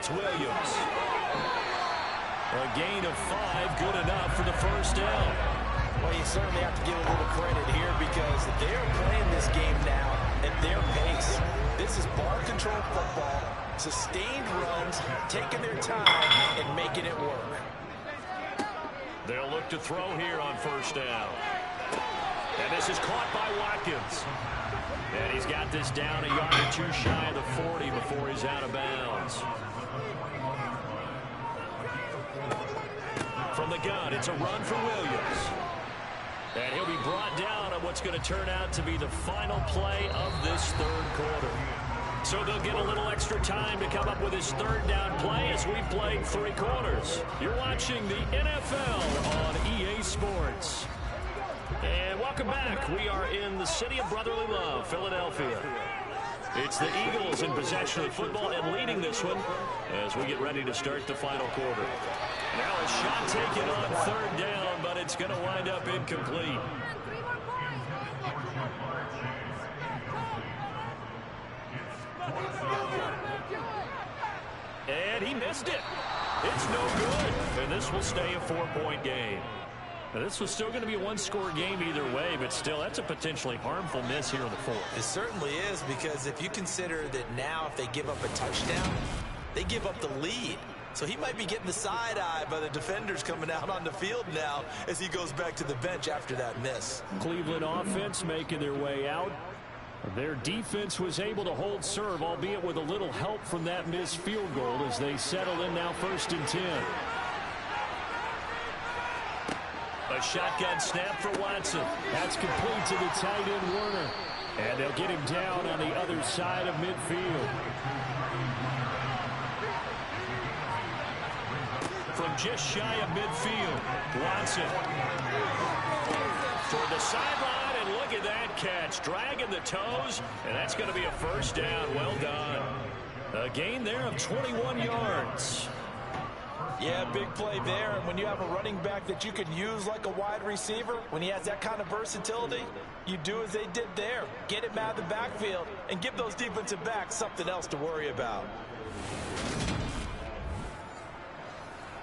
it's Williams. A gain of 5, good enough for the first down. Well, you certainly have to give a little credit here because they're playing this game now at their pace. This is ball control football, sustained runs, taking their time and making it work. They'll look to throw here on first down. And this is caught by Watkins. And he's got this down a yard or two shy of the 40 before he's out of bounds. From the gun, it's a run for Williams. And he'll be brought down on what's going to turn out to be the final play of this third quarter. So they'll get a little extra time to come up with his third down play as we've played 3 quarters. You're watching the NFL on EA Sports. And welcome back. We are in the city of brotherly love, Philadelphia. It's the Eagles in possession of the football and leading this one as we get ready to start the final quarter. Now a shot taken on third down, but it's going to wind up incomplete. And he missed it. It's no good. And this will stay a 4-point game. Now, this was still going to be a one-score game either way, but still, that's a potentially harmful miss here in the fourth. It certainly is, because if you consider that now if they give up a touchdown, they give up the lead. So he might be getting the side eye by the defenders coming out on the field now as he goes back to the bench after that miss. Cleveland offense making their way out. Their defense was able to hold serve, albeit with a little help from that missed field goal as they settle in now 1st and 10. A shotgun snap for Watson. That's complete to the tight end Werner. And they'll get him down on the other side of midfield. From just shy of midfield, Watson. For the sideline, and look at that catch. Dragging the toes, and that's going to be a first down. Well done. A gain there of 21 yards. Yeah, big play there. And when you have a running back that you can use like a wide receiver, when he has that kind of versatility, you do as they did there. Get him out of the backfield and give those defensive backs something else to worry about.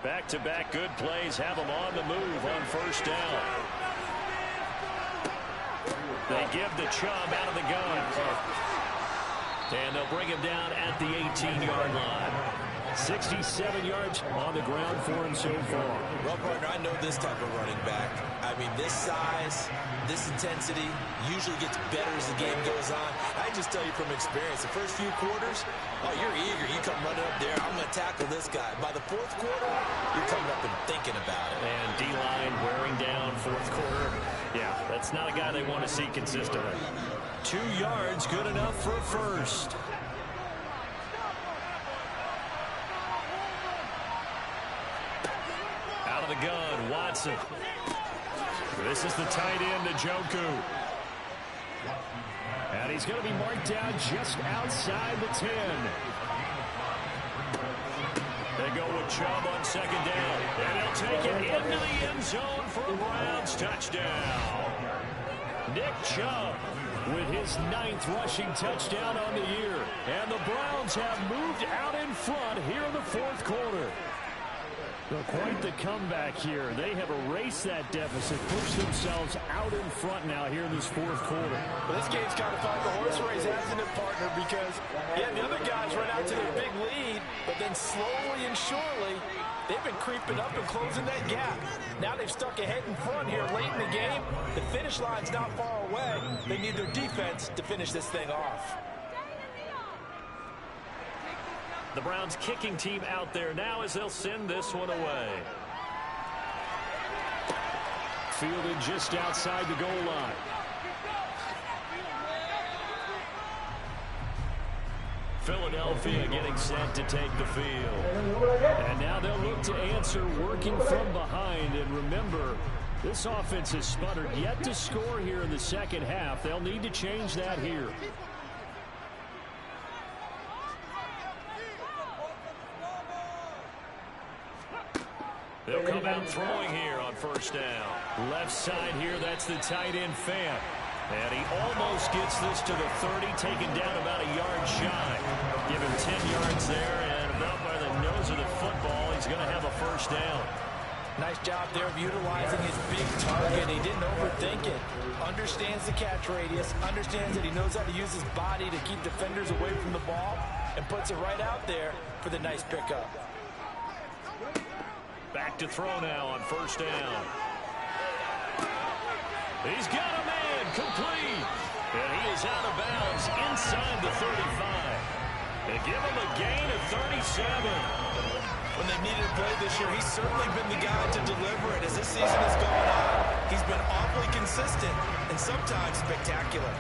Back-to-back good plays have them on the move on first down. They give the Chubb out of the gun. And they'll bring him down at the 18-yard line. 67 yards on the ground for him so far. Well, partner, I know this type of running back. I mean, this size, this intensity usually gets better as the game goes on. I just tell you from experience, the first few quarters, oh, you're eager. You come running up there, I'm going to tackle this guy. By the 4th quarter, you're coming up and thinking about it. And D-line wearing down 4th quarter. Yeah, that's not a guy they want to see consistently. 2 yards, good enough for a first. Out of the gun, Watson. This is the tight end, Njoku. And he's going to be marked down just outside the 10. They go with Chubb on 2nd down. And they'll take it into the end zone for a Browns touchdown. Nick Chubb with his 9th rushing touchdown on the year. And the Browns have moved out in front here in the 4th quarter. Well, quite the comeback here. They have erased that deficit, pushed themselves out in front now here in this 4th quarter. Well, this game's kind of like a horse race, hasn't it, partner? Because, yeah, the other guys run out to their big lead, but then slowly and surely, they've been creeping up and closing that gap. Now they've stuck ahead in front here late in the game. The finish line's not far away. They need their defense to finish this thing off. The Browns kicking team out there now as they'll send this one away. Fielded just outside the goal line. Philadelphia getting set to take the field. And now they'll look to answer working from behind. And remember, this offense has sputtered yet to score here in the 2nd half. They'll need to change that here. They'll come out throwing here on first down. Left side here, that's the tight end Fant. And he almost gets this to the 30, taken down about a yard shy. Give him 10 yards there and about by the Nice job there of utilizing his big target. He didn't overthink it. Understands the catch radius, understands that he knows how to use his body to keep defenders away from the ball, and puts it right out there for the nice pickup. Back to throw now on first down. He's got a man complete. And he is out of bounds inside the 35. They give him a gain of 37. When they've needed a play this year, he's certainly been the guy to deliver it. As this season has gone on, he's been awfully consistent and sometimes spectacular.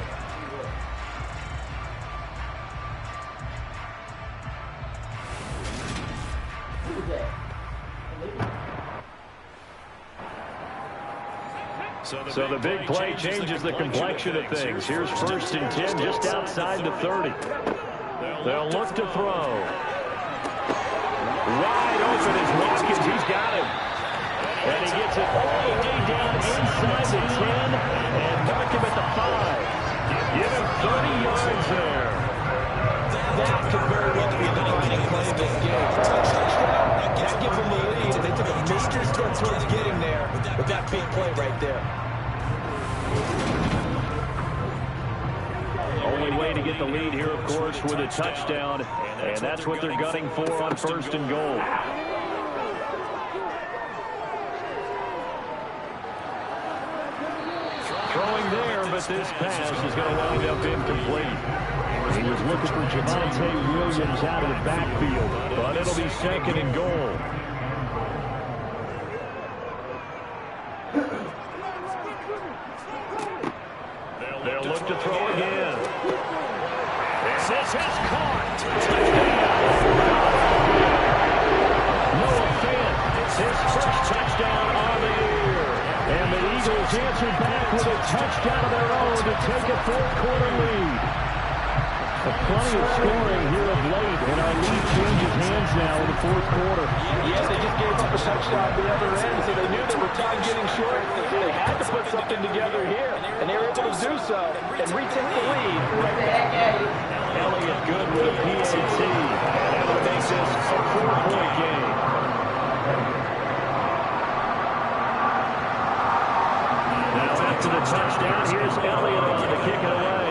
So the big play changes the complexion of things. Here's first and 10 just outside the 30. They'll look to throw. Wide open is Watkins. He's got him. And he gets it all the way down inside the 10 and mark him at the 5. Give him 30 yards there. That could very well be the defining play of this game. That gives them the lead, and they took a major step towards getting there with that big play right there. Only way to get the lead here, of course, with a touchdown, and that's what they're gunning for on first and goal. Throwing there, but this pass is going to wind up incomplete. He was looking for Javonte Williams out of the backfield, but it'll be second and goal. They'll look to throw again. This is caught. Noah Fant, his first touchdown on the year. And the Eagles answer back with a touchdown of their own to take a fourth-quarter lead. Plenty of scoring here of late, and our lead changes hands now in the fourth quarter. Yeah, they just gave up a touchdown at the other end, so they knew they were time getting short. They had to put something together here, and they were able to do so and retake the lead. Elliott good with a PAT, and that'll make this a 4-point game. Now after the touchdown, here's Elliott on to kick it away.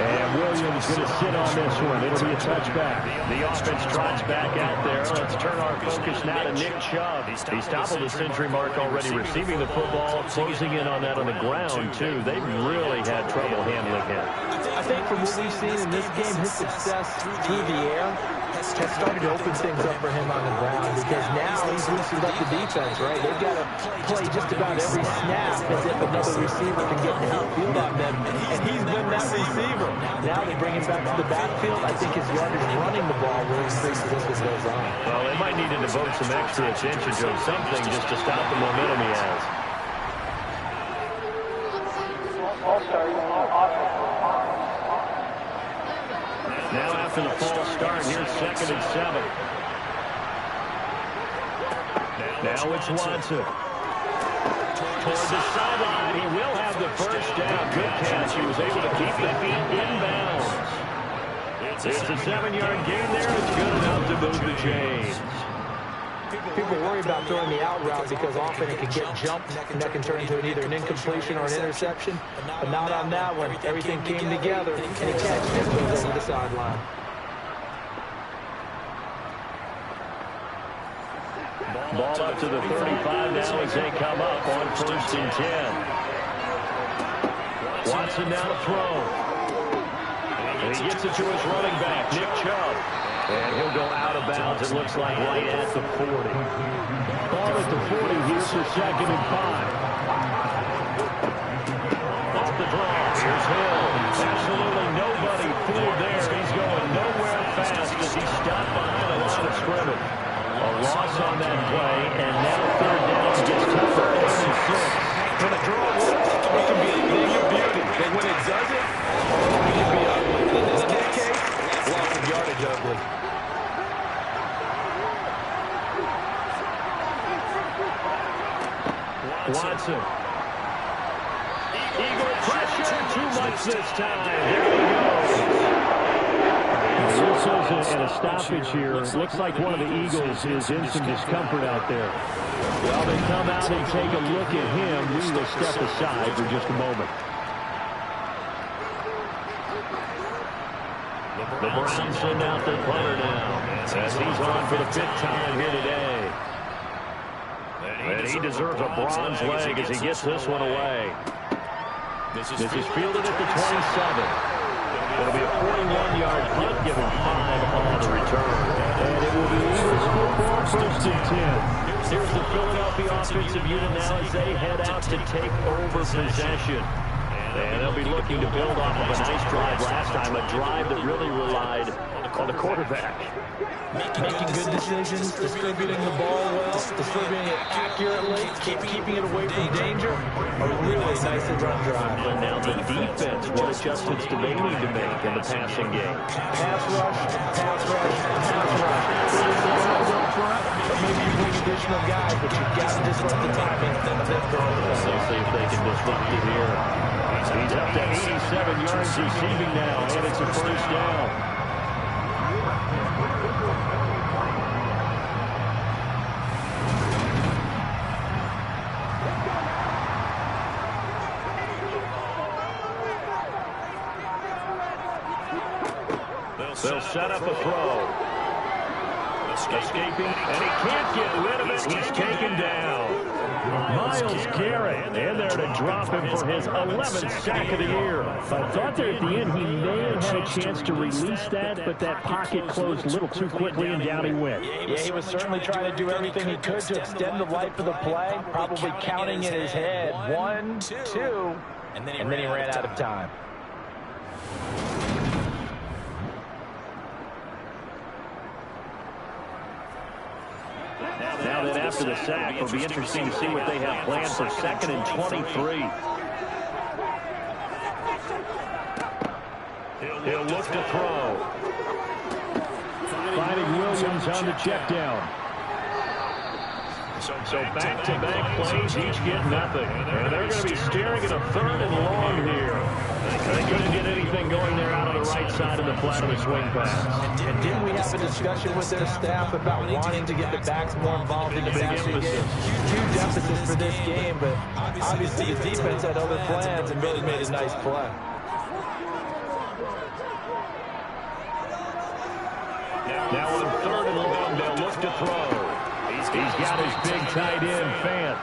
And Williams going to sit on this one. It'll be a touchback. The offense trots back out there. Let's turn our focus now to Nick Chubb. He's toppled the century mark already, receiving the football, closing in on that on the ground, too. They've really had trouble handling him. I think from what we've seen in this game, his success through the air has started to open things up for him on the ground, because now he's loosened up the defense, right? They've got to play just about every snap as if another receiver can get downfield on them, and he's been that receiver. Now they bring him back to the backfield. I think his yardage running the ball will increase as this goes on. Well, they might need to devote some extra attention to something just to stop the momentum he has. Now after the false start, here's second and 7. Now it's Watson. Toward the sideline, he will have the first down. Good catch. He was able to keep the feet inbounds. It's a 7-yard gain there. It's good enough to move the chains. People worry about throwing the out route because often it can get jumped, and that can turn into either an incompletion or an interception. But not on that one. Everything came together, and he catches it, goes over the sideline. Ball up to the 35 now as they come up on first and 10. Watson now to throw. And he gets it to his running back, Nick Chubb. And he'll go out of bounds, it looks like, right at the 40. Ball at the 40 here for second and 5. Off the draw, here's Hill. Absolutely nobody fooled there. He's going nowhere fast as he stopped behind the line of scrimmage. A loss on that play, and now third down gets tougher. 8 and 6. When a draw works, it can be a thing of beauty. But when it doesn't, it can be ugly. In this case, loss of yardage ugly. Watson. Eagle pressure, too much this time. There he goes. Whistles and And a stoppage here. Looks like one of the Eagles is in some discomfort out there. Well, they come out and take a look at him. We will step aside for just a moment. The Browns send out their punter now as he's on for the 5th time here today. And he deserves a bronze leg as he gets this one away. This is fielded at the 27. It'll be a 41-yard punt, given 5 on the return. And it will be Eagles football, 1st and 10. Here's the Philadelphia offensive unit now as they head out to take over possession. And they'll be looking to build off of a nice drive last time, a drive that really relied on the quarterback. Making good decisions, distributing the ball well, distributing it accurately, keeping it away from danger. A really nicely run drive. And now the defense, what adjustments do they need to make in the passing game? Pass rush, pass rush, pass rush. Up front, maybe you bring additional guys, but you've got to disrupt the timing of them throwing the ball. Let's see if they can disrupt it here. He's up to 87 yards receiving now, and it's a 1st down. They'll set up a throw. Escaping, and he can't get rid of it. He's taken down. Myles Garrett in there to drop him for his 11th sack of the year. I thought there at the end he may have had a chance to release that, but that pocket closed a little too quickly, and down he went. Yeah, he was certainly trying to do everything he could to extend the life of the play, probably counting in his head. 1, 2, and then he ran out of time. Now then, after the sack, it'll be interesting to see what they have planned for 2nd and 23. He'll look to throw. Finding Williams on the check down. So back-to-back plays, each get nothing. And they're going to be staring at a 3rd and long here. They couldn't get anything going there out of the right side of the flat of the swing pass. And didn't we have a discussion with their staff about wanting to get the backs more involved in the passing game? Huge emphasis for this game, but obviously the defense had other plans and really made a nice play. Now on 3rd and long, they'll look to throw. He's got his big tight end, Fant.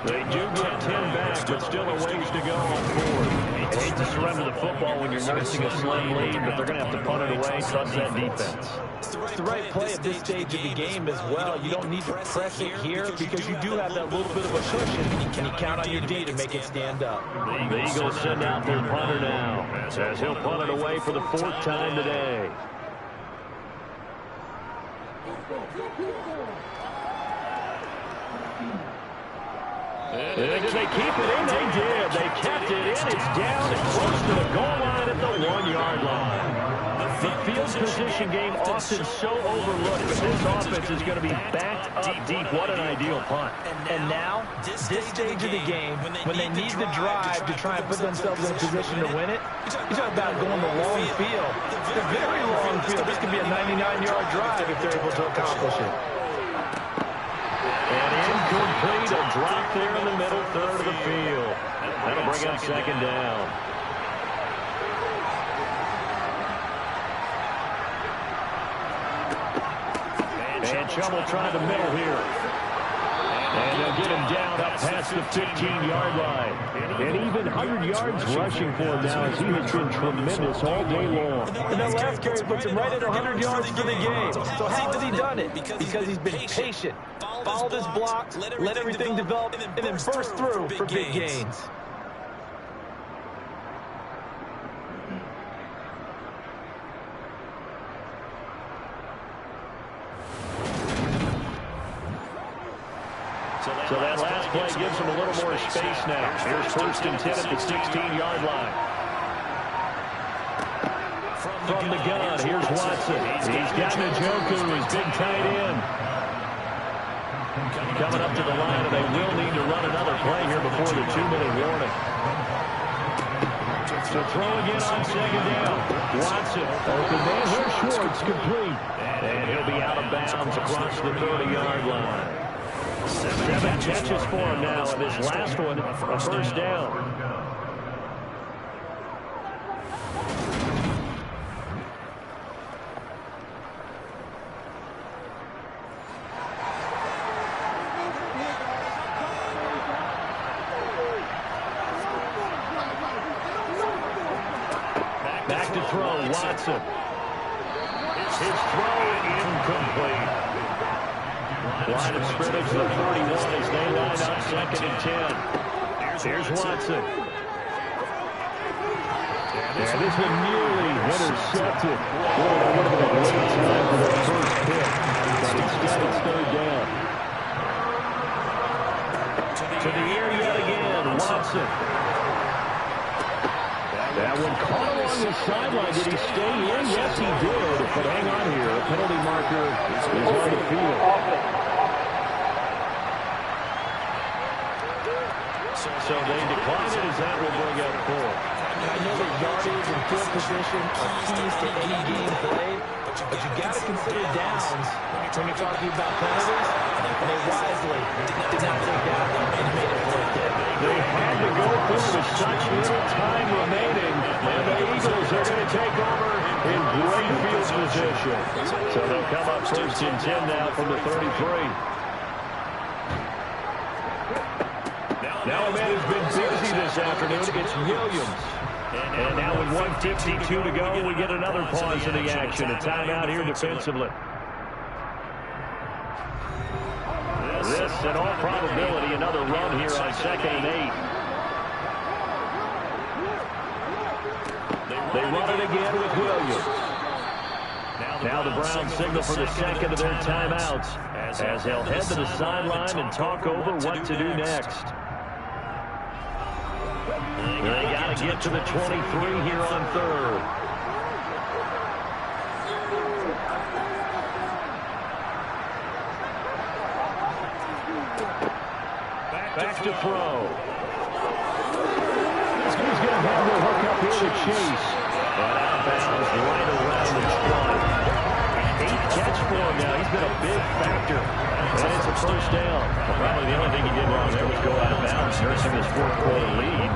They do get 10 back, but still a ways to go on 4th. They hate to surrender the football when you're nursing a slim lead, but they're going to have to punt it away. Trust that defense. It's the right play at this stage of the game as well. You don't need to press it here because you do have that little bit of a cushion, and you count on your D to make it stand up. The Eagles send out their punter now as he'll punt it away for the 4th time today. Did they keep it in? They did. They kept it in. It's down and close to the goal line at the 1-yard line. The field position game often so overlooked, but this offense is going to be backed up deep. What an ideal punt. And now, this stage of the game, when they need the drive to try and put themselves in a position to win it, you talk about going the long field. The very long field. This could be a 99-yard drive if they're able to accomplish it. And incomplete, a drop there in the middle 3rd of the field. That'll bring up 2nd down. And Chubb will try the middle here. And they'll get him down up past the 15-yard line. And even 100 yards rushing for him now as he has been tremendous all day long. And that last carry puts him right at 100 yards for the game. So how has he done it? Because he's been patient, followed his block, let everything develop, and then burst through for big gains. So that last play gives him a little more space now. Here's 1st and 10 at the 16-yard line. From the gun, here's Watson. He's got Njoku, his big tight end. Coming up to the line, and they will need to run another play here before the 2-minute warning. So throw again on 2nd down. Watson gets it. Open man here, Schwartz, complete. And he'll be out of bounds across the 30-yard line. 7 catches for him now, and his last one, a first down. Back to throw, Watson. His throw incomplete. Line of scrimmage to the 41 as they line up 2nd and 10. Here's Watson. And this one nearly intercepted. Boy, that would have been a great time for their first pick. But instead it's 3rd down. To the air yet again, Watson. That one caught along the sideline. Did he stay in? Yes, he did. But hang on here. A penalty marker is on the field. So they decline it as that will bring up 4. I know that yardage and field position are keys to any game played, but you got to consider downs when you're talking about penalties, and they wisely did not take that one and made it worth it. They had to go for it with such little time remaining, and the Eagles are going to take over in great field position. So they'll come up 1st and 10 now from the 33. Now a man has been busy this afternoon. It's Williams. And now with 1:52 to go, we get another pause in the action. A timeout here defensively. This, in all probability, another run here on 2nd and 8. They run it again with Williams. Now the Browns signal for the 2nd of their timeouts as they'll head to the sideline and talk over what to do next. They got to get to the 23 here on 3rd. Back to throw. He's going to have the hook up here to Chase. And out of bounds right around the 20. 8th catch for him now. He's been a big factor. And it's a first down. Probably the only thing he did wrong there was go out of bounds, nursing his 4th-quarter lead.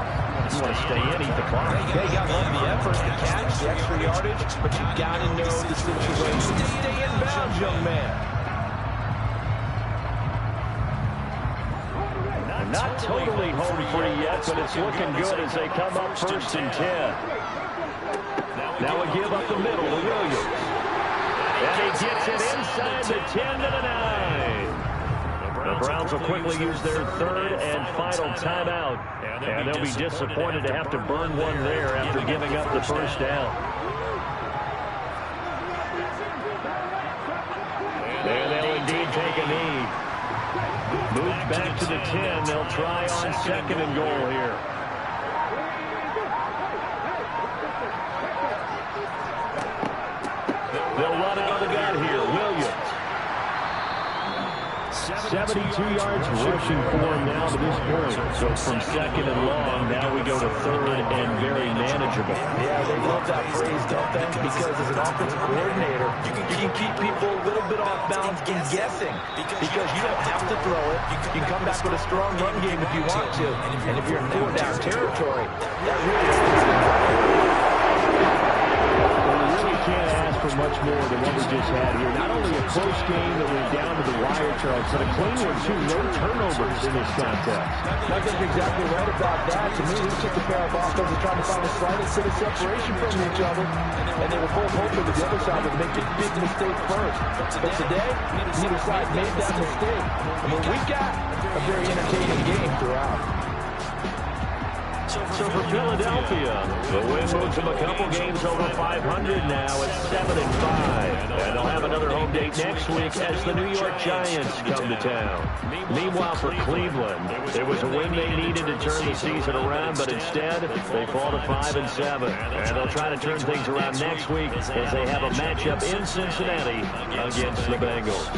You want to stay in, eat the clock. Yeah, you got to love the effort, the catch, the extra yardage, but you got to know the situation. Just stay in bounds, young man. Not totally home free yet, but it's looking good as they come up 1st and 10. Now we give up the middle to Williams. And he gets it inside the 10 to the 9. The Browns will quickly use their 3rd and final timeout. And they'll be disappointed to have to burn one there after giving up the first down. And they'll indeed take a knee. Moved back to the 10. They'll try on 2nd and goal here. They'll run out of the gun here. Williams. 72 yards rushing for him now to this point. So from 2nd and long, now we go to 3rd and very manageable. Yeah, they love that phrase, don't they? Because as an offensive coordinator, you can keep people a little bit off balance and guessing. Because you don't have to throw it. You can come back with a strong run game if you want to. And if you're in 4-down territory, that really is can't ask for much more than what we just had here. Not only a close game that went down to the wire, Charles, but a clean one, too. No turnovers in this contest. Nothing's exactly right about that. To me, this is just a pair of offenses trying to find the slightest bit of separation from each other, and they were both hoping that the other side would make the big mistake first. But today, neither side made that mistake. I mean, we got a very entertaining game throughout. So for Philadelphia, the win moves them a couple games over 500 now at 7-5. And they'll have another home date next week as the New York Giants come to town. Meanwhile, for Cleveland, it was a win they needed to turn the season around, but instead, they fall to 5-7. And they'll try to turn things around next week as they have a matchup in Cincinnati against the Bengals.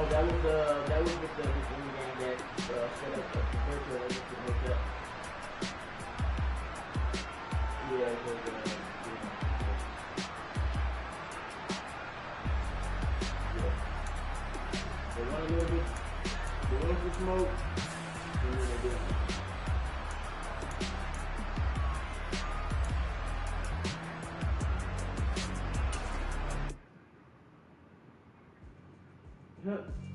No, that was with the game that set up the virtual to make up. Yeah, it was they want a little bit, they want some smoke, and then they do.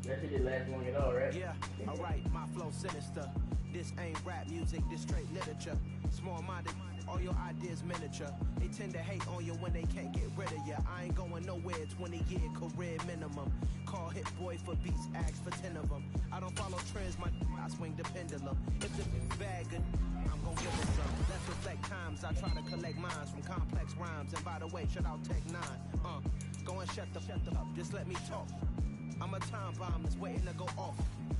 That shit didn't last long at all, right? Yeah, alright, my flow sinister. This ain't rap music, this straight literature. Small-minded, all your ideas miniature. They tend to hate on you when they can't get rid of you. I ain't going nowhere, 20-year career minimum. Call Hit Boy for beats, ask for 10 of them. I don't follow trends, I swing the pendulum. If the bag good, I'm gon' give it some. Let's reflect times, I try to collect minds from complex rhymes. And by the way, shout out Tech 9. Go and shut the up, just let me talk. I'm a time bomb that's waiting to go off.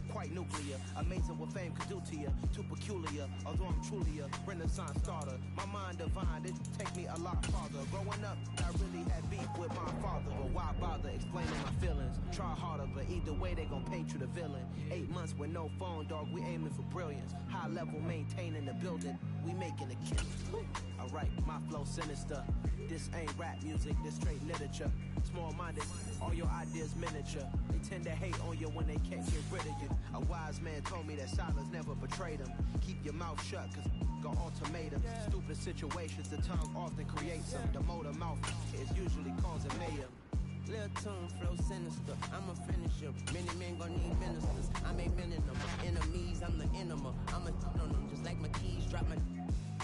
Quite nuclear, amazing what fame could do to you. Too peculiar, although I'm truly a renaissance starter. My mind divine, it take me a lot farther. Growing up, I really had beef with my father. But why bother explaining my feelings? Try harder, but either way they gon' paint you the villain. 8 months with no phone, dog, we aiming for brilliance. High level, maintaining the building, we making a kill. Alright, my flow sinister. This ain't rap music, this straight literature. Small-minded, all your ideas miniature. They tend to hate on you when they can't get rid of you. A wise man told me that silence never betrayed him. Keep your mouth shut, cause got ultimatums. Stupid situations, the tongue often creates them. The motor mouth is usually causing mayhem. Lil' tune, flow sinister, I'm a finisher. Many men gon' need ministers, I'm a minimum. Enemies, I'm the enema. I'm a on them, just like my keys, drop my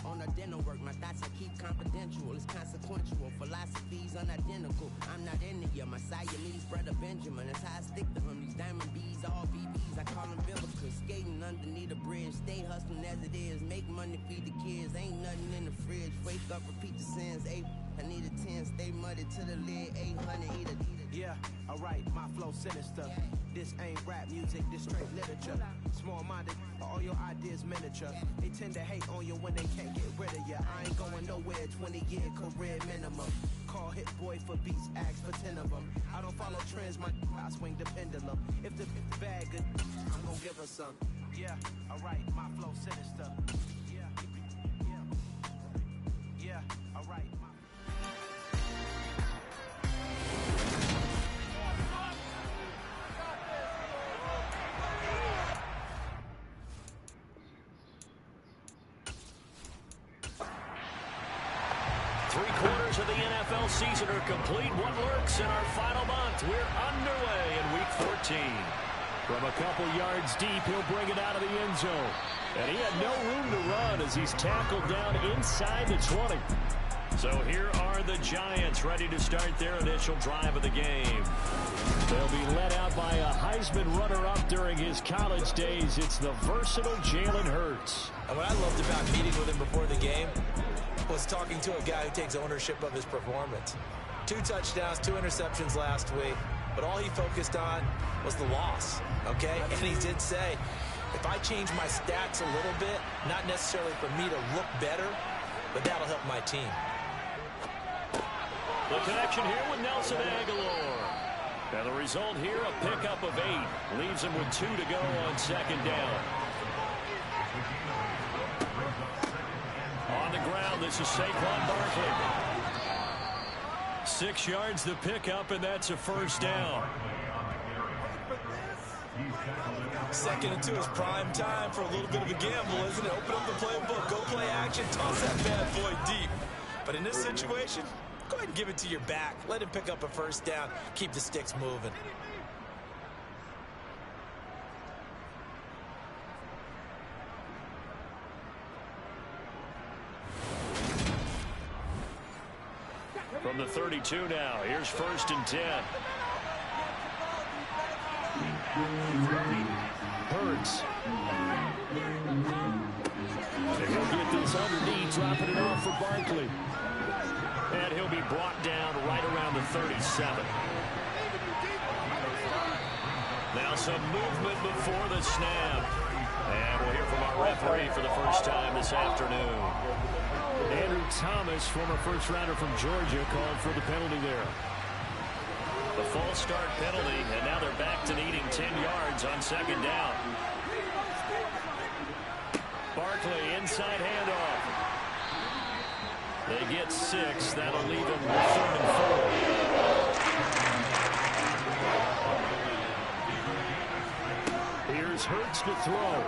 on a dental work, my thoughts I keep confidential. It's consequential, philosophies unidentical. I'm not into you, my Siamese brother Benjamin. That's how I stick to him. These diamond bees, all BBs, I call them biblical. Skating underneath a bridge, stay hustling as it is. Make money, feed the kids, ain't nothing in the fridge. Wake up, repeat the sins. I need a 10, stay muddy to the lid. 800, eat a. Yeah, alright, my flow sinister. This ain't rap music, this straight literature. Small-minded, all your ideas miniature. They tend to hate on you when they can't get rid of you. I ain't going nowhere, 20-year career minimum. Call Hit Boy for beats, ask for 10 of them. I don't follow trends, I swing the pendulum. If the bag good, I'm gon' give her some. Yeah, alright, my flow sinister. Yeah, alright. 3 quarters of the NFL season are complete. What lurks in our final month? We're underway in Week 14. From a couple yards deep, he'll bring it out of the end zone. And he had no room to run as he's tackled down inside the 20. So here are the Giants ready to start their initial drive of the game. They'll be led out by a Heisman runner-up during his college days. It's the versatile Jalen Hurts. And what I loved about meeting with him before the game was talking to a guy who takes ownership of his performance. 2 touchdowns, 2 interceptions last week, but all he focused on was the loss, okay? And he did say, if I change my stats a little bit, not necessarily for me to look better, but that'll help my team. The connection here with Nelson Aguilar. And the result here, a pickup of 8. Leaves him with 2 to go on 2nd down. On the ground, this is Saquon Barkley. 6 yards the pickup, and that's a 1st down. 2nd and 2 is prime time for a little bit of a gamble, isn't it? Open up the playbook, go play action, toss that bad boy deep. But in this situation, go ahead and give it to your back. Let him pick up a 1st down. Keep the sticks moving. From the 32 now, here's 1st and 10. Hurts. And he'll get this underneath, dropping it off for Barkley. And he'll be brought down right around the 37. Now some movement before the snap. And we'll hear from our referee for the first time this afternoon. Andrew Thomas, former first-rounder from Georgia, called for the penalty there. A false start penalty, and now they're back to needing 10 yards on second down. Barkley, inside handoff. They get 6. That'll leave them with 3rd and 4. Here's Hurts to throw.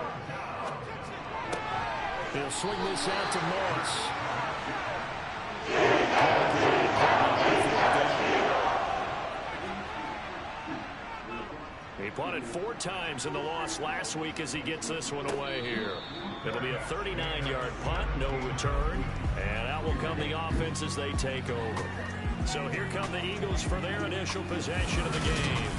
He'll swing this out to Moss. He punted 4 times in the loss last week as he gets this one away here. It'll be a 39-yard punt, no return, and out will come the offense as they take over. So here come the Eagles for their initial possession of the game.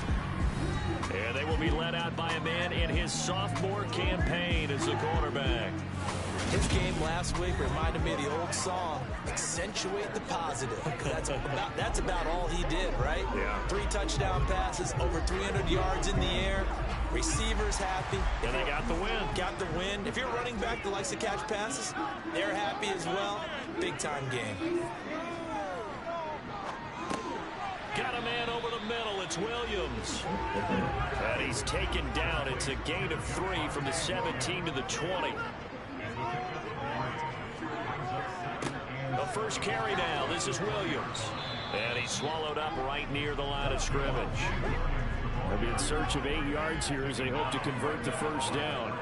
And they will be led out by a man in his sophomore campaign as the quarterback. His game last week reminded me of the old song, accentuate the positive. That's about all he did, right? Yeah. 3 touchdown passes, over 300 yards in the air. Receivers happy. And they got the win. Got the win. If you're running back that likes to catch passes, they're happy as well. Big-time game. Got a man over the middle. It's Williams. And he's taken down. It's a gain of 3 from the 17 to the 20. The first carry now. This is Williams. And he's swallowed up right near the line of scrimmage. They'll be in search of 8 yards here as they hope to convert the first down.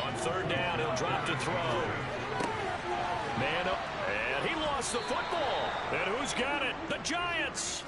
On 3rd down, he'll drop to throw. Man up. And he lost the football. And who's got it? The Giants.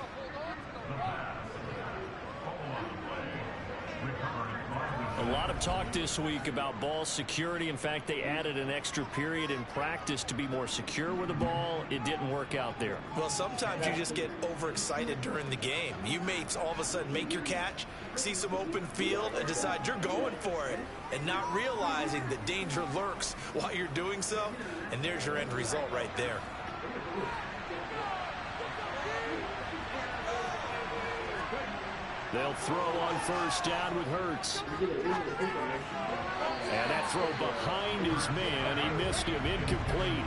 A lot of talk this week about ball security. In fact, they added an extra period in practice to be more secure with the ball. It didn't work out there. Well, sometimes you just get overexcited during the game. You may all of a sudden make your catch, see some open field, and decide you're going for it, and not realizing that danger lurks while you're doing so, and there's your end result right there. They'll throw on first down with Hurts. And that throw behind his man. He missed him. Incomplete.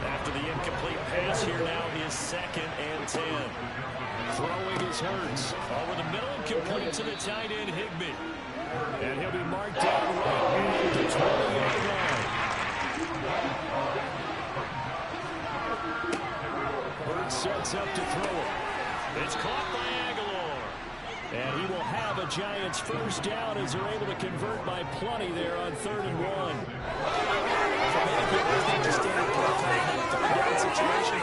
After the incomplete pass, here now is 2nd and 10. Throwing is Hurts. Over the middle, complete to the tight end, Higbee. And he'll be marked down right near the 20-yard line. Hurts sets up to throw it. It's caught by Aguilar. And he will have a Giants first down as they're able to convert by plenty there on 3rd and 1. Situation.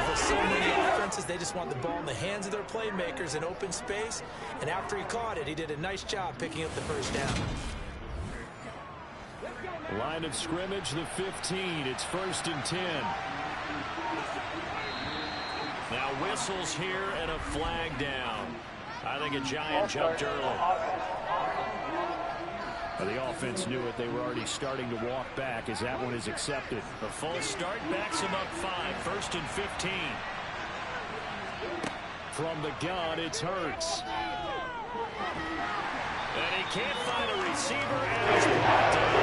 For so many offenses, they just want the ball in the hands of their playmakers in open space. And after he caught it, he did a nice job picking up the first down. Line of scrimmage, the 15. It's 1st and 10. Now whistles here and a flag down. I think a Giant jumped early. The offense knew it. They were already starting to walk back as that one is accepted. The full start backs him up 5. 1st and 15. From the gun, it's Hurts. And he can't find a receiver, and he's blocked down.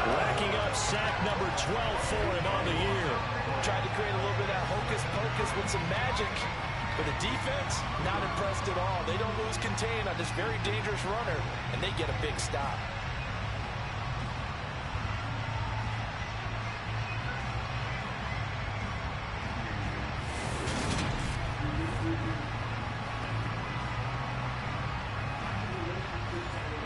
Racking up sack number 12 for him on the year. Tried to create a little bit of hocus pocus with some magic. But the defense, not impressed at all. They don't lose contain on this very dangerous runner, and they get a big stop.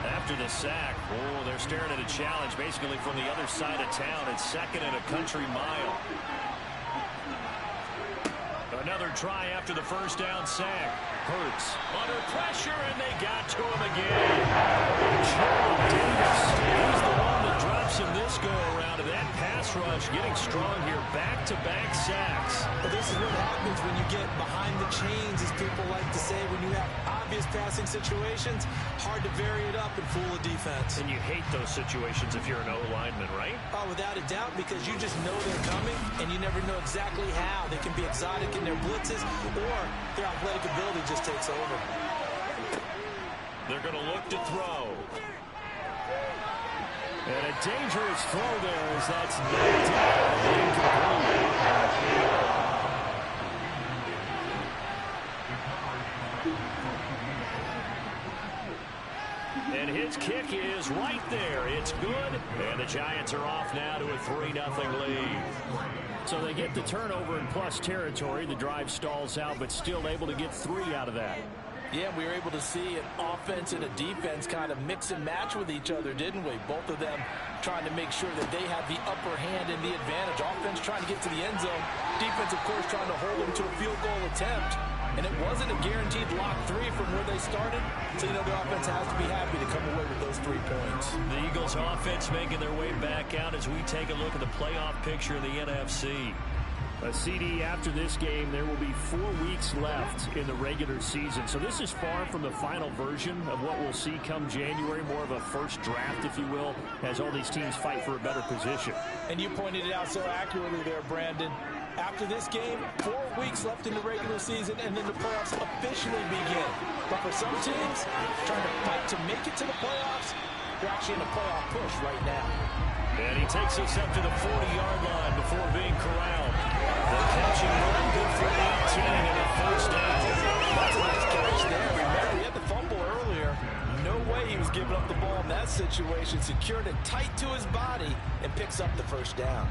After the sack, they're staring at a challenge basically from the other side of town. It's 2nd and a country mile. Another try after the first down sack. Hurts under pressure, and they got to him again. Charlie Davis, he's the one that drops him this go-around. And that pass rush getting strong here. Back-to-back sacks. But this is what happens when you get behind the chains, as people like to say. When you have obvious passing situations, hard to vary it up and fool a defense. And you hate those situations if you're an O-lineman, right? Oh, without a doubt, because you just know they're coming, and you never know exactly how. They can be exotic in their blitzes, or their athletic ability just takes over. They're going to look to throw. And a dangerous throw there as that's knocked down. And his kick is right there. It's good. And the Giants are off now to a 3-0 lead. So they get the turnover in plus territory. The drive stalls out, but still able to get 3 out of that. Yeah, we were able to see an offense and a defense kind of mix and match with each other, didn't we? Both of them trying to make sure that they have the upper hand and the advantage. Offense trying to get to the end zone. Defense, of course, trying to hold them to a field goal attempt. And it wasn't a guaranteed lock 3 from where they started. So, you know, the offense has to be happy to come away with those 3 points. The Eagles offense making their way back out as we take a look at the playoff picture in the NFC. A CD after this game, there will be 4 weeks left in the regular season. So this is far from the final version of what we'll see come January, more of a first draft, if you will, as all these teams fight for a better position. And you pointed it out so accurately there, Brandon. After this game, 4 weeks left in the regular season, and then the playoffs officially begin. But for some teams, trying to fight to make it to the playoffs, they're actually in a playoff push right now. And he takes us up to the 40-yard line before being corralled. The catching run, good for 18 and a first down. That's a nice catch there. Remember, he had the fumble earlier. No way he was giving up the ball in that situation. Secured it tight to his body and picks up the first down.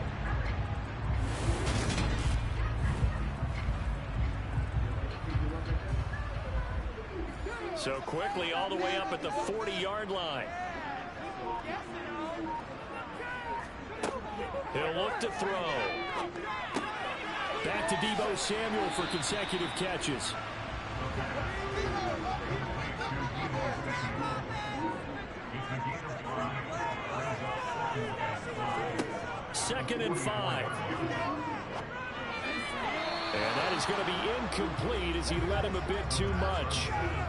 So quickly all the way up at the 40-yard line. He'll look to throw. Back to Deebo Samuel for consecutive catches. Second and 5. And that is going to be incomplete as he led him a bit too much.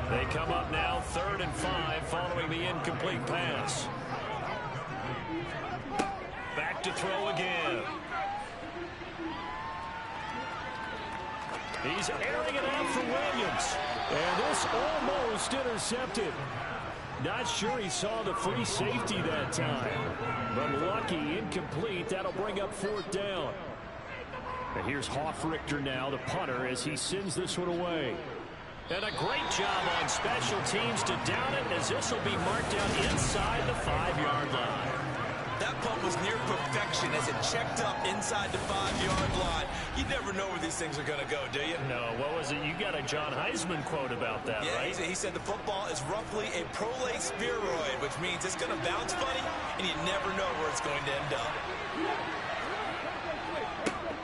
They come up now 3rd and 5 following the incomplete pass. Back to throw again. He's airing it out for Williams. And this almost intercepted. Not sure he saw the free safety that time. But lucky, incomplete. That'll bring up 4th down. And here's Hofrichter now, the punter, as he sends this one away. And a great job on special teams to down it, as this will be marked down inside the 5-yard line. That punt was near perfection as it checked up inside the 5-yard line. You never know where these things are going to go, do you? No, what was it? You got a John Heisman quote about that, yeah, right? He said the football is roughly a prolate spheroid, which means it's going to bounce funny, and you never know where it's going to end up.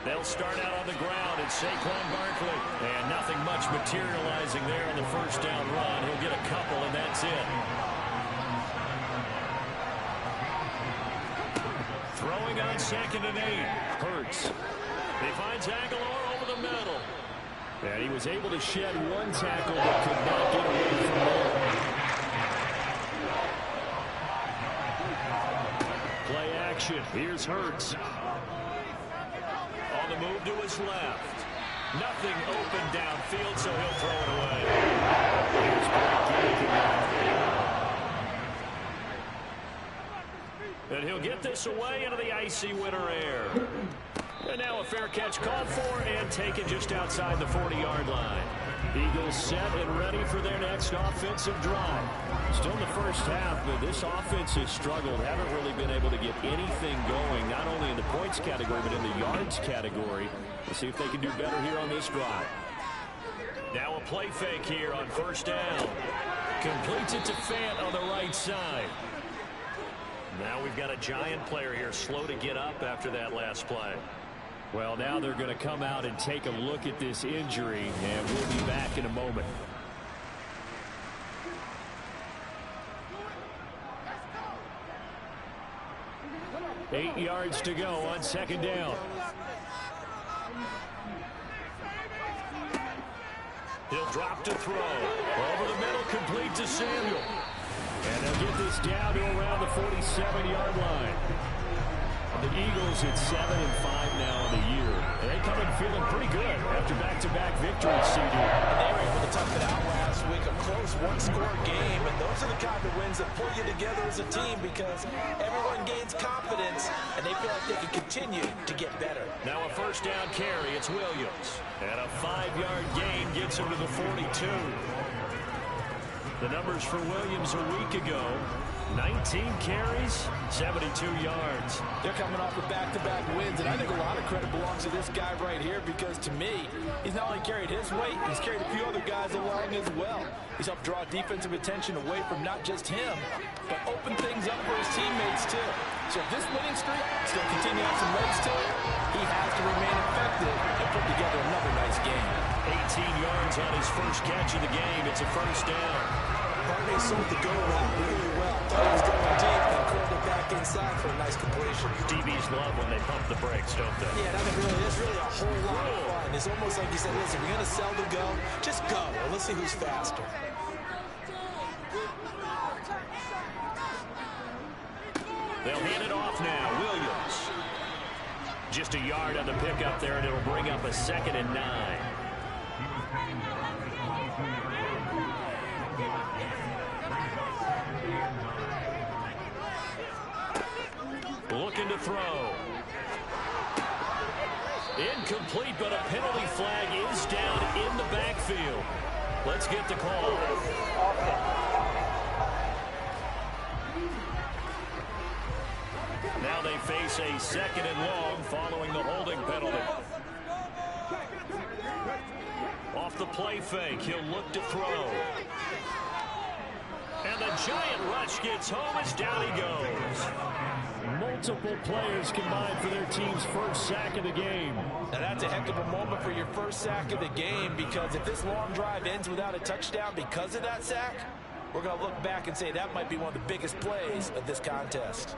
They'll start out on the ground at Saquon Barkley. And nothing much materializing there on the first down run. He'll get a couple, and that's it. Throwing on 2nd and 8. Hurts. He finds Aguilar over the middle. And he was able to shed 1 tackle, but could not get away from there. Play action. Here's Hurts. On the move to his left. Nothing open downfield, so he'll throw it away. Here's and he'll get this away into the icy winter air. And now a fair catch called for and taken just outside the 40-yard line. Eagles set and ready for their next offensive drive. Still in the first half, but this offense has struggled. Haven't really been able to get anything going, not only in the points category, but in the yards category. Let's see if they can do better here on this drive. Now a play fake here on 1st down. Completes it to Fant on the right side. Now we've got a Giant player here slow to get up after that last play. Well, now they're going to come out and take a look at this injury, and we'll be back in a moment. Eight yards to go on 2nd down. He'll drop to throw. Over the middle, complete to Samuel. And they'll get this down to around the 47-yard line. The Eagles at 7-5 now in the year. And they come in feeling pretty good after back-to-back victories, CD. They were able to tough it out last week, a close one-score game, and those are the kind of wins that pull you together as a team because everyone gains confidence, and they feel like they can continue to get better. Now a 1st down carry, it's Williams. And a 5-yard gain gets him to the 42. The numbers for Williams a week ago: 19 carries, 72 yards. They're coming off of back-to-back wins, and I think a lot of credit belongs to this guy right here because, to me, he's not only carried his weight, he's carried a few other guys along as well. He's helped draw defensive attention away from not just him, but open things up for his teammates, too. So if this winning streak is going to continue to have some legs to it, he has to remain effective and put together another nice game. 18 yards on his first catch of the game. It's a first down. Barney sold the go route really well. Thought he was going deep and curled it back inside for a nice completion. DBs love when they pump the brakes, don't they? Yeah, I mean, it's really a whole lot of fun. It's almost like you said, listen, we're going to sell the go. Just go. Well, let's see who's faster. They'll hand it off now. Williams. Just a yard on the pickup there, and it'll bring up a 2nd and 9. Looking to throw. Incomplete, but a penalty flag is down in the backfield. Let's get the call. Now they face a 2nd and long following the holding penalty. Off the play fake, he'll look to throw. And the giant rush gets home as down he goes. Multiple players combined for their team's first sack of the game. Now that's a heck of a moment for your first sack of the game, because if this long drive ends without a touchdown because of that sack, we're going to look back and say that might be one of the biggest plays of this contest.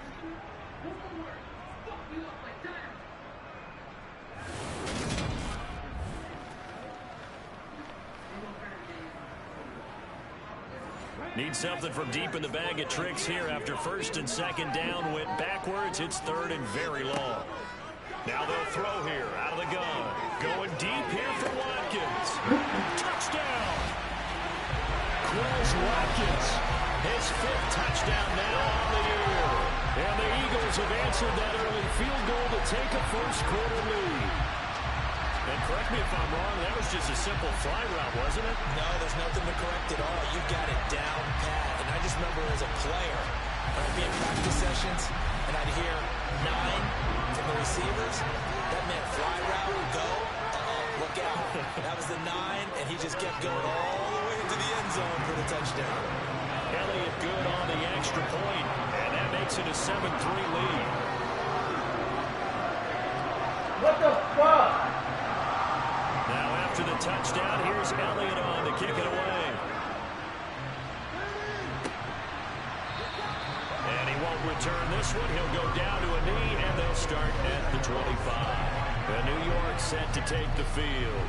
Need something from deep in the bag of tricks here after 1st and 2nd down went backwards. It's 3rd and very long. Now they'll throw here out of the gun. Going deep here for Watkins. Touchdown! Quez Watkins. His 5th touchdown now on the year. And the Eagles have answered that early field goal to take a first-quarter lead. And correct me if I'm wrong, that was just a simple fly route, wasn't it? No, there's nothing to correct at all. You got it down pat. And I just remember as a player, I'd be in practice sessions, and I'd hear 9 from the receivers. That meant fly route, go, look out. That was the 9, and he just kept going all the way into the end zone for the touchdown. Elliott good on the extra point, and that makes it a 7-3 lead. What the fuck? Now after the touchdown, here's Elliott on to kick it away. And he won't return this one. He'll go down to a knee, and they'll start at the 25. And New York set to take the field.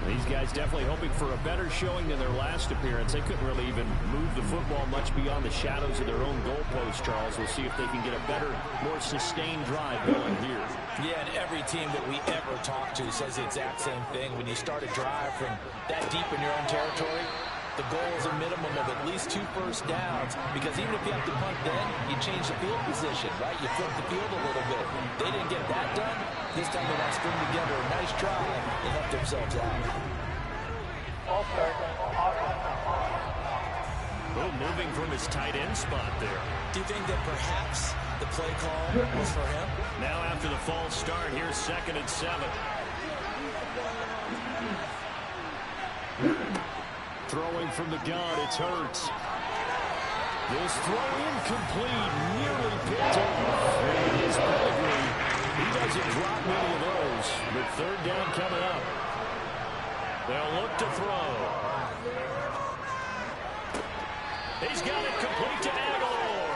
These guys definitely hoping for a better showing than their last appearance. They couldn't really even move the football much beyond the shadows of their own goalpost, Charles. We'll see if they can get a better, more sustained drive going here. Yeah, and every team that we ever talk to says the exact same thing. When you start a drive from that deep in your own territory, the goal is a minimum of at least 2 first downs, because even if you have to punt then, you change the field position, right? You flip the field a little bit. They didn't get that done. This time they want to string together a nice drive and help themselves out. Oh, moving from his tight end spot there. Do you think that perhaps the play call was for him? Now after the false start, here's 2nd and 7. Throwing from the gun, it's Hurts. This throw incomplete, nearly picked off. And his pedigree, he doesn't drop many of those. But 3rd down coming up. They'll look to throw. He's got it complete to Aguilar.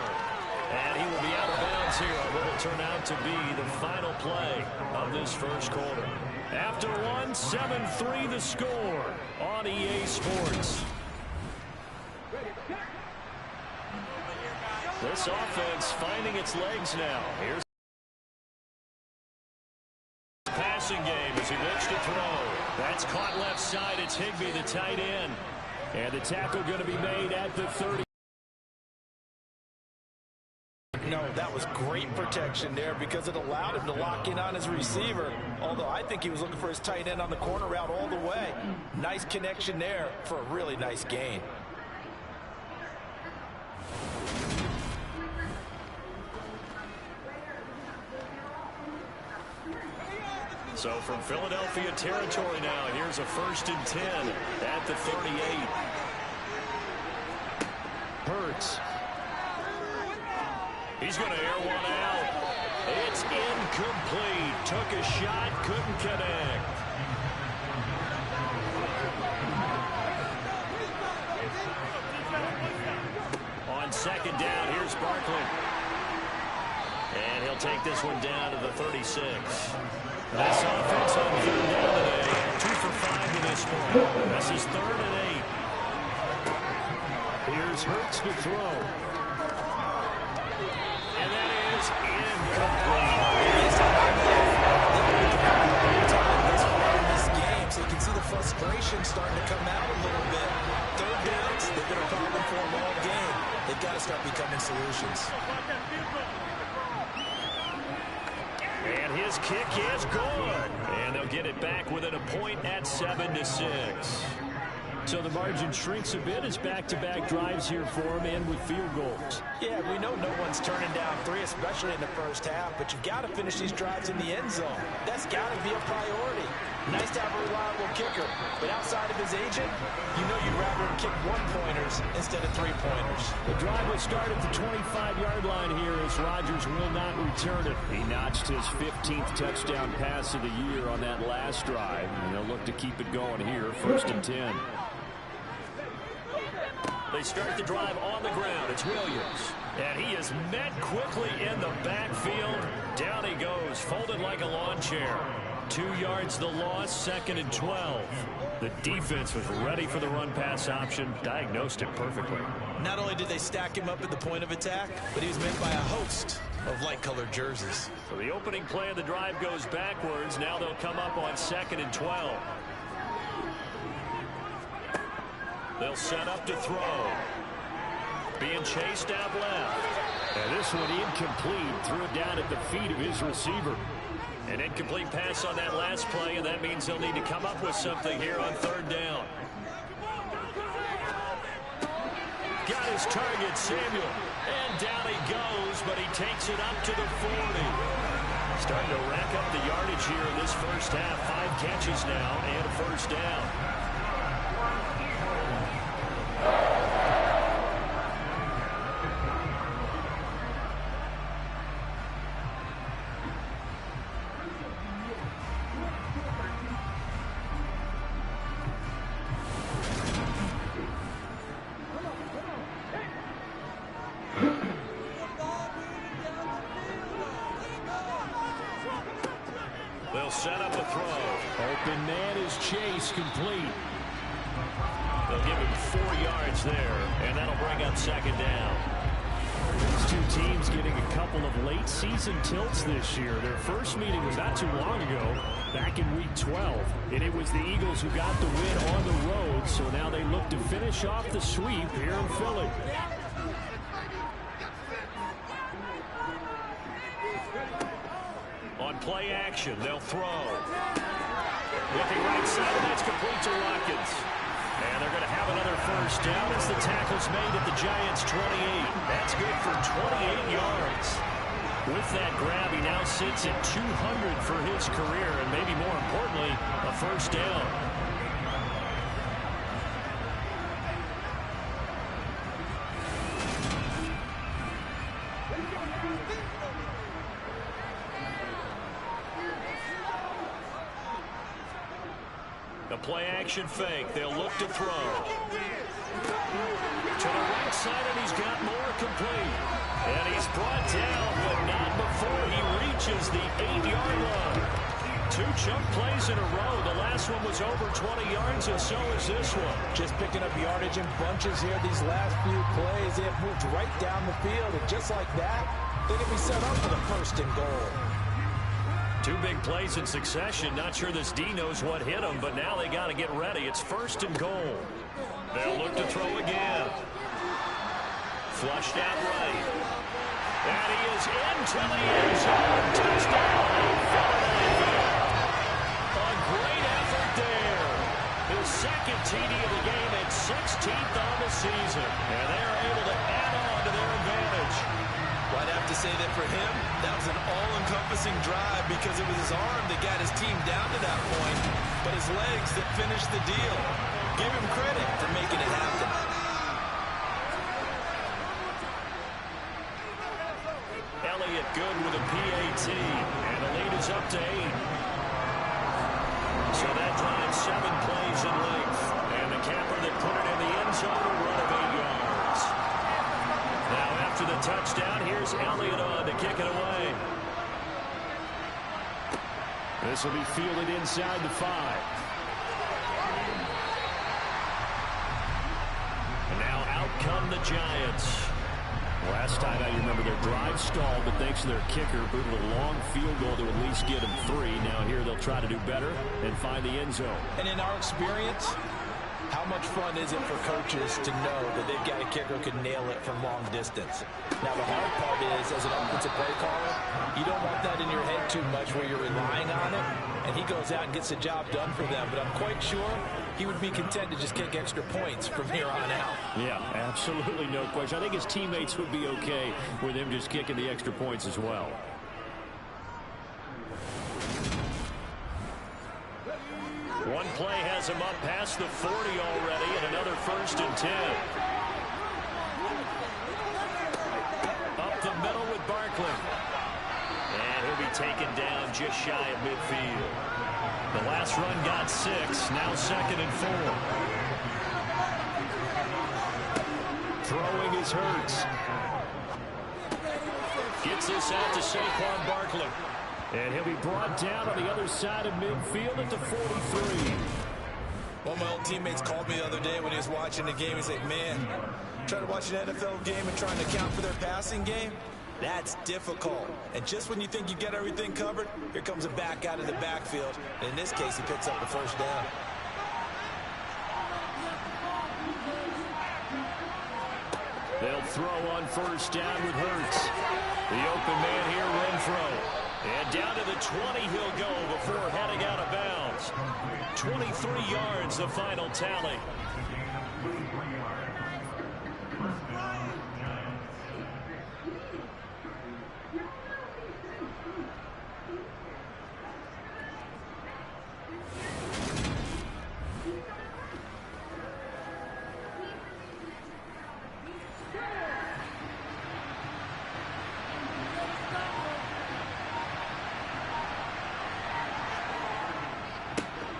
And he will be out of bounds here on what will turn out to be the final play of this first quarter. After one, 7-3 the score on EA Sports. This offense finding its legs now. Here's the passing game as he looks to throw. That's caught left side. It's Higbee, the tight end. And the tackle going to be made at the 30. No, that was great protection there because it allowed him to lock in on his receiver. Although I think he was looking for his tight end on the corner route all the way. Nice connection there for a really nice gain. So from Philadelphia territory now, here's a 1st and 10 at the 38. Hurts. He's going to air one out. It's incomplete. Took a shot, couldn't connect. On 2nd down, here's Barkley. And he'll take this one down to the 36. This offense on 3rd down today. 2 for 5 to this point. This is 3rd and 8. Here's Hurts to throw. And that is incomplete. This game, so you can see the frustration starting to come out a little bit. 3rd downs, they've been a problem for them all game. They've got to start becoming solutions. And his kick is good. And they'll get it back within a point at 7-6. So the margin shrinks a bit as back-to-back drives here for him and with field goals. Yeah, we know no one's turning down 3, especially in the first half, but you've got to finish these drives in the end zone. That's got to be a priority. Nice to have a reliable kicker, but outside of his agent, you know you'd rather him kick 1-pointers instead of 3-pointers. The drive will start at the 25-yard line here as Rodgers will not return it. He notched his 15th touchdown pass of the year on that last drive, and they'll look to keep it going here, 1st and 10. They start the drive on the ground. It's Williams. And he is met quickly in the backfield. Down he goes, folded like a lawn chair. 2 yards the loss, 2nd and 12. The defense was ready for the run-pass option, diagnosed it perfectly. Not only did they stack him up at the point of attack, but he was met by a host of light-colored jerseys. So the opening play of the drive goes backwards. Now they'll come up on 2nd and 12. They'll set up to throw. Being chased out left. And this one incomplete. Threw it down at the feet of his receiver. An incomplete pass on that last play, and that means they'll need to come up with something here on 3rd down. Got his target, Samuel. And down he goes, but he takes it up to the 40. Starting to rack up the yardage here in this first half. 5 catches now and a 1st down. They'll set up a throw. Open man is Chase, complete. They'll give him 4 yards there, and that'll bring up 2nd down. These two teams getting a couple of late season tilts this year. Their first meeting was not too long ago, back in week 12. And it was the Eagles who got the win on the road, so now they look to finish off the sweep here in Philly. On play action, they'll throw. Looking right side, and that's complete to Watkins. And they're going to have another 1st down as the tackle's made at the Giants' 28. That's good for 28 yards. With that grab, he now sits at 200 for his career, and maybe more importantly, a 1st down. A play-action fake. They'll look to throw. To the right side, and he's got more complete. And he's brought down, but not before he reaches the 8-yard line. 2 chunk plays in a row. The last one was over 20 yards, and so is this one. Just picking up yardage in bunches here these last few plays. They have moved right down the field, and just like that, they can be set up for the 1st and goal. 2 big plays in succession. Not sure this D knows what hit him, but now they got to get ready. It's 1st and goal. They'll look to throw again. Flushed out right. And he is into the end zone. Touchdown, Philadelphia. A great effort there. His 2nd TD of the game and 16th on the season. And they are able to add on to their advantage. Well, I'd have to say that for him, that was an all-encompassing drive because it was his arm that got his team down to that point, but his legs that finished the deal. Give him credit for making it happen. Elliott good with a PAT, and the lead is up to 8. So that drives 7 plays in length, and the capper that put it in the end zone, a run of 8 yards. Now after the touchdown, here's Elliott on to kick it away. This will be fielded inside the 5. And now out come the Giants. Last time out, you remember their drive stalled, but thanks to their kicker, booted a long field goal to at least get them 3. Now here they'll try to do better and find the end zone. And in our experience, how much fun is it for coaches to know that they've got a kicker who can nail it from long distance? Now, the hard part is, as an offensive play caller, you don't want that in your head too much where you're relying on it, and he goes out and gets the job done for them. But I'm quite sure he would be content to just kick extra points from here on out. Yeah, absolutely no question. I think his teammates would be okay with him just kicking the extra points as well. One play has him up past the 40 already, and another 1st and 10. Up the middle with Barkley. And he'll be taken down just shy of midfield. The last run got 6, now 2nd and 4. Throwing is Hurts. Gets this out to Saquon Barkley. And he'll be brought down on the other side of midfield at the 43. One of my old teammates called me the other day when he was watching the game. He's like, man, trying to watch an NFL game and trying to account for their passing game? That's difficult. And just when you think you get everything covered, here comes a back out of the backfield. And in this case, he picks up the 1st down. They'll throw on 1st down with Hurts. The open man here, Renfro. And down to the 20 he'll go before heading out of bounds. 23 yards, the final tally.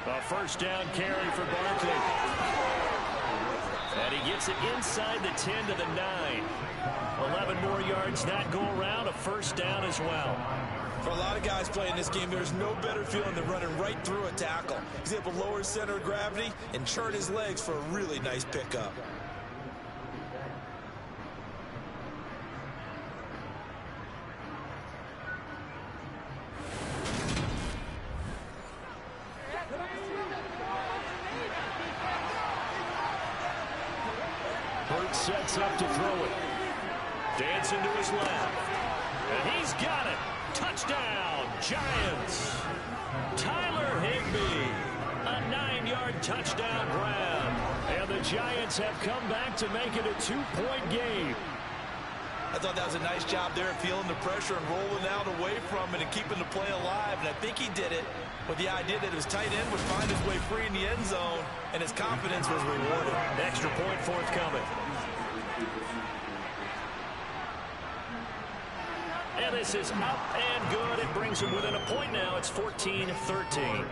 A 1st down carry for Barkley. And he gets it inside the 10 to the 9. 11 more yards that go around, a 1st down as well. For a lot of guys playing this game, there's no better feeling than running right through a tackle. He's able to lower his center of gravity and churn his legs for a really nice pickup. Hurts sets up to throw it. Dancing to his left. And he's got it. Touchdown, Giants. Tyler Higbee. A 9-yard touchdown grab. And the Giants have come back to make it a 2-point game. I thought that was a nice job there of feeling the pressure and rolling out away from it and keeping the play alive. And I think he did it with the idea that his tight end would find his way free in the end zone, and his confidence was rewarded. Extra point forthcoming. And this is up and good. It brings him within a point now. It's 14-13.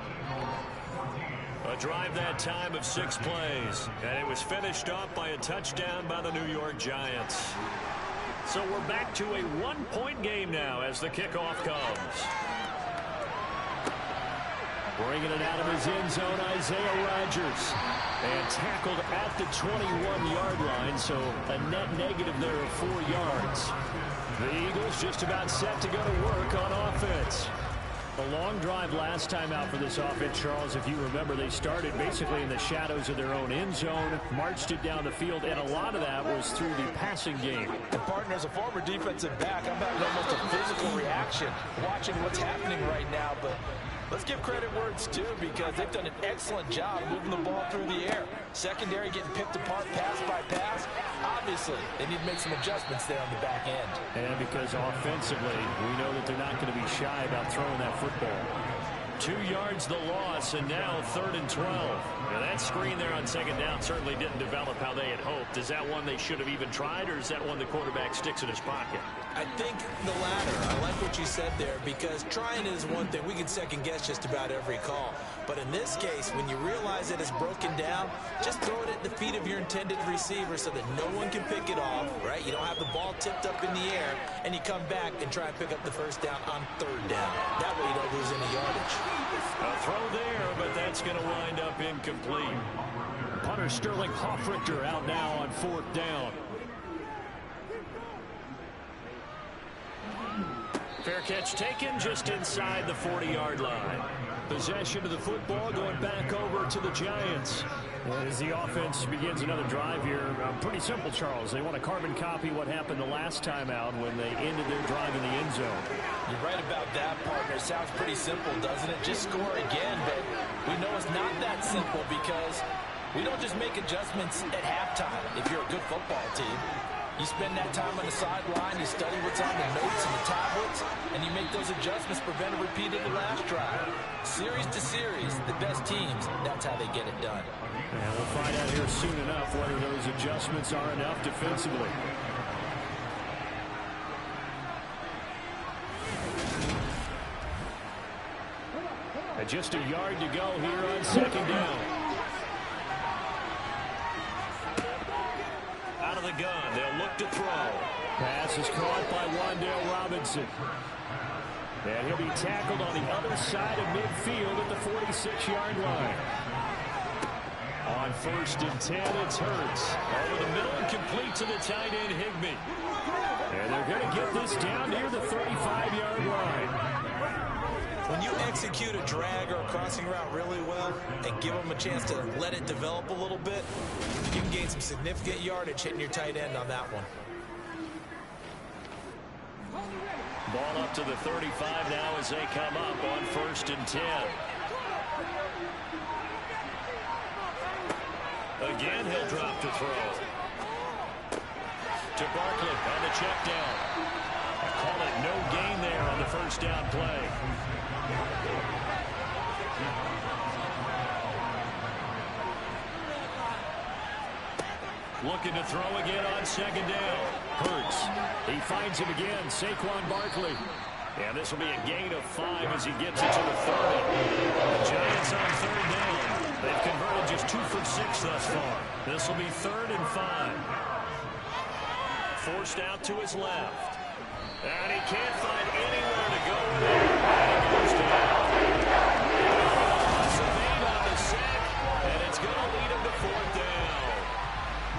A drive that time of 6 plays. And it was finished off by a touchdown by the New York Giants. So we're back to a 1-point game now as the kickoff comes. Bringing it out of his end zone, Isaiah Rodgers. And tackled at the 21-yard line, so a net negative there of 4 yards. The Eagles just about set to go to work on offense. A long drive last time out for this offense, Charles. If you remember, they started basically in the shadows of their own end zone, marched it down the field, and a lot of that was through the passing game. And partner, as a former defensive back, I'm having almost a physical reaction watching what's happening right now. But Let's give credit where it's due because they've done an excellent job moving the ball through the air. Secondary getting picked apart pass by pass. Obviously, they need to make some adjustments there on the back end. And because offensively, we know that they're not going to be shy about throwing that football. 2 yards the loss, and now 3rd and 12. Now that screen there on 2nd down certainly didn't develop how they had hoped. Is that one they should have even tried, or is that one the quarterback sticks in his pocket? I think the latter. I like what you said there because trying is one thing. We can second guess just about every call. But in this case, when you realize that it's broken down, just throw it at the feet of your intended receiver so that no one can pick it off, right? You don't have the ball tipped up in the air, and you come back and try and pick up the 1st down on 3rd down. That way you don't lose any yardage. A throw there, but that's going to wind up incomplete. Punter Sterling Hofrichter out now on 4th down. Fair catch taken just inside the 40-yard line. Possession of the football going back over to the Giants. As the offense begins another drive here, pretty simple, Charles. They want to carbon copy what happened the last time out when they ended their drive in the end zone. You're right about that, partner. Sounds pretty simple, doesn't it? Just score again, but we know it's not that simple because we don't just make adjustments at halftime if you're a good football team. You spend that time on the sideline, you study what's on the notes and the tablets, and you make those adjustments, prevent a repeat of the last drive. Series to series, the best teams, that's how they get it done. And we'll find out here soon enough whether those adjustments are enough defensively. And just a yard to go here on 2nd down. Out of the gun, they'll look to throw. Pass is caught by Wan'Dale Robinson. And he'll be tackled on the other side of midfield at the 46-yard line. On 1st and 10, it's Hurts. Over the middle and complete to the tight end, Higbee. And they're going to get this down near the 35-yard line. When you execute a drag or a crossing route really well and give them a chance to let it develop a little bit, you can gain some significant yardage hitting your tight end on that one. Ball up to the 35 now as they come up on 1st and 10. Again, he'll drop to throw. To Barkley on the check down. Call it no gain there on the 1st down play. Looking to throw again on 2nd down. Hurts. He finds him again. Saquon Barkley. And this will be a gain of 5 as he gets it to the 30. The Giants on 3rd down. They've converted just 2 for 6 thus far. This will be 3rd and 5. Forced out to his left. And he can't find anywhere to go with it. And he goes down. Surveyed on the sack, and it's going to lead him to 4th down.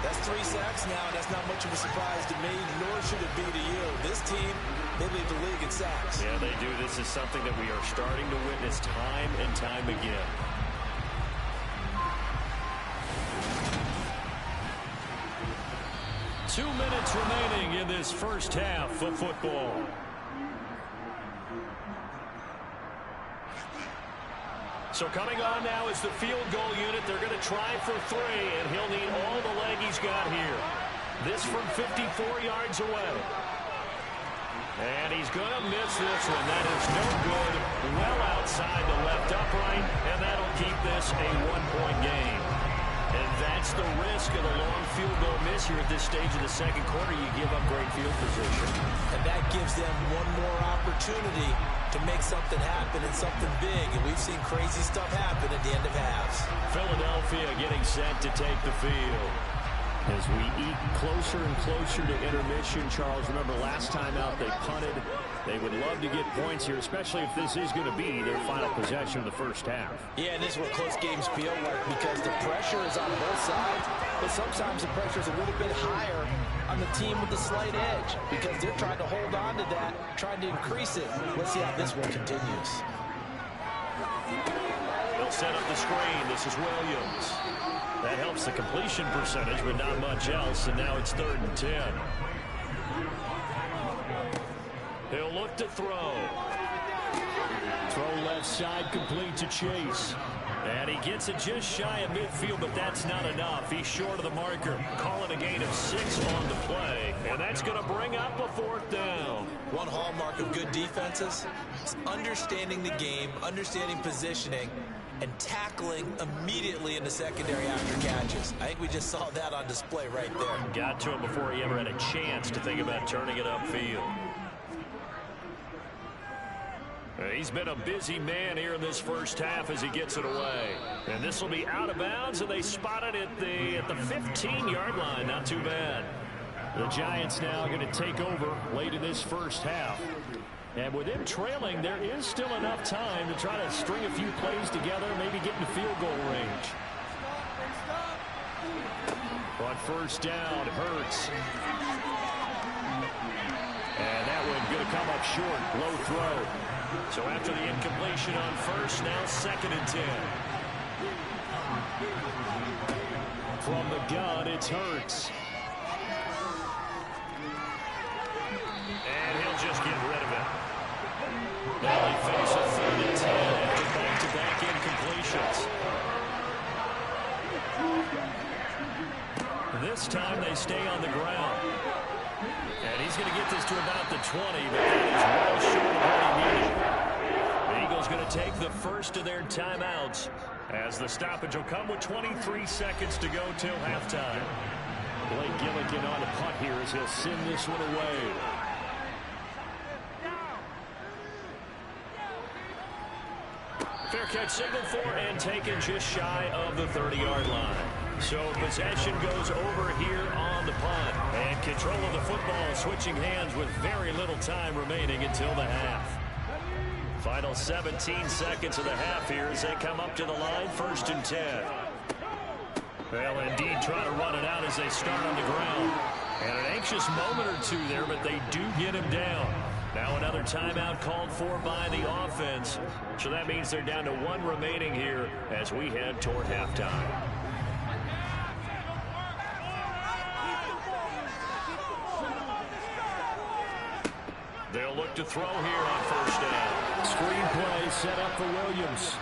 That's 3 sacks now, and that's not much of a surprise to me, nor should it be to you. This team, they lead the league in sacks. Yeah, they do. This is something that we are starting to witness time and time again. Two minutes remaining in this first half of football. So coming on now is the field goal unit. They're going to try for 3, and he'll need all the leg he's got here. This from 54 yards away. And he's going to miss this one. That is no good. Well outside the left upright, and that'll keep this a 1-point game. And that's the risk of the long field goal miss here at this stage of the 2nd quarter. You give up great field position. And that gives them one more opportunity to make something happen and something big. And we've seen crazy stuff happen at the end of halves. Philadelphia getting set to take the field. As we eat closer and closer to intermission, Charles, remember last time out they punted. They would love to get points here, especially if this is going to be their final possession of the first half. Yeah, and this is what close games feel like because the pressure is on both sides, but sometimes the pressure is a little bit higher on the team with the slight edge because they're trying to hold on to that, trying to increase it. Let's see how this one continues. They'll set up the screen. This is Williams. That helps the completion percentage, but not much else, and now it's 3rd and 10. He'll look to throw. Throw left left side, complete to Chase. And he gets it just shy of midfield, but that's not enough. He's short of the marker. Calling a gain of 6 on the play. And that's going to bring up a 4th down. One hallmark of good defenses is understanding the game, understanding positioning, and tackling immediately in the secondary after catches. I think we just saw that on display right there. Got to him before he ever had a chance to think about turning it upfield. He's been a busy man here in this first half as he gets it away. And this will be out of bounds, and they spot it at the 15-yard line. Not too bad. The Giants now going to take over late in this first half. And with them trailing, there is still enough time to try to string a few plays together, maybe get in field goal range. On first down, Hurts. And that one going to come up short. Low throw. So after the incompletion on first, now 2nd and 10. From the gun, it's Hurts. And he'll just get rid of it. Now they face a 3rd and 10 after back-to-back incompletions. This time they stay on the ground. And he's going to get this to about the 20, but that is well short of what he needed. The Eagles going to take the first of their timeouts as the stoppage will come with 23 seconds to go till halftime. Blake Gillikin on the punt here as he'll send this one away. Fair catch signaled for and taken just shy of the 30-yard line. So possession goes over here on the punt. And control of the football switching hands with very little time remaining until the half. Final 17 seconds of the half here as they come up to the line, 1st and 10. Well, indeed, trying to run it out as they start on the ground. And an anxious moment or two there, but they do get him down. Now another timeout called for by the offense. So that means they're down to 1 remaining here as we head toward halftime. They'll look to throw here on first down. Screen play set up for Williams.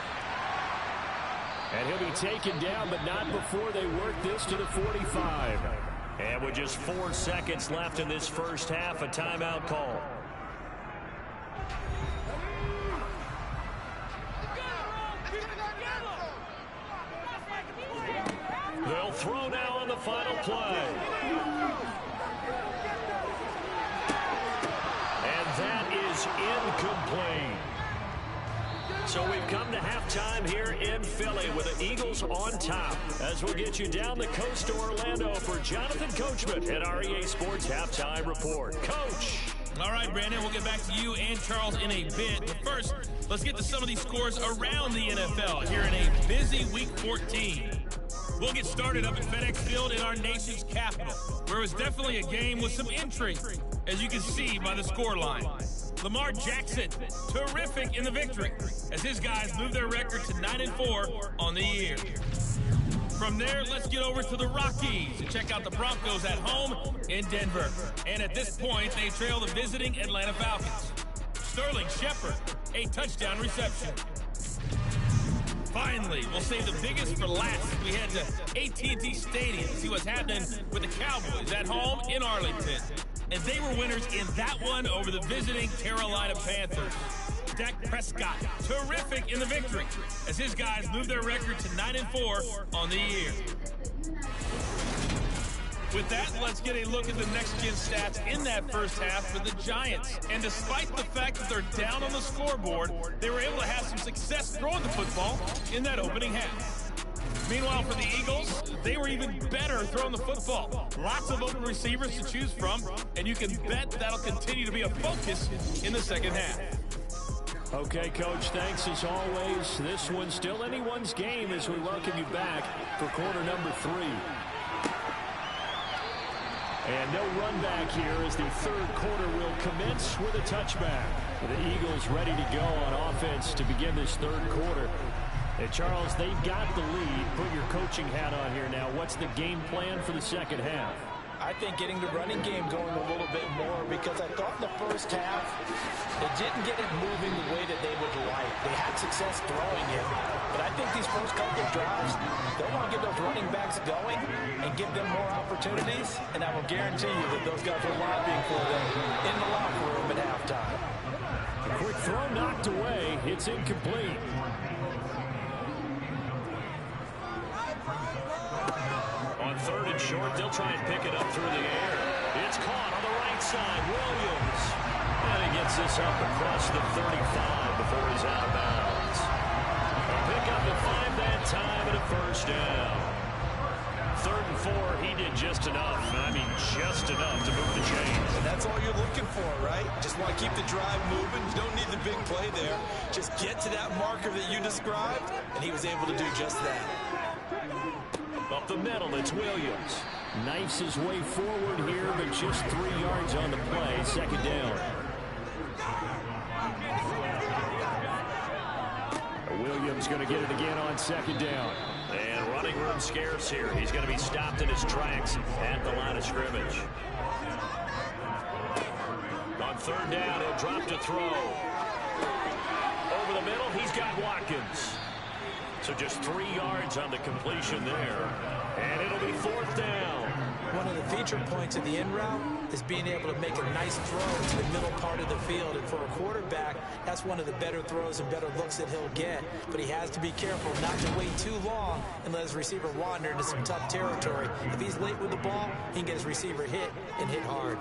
And he'll be taken down, but not before they work this to the 45. And with just 4 seconds left in this first half, a timeout call. They'll throw now on the final play. And that is incomplete. So we've come to halftime here in Philly with the Eagles on top. As we'll get you down the coast to Orlando for Jonathan Coachman at our EA Sports Halftime Report. Coach. All right, Brandon, we'll get back to you and Charles in a bit. But first, let's get to some of these scores around the NFL here in a busy Week 14. We'll get started up at FedEx Field in our nation's capital, where it was definitely a game with some intrigue, as you can see by the scoreline. Lamar Jackson, terrific in the victory, as his guys move their record to 9-4 on the year. From there, let's get over to the Rockies and check out the Broncos at home in Denver. And at this point, they trail the visiting Atlanta Falcons. Sterling Shepard, a touchdown reception. Finally, we'll save the biggest for last. We head to AT&T Stadium to see what's happening with the Cowboys at home in Arlington. And they were winners in that one over the visiting Carolina Panthers. Dak Prescott, terrific in the victory, as his guys move their record to 9-4 on the year. With that, let's get a look at the next-gen stats in that first half for the Giants. And despite the fact that they're down on the scoreboard, they were able to have some success throwing the football in that opening half. Meanwhile, for the Eagles, they were even better throwing the football. Lots of open receivers to choose from, and you can bet that'll continue to be a focus in the second half. Okay, Coach, thanks as always. This one's still anyone's game as we welcome you back for quarter number 3. And no run back here as the third quarter will commence with a touchback. The Eagles ready to go on offense to begin this third quarter. And Charles, they've got the lead. Put your coaching hat on here now. What's the game plan for the second half? I think getting the running game going a little bit more, because I thought in the first half they didn't get it moving the way that they would like. They had success throwing it, but I think these first couple of drives, they want to get those running backs going and give them more opportunities, and I will guarantee you that those guys are lobbying for them in the locker room at halftime. A quick throw knocked away. It's incomplete. On 3rd and short, they'll try and pick it up through the air. It's caught on the right side. Williams. And he gets this up across the 35 before he's out of bounds. A pickup at 5 that time and a first down. 3rd and 4, he did just enough. I mean, just enough to move the chains. And that's all you're looking for, right? Just want to keep the drive moving. You don't need the big play there. Just get to that marker that you described, and he was able to do just that. Up the middle, it's Williams. Knifes his way forward here, but just 3 yards on the play. 2nd down. Williams going to get it again on 2nd down. And running room scarce here. He's going to be stopped in his tracks at the line of scrimmage. On 3rd down, he'll drop to throw. Over the middle, he's got Watkins. So just 3 yards on the completion there. And it'll be 4th down. One of the feature points of the in route is being able to make a nice throw to the middle part of the field. And for a quarterback, that's one of the better throws and better looks that he'll get. But he has to be careful not to wait too long and let his receiver wander into some tough territory. If he's late with the ball, he can get his receiver hit and hit hard.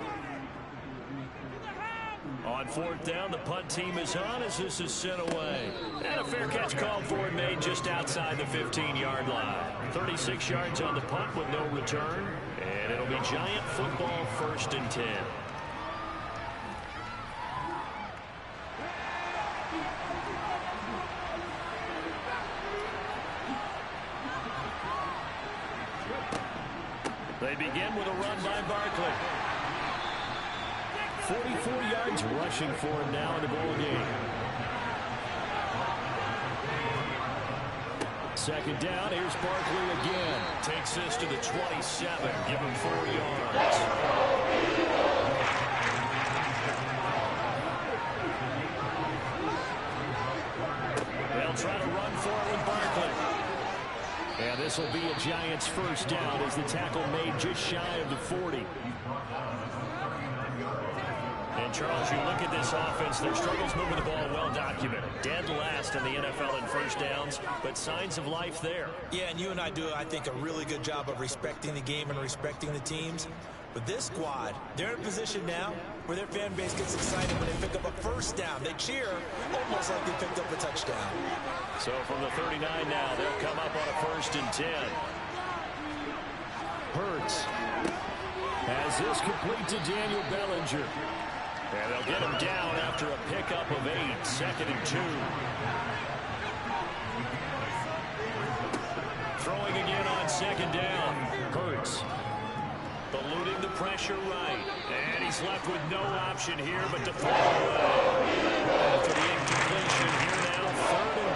On 4th down, the punt team is on as this is sent away. And a fair catch called for and made just outside the 15-yard line. 36 yards on the punt with no return. And it'll be Giant football 1st and 10. They begin with a run by Barkley. 44 yards rushing for him now in the ball game. 2nd down, here's Barkley again. Takes this to the 27. Give him 4 yards. They'll try to run for it with Barkley. And this will be a Giants 1st down as the tackle made just shy of the 40. And, Charles, you look at this offense, their struggles moving the ball well documented. Dead last in the NFL in 1st downs, but signs of life there. Yeah, and you and I do, I think, a really good job of respecting the game and respecting the teams. But this squad, they're in a position now where their fan base gets excited when they pick up a 1st down. They cheer almost like they picked up a touchdown. So from the 39 now, they'll come up on a 1st and 10. Hurts has this complete to Daniel Bellinger. And they'll get him down after a pickup of 8, 2nd and 2. Throwing again on 2nd down. Hurts eluding the pressure right. And he's left with no option here but to throw away. After the incompletion here now, 3rd and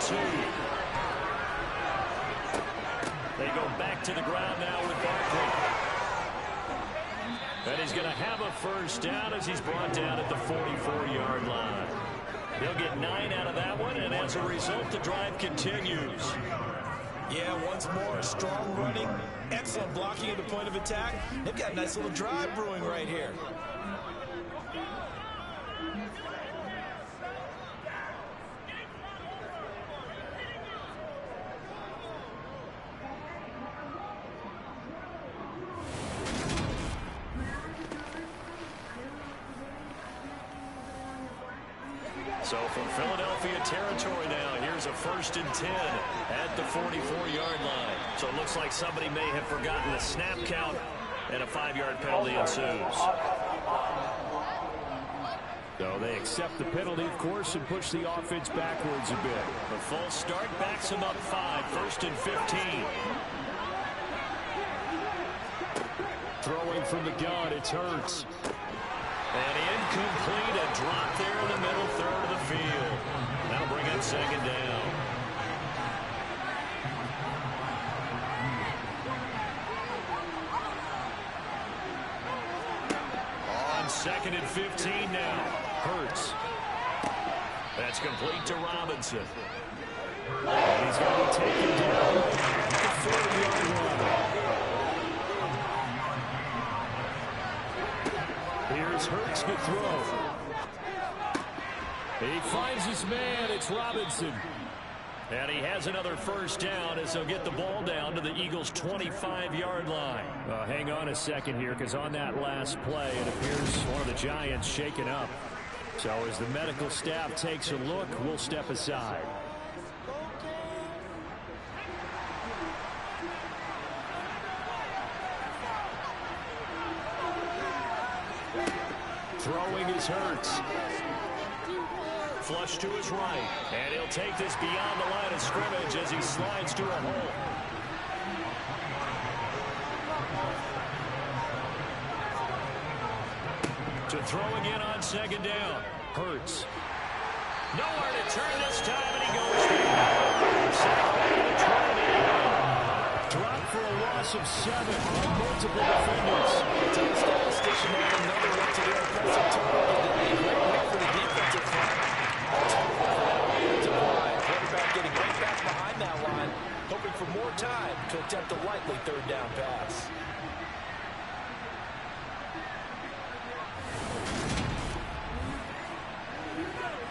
2. They go back to the ground now with Barkley. And he's going to have a 1st down as he's brought down at the 44-yard line. He'll get 9 out of that one, and as a result, the drive continues. Yeah, once more, strong running, excellent blocking at the point of attack. They've got a nice little drive brewing right here. So from Philadelphia territory now, here's a 1st and 10 at the 44-yard line. So it looks like somebody may have forgotten the snap count, and a 5-yard penalty ensues. So they accept the penalty, of course, and push the offense backwards a bit. The false start backs him up 5, 1st and 15. Throwing from the gun, it's Hurts. And incomplete, a drop there in the middle 3rd of the field. That'll bring up 2nd down. 2nd and 15 now. Hurts. That's complete to Robinson. And he's going to be taken down at the 40-yard line. Here's Hurts to throw. He finds his man. It's Robinson. And he has another first down as he'll get the ball down to the Eagles' 25-yard line. Hang on a second here, because on that last play, it appears one of the Giants shaken up. So as the medical staff takes a look, we'll step aside. Throwing is Hurts. Flush to his right. And he'll take this beyond the line of scrimmage as he slides to a hole. To throw again on 2nd down. Hurts. Nowhere to turn this time, and he goes down. Dropped for a loss of 7 on multiple defenders. Tell the statistician that another one to their impressive total. Great work for the defensive front. Quarterback getting right back behind that line, hoping for more time to attempt a likely 3rd down pass.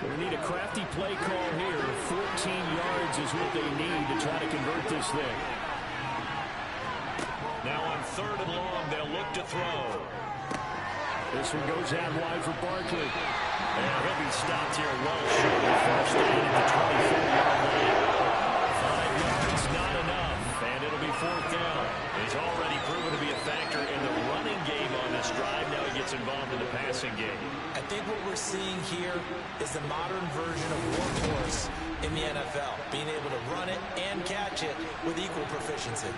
They need a crafty play call here. 14 yards is what they need to try to convert this thing. Now on 3rd and long, they'll look to throw. This one goes out wide for Barkley. And he'll be stopped here well short of first down at the 24-yard line. 5 yards, not enough, and it'll be 4th down. He's already proven to be a factor in the running game on this drive. Now he gets involved in the passing game. I think what we're seeing here is the modern version of workhorse in the NFL, being able to run it and catch it with equal proficiency.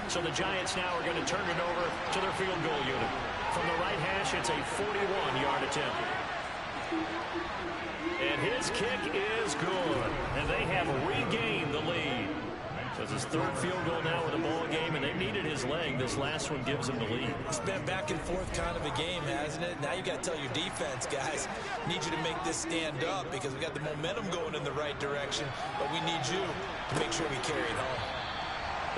So the Giants now are going to turn it over to their field goal unit. From the right hash, it's a 41-yard attempt. And his kick is good. And they have regained the lead. So it's his 3rd field goal now with a ball game, and they needed his leg. This last one gives them the lead. It's been back and forth kind of a game, hasn't it? Now you got to tell your defense, guys, need you to make this stand up because we got the momentum going in the right direction, but we need you to make sure we carry it home.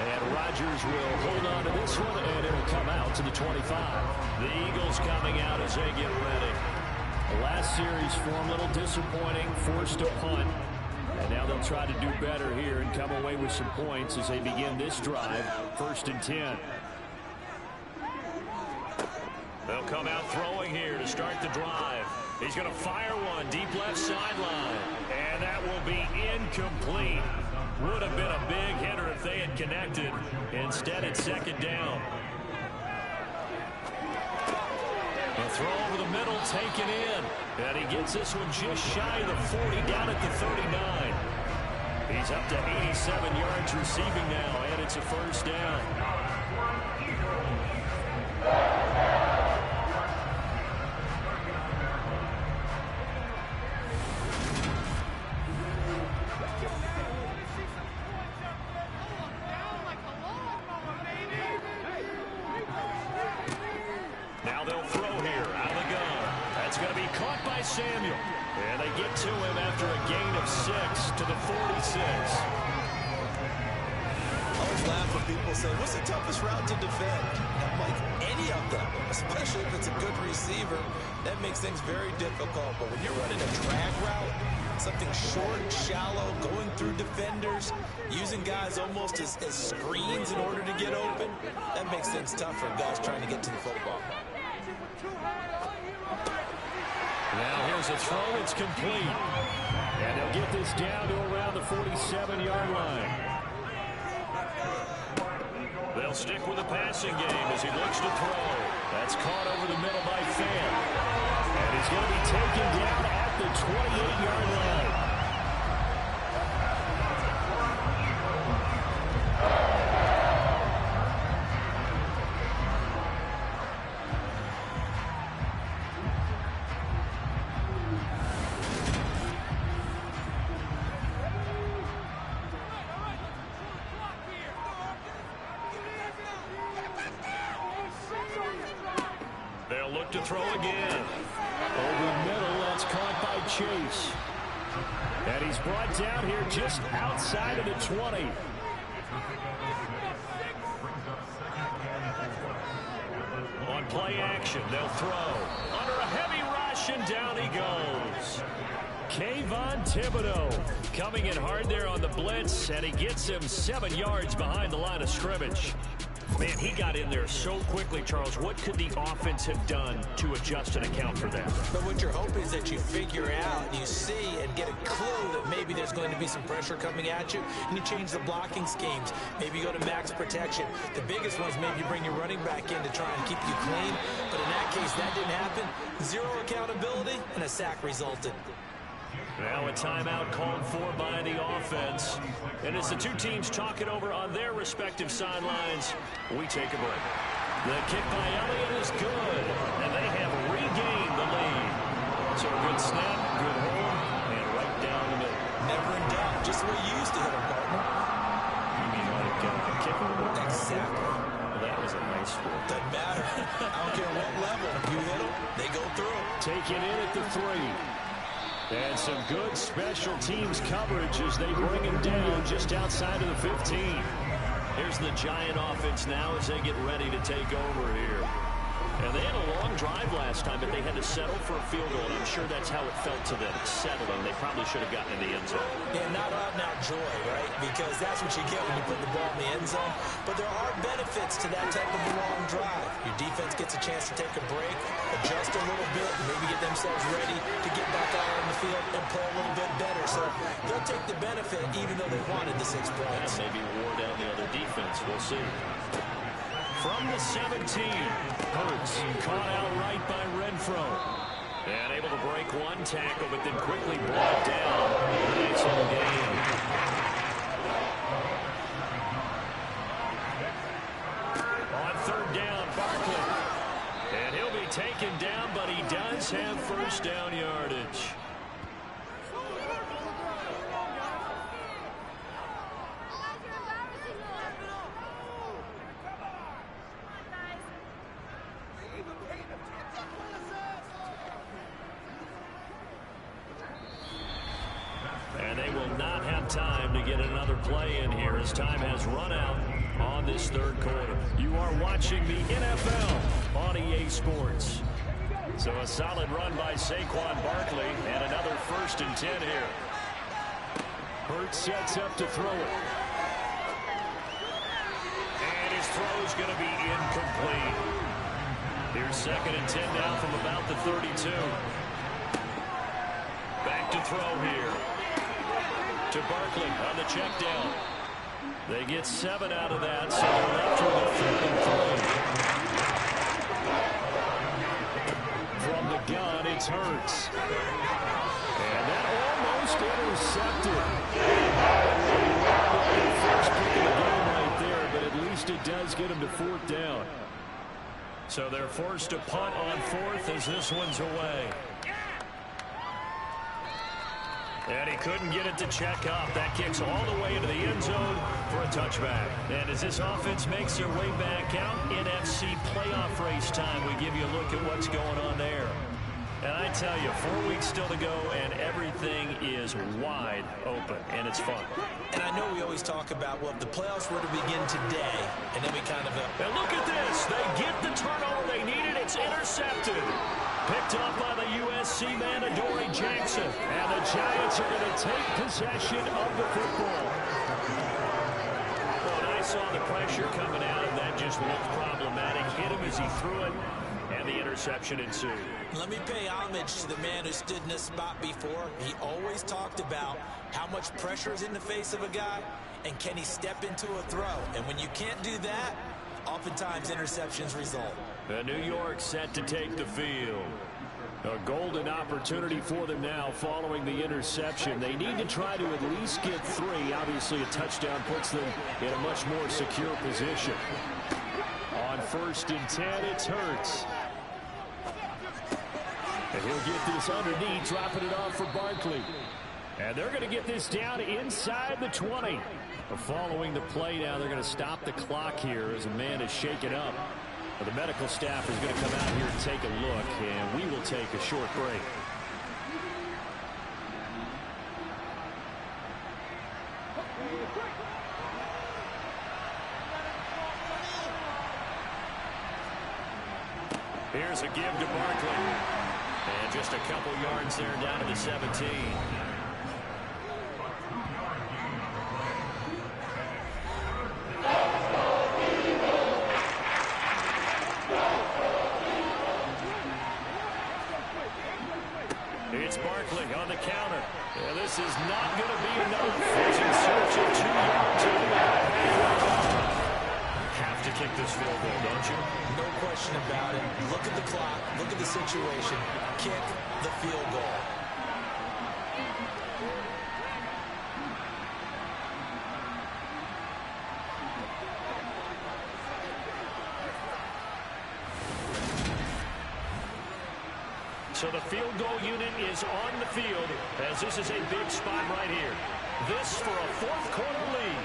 And Rodgers will hold on to this one, and it'll come out to the 25. The Eagles coming out as they get ready. The last series for them, a little disappointing, forced a punt. And now they'll try to do better here and come away with some points as they begin this drive, 1st and 10. They'll come out throwing here to start the drive. He's going to fire one deep left sideline. And that will be incomplete. Would have been a big hitter if they had connected. Instead, it's 2nd down. A throw over the middle taken in. And he gets this one just shy of the 40, down at the 39. He's up to 87 yards receiving now, and it's a 1st down. Now they'll throw here out of the gun. That's going to be caught by Samuel. And they get to him after a gain of 6 to the 46. I always laugh when people say, what's the toughest route to defend? I'm like, any of them, especially if it's a good receiver. That makes things very difficult. But when you're running a drag route, something short, shallow, going through defenders, using guys almost as screens in order to get open, that makes things tough for guys trying to get to the football. Now here's a throw. It's complete. And they'll get this down to around the 47-yard line. They'll stick with the passing game as he looks to throw. That's caught over the middle by Fan. And he's going to be taken down at the 28-yard line. up to throw again. Over middle, that's caught by Chase. And he's brought down here just outside of the 20. On play action, they'll throw. Under a heavy rush, and down he goes. Kayvon Thibodeaux Coming in hard there on the blitz, and he gets him 7 yards behind the line of scrimmage. Man, he got in there so quickly, Charles. What could the offense have done to adjust and account for that? But what you're hoping is that you figure out, and you see and get a clue that maybe there's going to be some pressure coming at you, and you change the blocking schemes. Maybe you go to max protection. The biggest ones, maybe you bring your running back in to try and keep you clean. But in that case, that didn't happen. Zero accountability, and a sack resulted. Now a timeout called for by the offense. And as the two teams talk it over on their respective sidelines, we take a break. The kick by Elliott is good, and they have regained the lead. So a good snap, good hold, and right down the middle. Never in doubt, just the way you used to hit them, partner. You mean like kick them? Exactly. Well, that was a nice one. Doesn't matter. I don't care what level. You hit them, they go through. taken in at the 3. And some good special teams coverage as they bring him down just outside of the 15. Here's the Giant offense now as they get ready to take over here. And they had a long drive last time, but they had to settle for a field goal, and I'm sure that's how it felt to them, settling. They probably should have gotten in the end zone. Yeah, not out-and-out joy, right? Because that's what you get when you put the ball in the end zone. But there are benefits to that type of a long drive. Your defense gets a chance to take a break, adjust a little bit, maybe get themselves ready to get back out on the field and play a little bit better. So they'll take the benefit even though they wanted the 6 points. And maybe wore down the other defense. We'll see. From the 17, Hurts caught outright by Renfro. And able to break one tackle, but then quickly brought down. Nice little game. On 3rd down, Barkley. And he'll be taken down, but he does have first down yardage. And they will not have time to get another play in here as time has run out on this 3rd quarter. You are watching the NFL on EA Sports. So a solid run by Saquon Barkley and another 1st and 10 here. Hurts sets up to throw it. And his throw is going to be incomplete. Here's 2nd and 10 now from about the 32. Back to throw here. To Barkley on the check down. They get 7 out of that, so they're left with a 3rd and 3. From the gun, it's Hurts. And that almost intercepted. First pick of the game right there, but at least it does get him to 4th down. So they're forced to punt on 4th as this one's away. And he couldn't get it to check up. That kicks all the way into the end zone for a touchback. And as this offense makes their way back out, NFC playoff race time, we give you a look at what's going on there. And I tell you, 4 weeks still to go, and everything is wide open, and it's fun. And I know we always talk about, well, if the playoffs were to begin today, and then we kind of... And look at this. They get the turnover they needed. It's intercepted. Picked up by the USC man, Adoree Jackson. And the Giants are going to take possession of the football. Well, and I saw the pressure coming out, and that just looked problematic. Hit him as he threw it, and the interception ensued. Let me pay homage to the man who stood in this spot before. He always talked about how much pressure is in the face of a guy, and can he step into a throw. And when you can't do that, oftentimes interceptions result. New York set to take the field. A golden opportunity for them now following the interception. They need to try to at least get 3. Obviously, a touchdown puts them in a much more secure position. On 1st and 10, it's Hurts. And he'll get this underneath, dropping it off for Barkley. And they're going to get this down inside the 20. Following the play now, they're going to stop the clock here as a man is shaken up. Well, the medical staff is going to come out here and take a look, and we will take a short break. Here's a give to Barkley. And just a couple yards there down to the 17. It's Barkley on the counter. Yeah, this is not going to be enough. He's in search of 2 yards. Have to kick this field goal, don't you? No question about it. Look at the clock. Look at the situation. Kick the field goal. So the field goal unit is on the field as this is a big spot right here. This for a fourth quarter lead.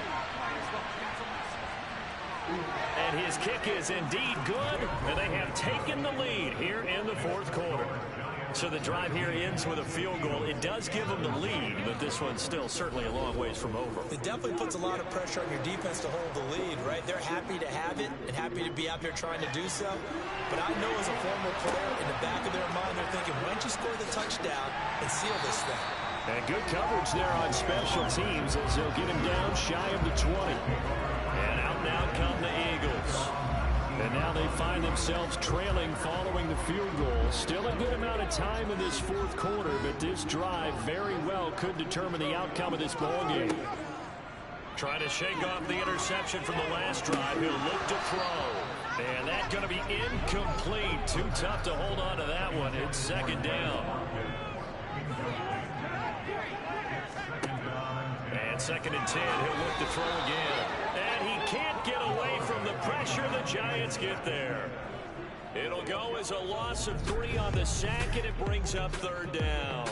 And his kick is indeed good, and they have taken the lead here in the fourth quarter. So the drive here ends with a field goal. It does give them the lead, but this one's still certainly a long ways from over. It definitely puts a lot of pressure on your defense to hold the lead, right? They're happy to have it and happy to be out there trying to do so. But I know as a former player, in the back of their mind, they're thinking, why don't you score the touchdown and seal this thing? And good coverage there on special teams as they'll get him down shy of the 20. And out now come the Eagles. And now they find themselves trailing following the field goal. Still a good amount of time in this fourth quarter, but this drive very well could determine the outcome of this ball game. Trying to shake off the interception from the last drive. He'll look to throw. And that's going to be incomplete. Too tough to hold on to that one. It's second down. And second and 10. He'll look to throw again. And he can't get away from the pressure the Giants get there. It'll go as a loss of 3 on the sack, and it brings up third down.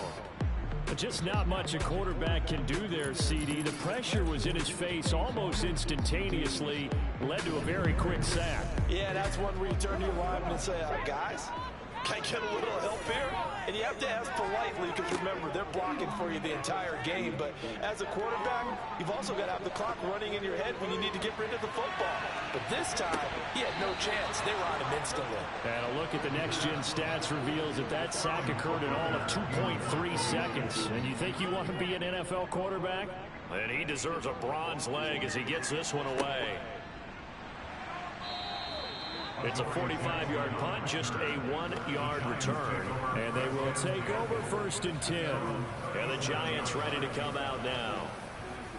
But just not much a quarterback can do there, CD. The pressure was in his face almost instantaneously, led to a very quick sack. Yeah, that's one where you turn to your lineman and say, guys, can I get a little help here? And you have to ask politely because, remember, they're blocking for you the entire game. But as a quarterback, you've also got to have the clock running in your head when you need to get rid of the football. But this time, he had no chance. They were on him instantly. And a look at the next-gen stats reveals that sack occurred in all of 2.3 seconds. And you think you want to be an NFL quarterback? And he deserves a bronze leg as he gets this one away. It's a 45-yard punt, just a 1-yard return. And they will take over first and 10. And the Giants ready to come out now.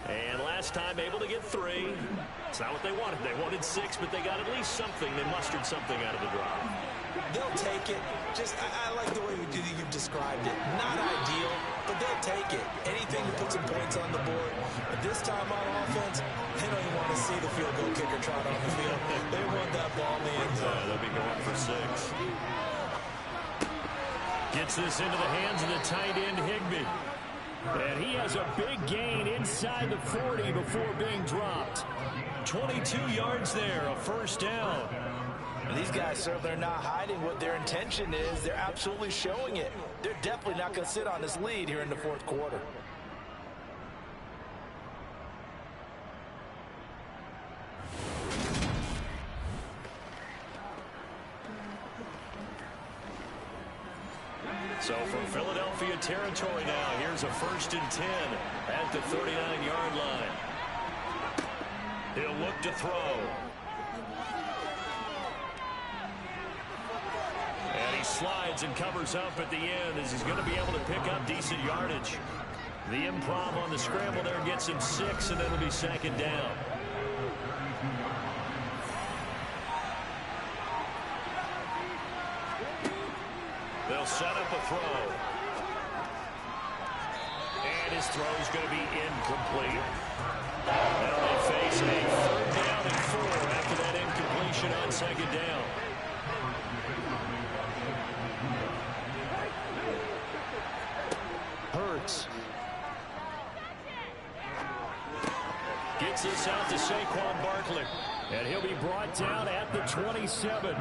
And last time able to get 3. It's not what they wanted. They wanted 6, but they got at least something. They mustered something out of the drive. They'll take it. I like the way you've described it. Not ideal, but they'll take it. Anything to put some points on the board. But this time on offense, they don't even want to see the field goal kicker trot on the field. They want that ball in the end zone. They'll be going for 6. Gets this into the hands of the tight end, Higbee. And he has a big gain inside the 40 before being dropped. 22 yards there, a first down. These guys certainly are not hiding what their intention is. They're absolutely showing it. They're definitely not going to sit on this lead here in the fourth quarter. So from Philadelphia territory now, here's a first and 10 at the 39-yard line. He'll look to throw. And he slides and covers up at the end as he's going to be able to pick up decent yardage. The improv on the scramble there gets him 6, and then it'll be second down. They'll set up a throw. And his throw's going to be incomplete. Now they face a third down and 4 after that incompletion on second down. Hurts. Gets this out to Saquon Barkley. And he'll be brought down at the 27.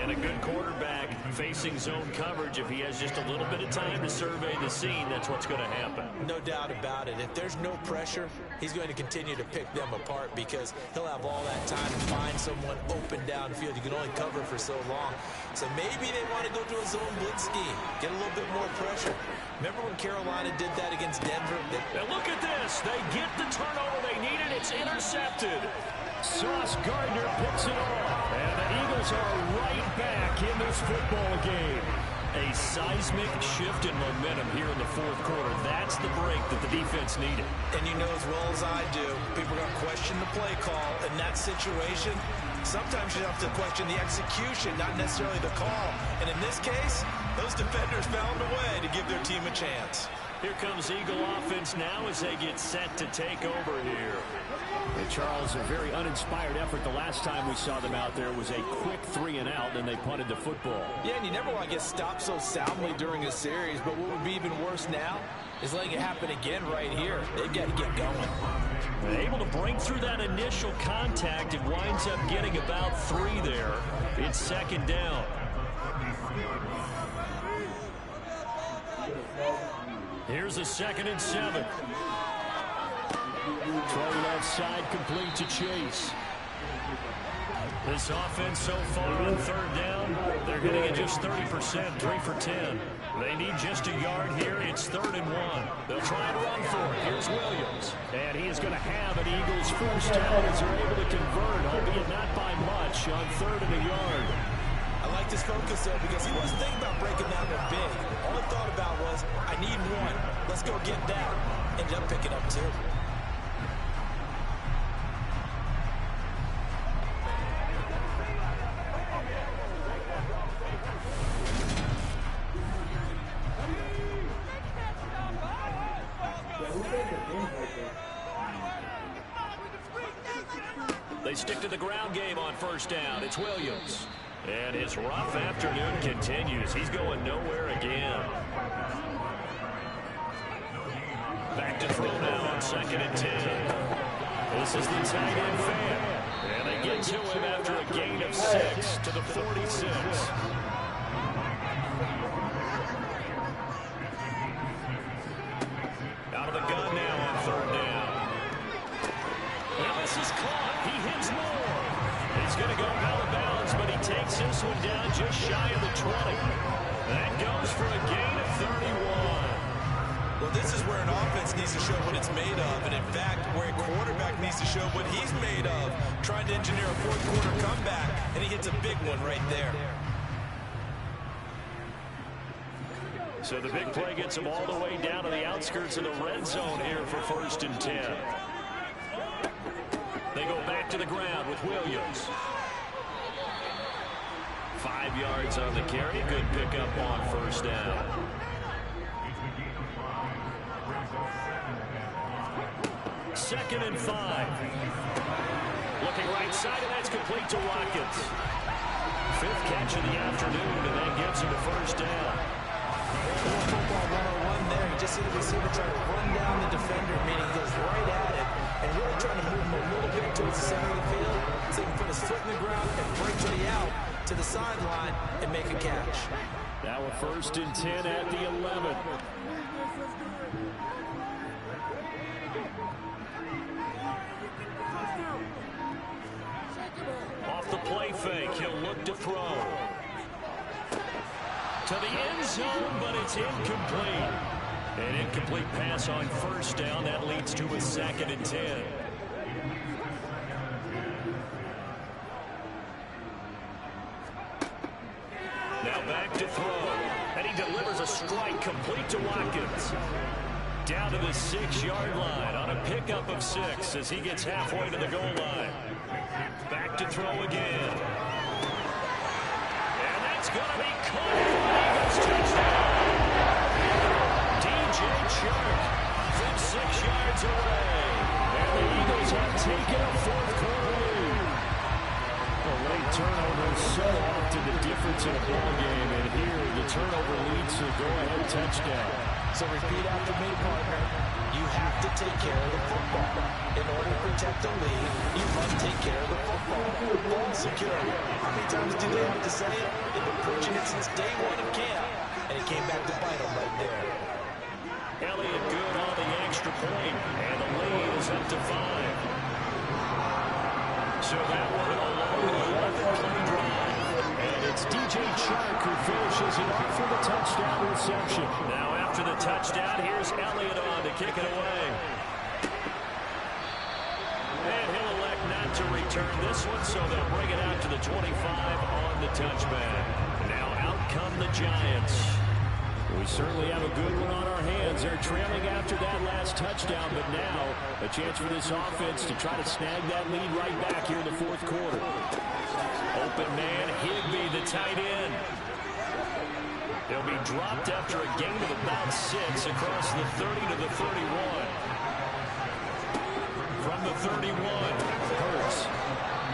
And a good quarterback facing zone coverage. If he has just a little bit of time to survey the scene, that's what's going to happen. No doubt about it. If there's no pressure, he's going to continue to pick them apart because he'll have all that time to find someone open downfield. You can only cover for so long. So maybe they want to go to a zone blitz scheme, get a little bit more pressure. Remember when Carolina did that against Denver? And look at this. They get the turnover they needed. It's intercepted. Sauce Gardner picks it off. And the Eagles are right back in this football game. A seismic shift in momentum here in the fourth quarter. That's the break that the defense needed. And you know as well as I do, people are going to question the play call in that situation. Sometimes you have to question the execution, not necessarily the call. And in this case, those defenders found a way to give their team a chance. Here comes Eagle offense now as they get set to take over here. And Charles, a very uninspired effort. The last time we saw them out there was a quick 3-and-out, and they punted the football. Yeah, and you never want to get stopped so soundly during a series, but what would be even worse now is letting it happen again right here. They've got to get going. Able to break through that initial contact. It winds up getting about 3 there. It's second down. Here's a 2nd and 7. Throw left side, complete to Chase. This offense so far on 3rd down, they're hitting it just 30%, 3 for 10. They need just a yard here. It's 3rd and 1. They'll try and run for it. Here's Williams. And he is going to have an Eagles first down as they're able to convert, albeit not by much, on 3rd and a yard. I like this focus, though, because he wasn't thinking about breaking that one big. All he thought about was, I need one. Let's go get that. Ended up picking up 2. They stick to the ground game on 1st down. It's Williams. And his rough afternoon continues. He's going nowhere again. Back to throw now on 2nd and 10. This is the tight end fan. And they get to him after a gain of 6 to the 46. Out of the gun now on 3rd down. And this is caught. He hits more. He's going to go out of bounds, but he takes this one down just shy of the 20. That goes for a gain of 31. Well, this is where an offense needs to show what it's made of. And in fact, where a quarterback needs to show what he's made of. Trying to engineer a 4th quarter comeback, and he hits a big one right there. So the big play gets him all the way down to the outskirts of the red zone here for 1st and 10. They go back to the ground with Williams. 5 yards on the carry. Good pickup on 1st down. Second and 5. Looking right side, and that's complete to Watkins. 5th catch of the afternoon, and that gives him a 1st down. Football 101 there. You just see the receiver trying to run down the defender, meaning he goes right at it, and really trying to move him a little bit towards the center of the field so he can put his foot in the ground and break to the out to the sideline and make a catch. Now a 1st and 10 at the 11. Off the play fake, he'll look to throw. To the end zone, but it's incomplete. An incomplete pass on 1st down. That leads to a 2nd and 10. Now back to throw. And he delivers a strike complete to Watkins. Down to the 6-yard line on a pickup of 6 as he gets halfway to the goal line. Back to throw again. And that's going to be caught for an Eagles touchdown. DJ Chark from 6 yards away. And the Eagles have taken a 4th quarter lead. The late turnover is so often the difference in a ball game, and here the turnover leads to a go-ahead touchdown. So repeat after me, partner. You you have to take care of the football. In order to protect the lead, you must take care of the football. Ball security. How many times do they have to say it? They've been preaching it since day one of camp, and it came back to bite them right there. Elliott good on the extra point, and the lead is up to 5. So that one a long 11-play drive. And it's DJ Chark who finishes it off for the touchdown reception. Now after the touchdown, here's Elliott on to kick it away. And he'll elect not to return this one, so they'll bring it out to the 25 on the touchback. Now out come the Giants. We certainly have a good one on our hands. They're trailing after that last touchdown, but now a chance for this offense to try to snag that lead right back here in the fourth quarter. Open man, Higbee, the tight end. They'll be dropped after a gain of about 6 across the 30 to the 31. From the 31, Hurts.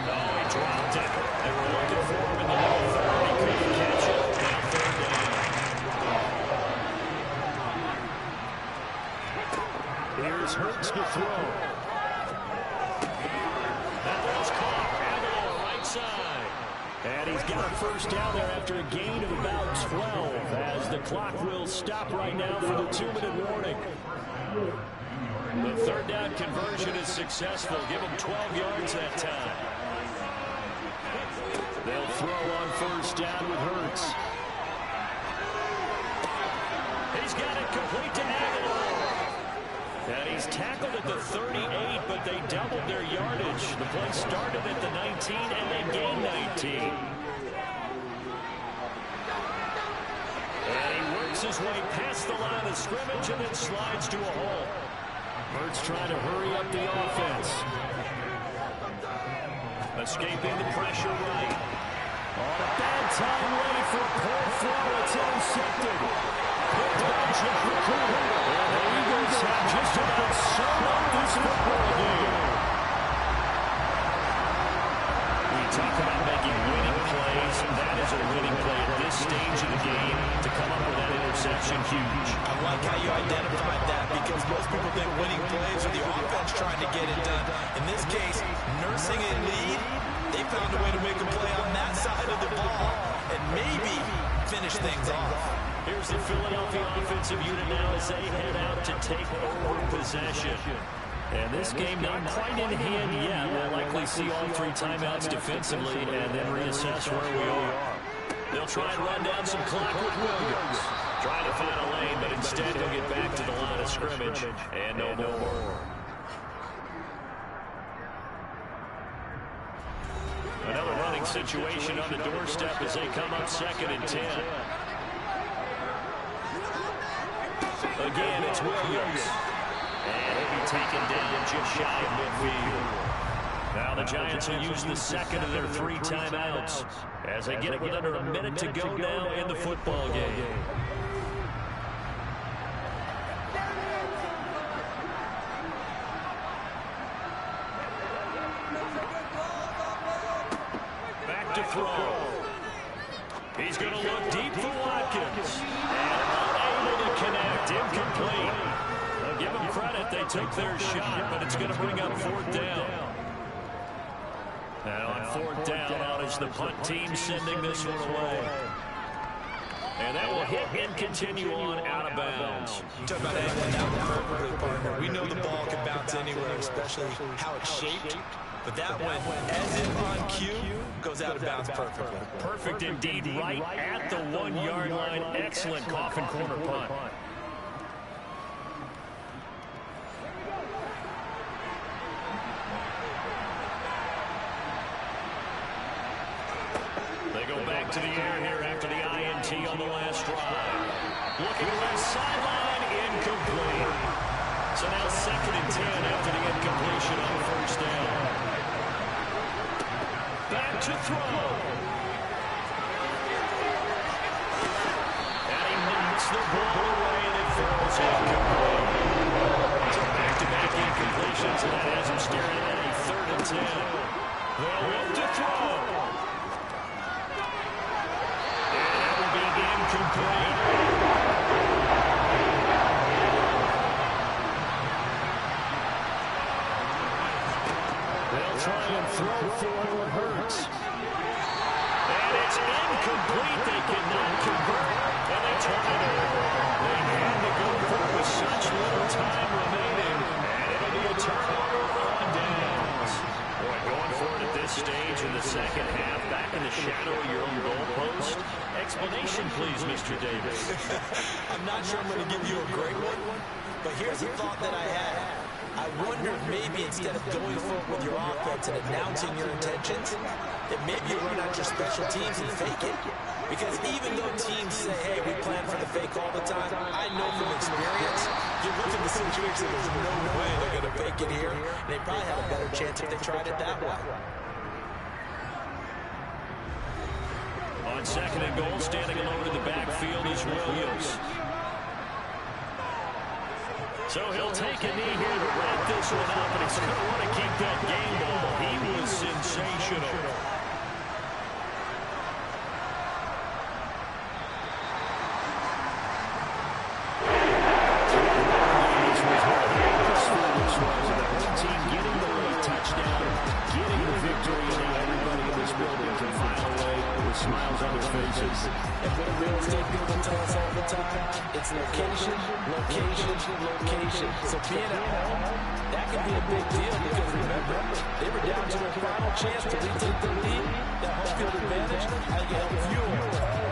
Oh, he dropped it. They were looking for him in the middle 30. Couldn't catch it. Now 3rd down. Here's Hurts to throw. That ball's caught. Aguilar, right side. And he's got a first down there after a gain of about 12 as the clock will stop right now for the 2-minute warning. The 3rd down conversion is successful. Give him 12 yards that time. They'll throw on first down with Hurts. He's got it complete to Aguilar. And he's tackled at the 38, but they doubled their yardage. The play started at the 19, and they gained 19. And he works his way past the line of scrimmage and then slides to a hole. Hurts trying to hurry up the offense. Escaping the pressure right. On a bad time, ready for a poor throw. It's intercepted. Picked by Jeff McCool. And the Eagles have just about sewn up this football game. We talk about making winning plays. That is a winning play at this stage of the game. To come up with that interception, huge. I like how you identified that because most people think winning plays are the offense trying to get it done. In this case, nursing a lead, they found a way to make a play on that side of the ball and maybe finish things off. Here's the Philadelphia offensive unit now as they head out to take over possession. And this game not quite in hand yet. We'll likely see all 3 timeouts defensively and then reassess where we are. They'll try and run down some clock with Williams. Trying to find a lane, but instead he'll get back to the line of scrimmage and no more. Another running situation on the doorstep as they come up 2nd and 10. Again, it's Williams. And he'll be taken down just shy of midfield. Now the Giants will use the 2nd of their 3 timeouts as they get it with under a minute to go now in the football game. Back to throw. He's going to look deep for Watkins. And unable to connect. Incomplete. They'll give them credit. They took their shot, but it's going to bring up 4th down. And on 4th down, out is the punt team sending this one away. And that will hit and continue on out of bounds. Talk about angling that one perfectly, partner. We know the ball can bounce anywhere, especially how it's shaped. But that one, as if on cue, goes out of bounds perfectly. Perfect indeed, right at the 1-yard line. Excellent coffin corner punt. They go back to the air here after the INT on the last drive. Looking left sideline, incomplete. So now 2nd and 10 after the incompletion on 1st down. Back to throw. And he knocks the ball away and it falls incomplete. So back-to-back incompletions, and that has him staring at a 3rd and 10. They'll look to throw. And that will be incomplete. throw for Hurts. And it's incomplete. They cannot convert, and they turn it over. They had to go for it with such little time remaining, and it'll be a turnover on downs. Boy, going for it at this stage in the second half, back in the shadow of your own goalpost. Explanation, please, Mr. Davis. I'm not sure I'm going to give you a great one, but here's a thought that I had. I wonder if maybe instead of going for it with your offense and announcing your intentions, that maybe you run out your special teams and fake it. Because even though teams say, hey, we plan for the fake all the time, I know from experience, you look at the situation, there's no way they're going to fake it here. And they probably had a better chance if they tried it that way. On second and goal, standing alone in the backfield is Williams. So he'll take a knee here to wrap this one up, and he's going to want to keep that game ball. He was sensational. Team getting the late touchdown, getting the victory, and now everybody in this building can file away with smiles on their faces. And what real estate people tell us all the time, it's location, location, location. So being at home, that can be a big deal because remember, they were down to their final chance to retake the lead. That home field advantage, I think it helped fuel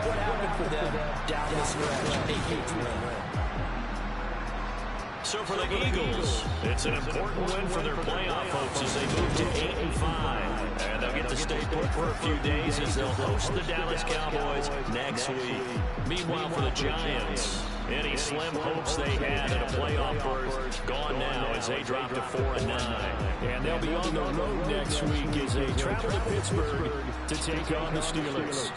what happened for them down the stretch. A huge win. So for the Eagles, it's an important win for their playoff hopes as they move to 8-5. And they'll get to stay put for a few days as they'll host the Dallas Cowboys next week. Meanwhile, for the Giants, any slim hopes they had at a playoff berth gone now as they drop to 4-9. And they'll be on the road next week as they travel to Pittsburgh to take on the Steelers.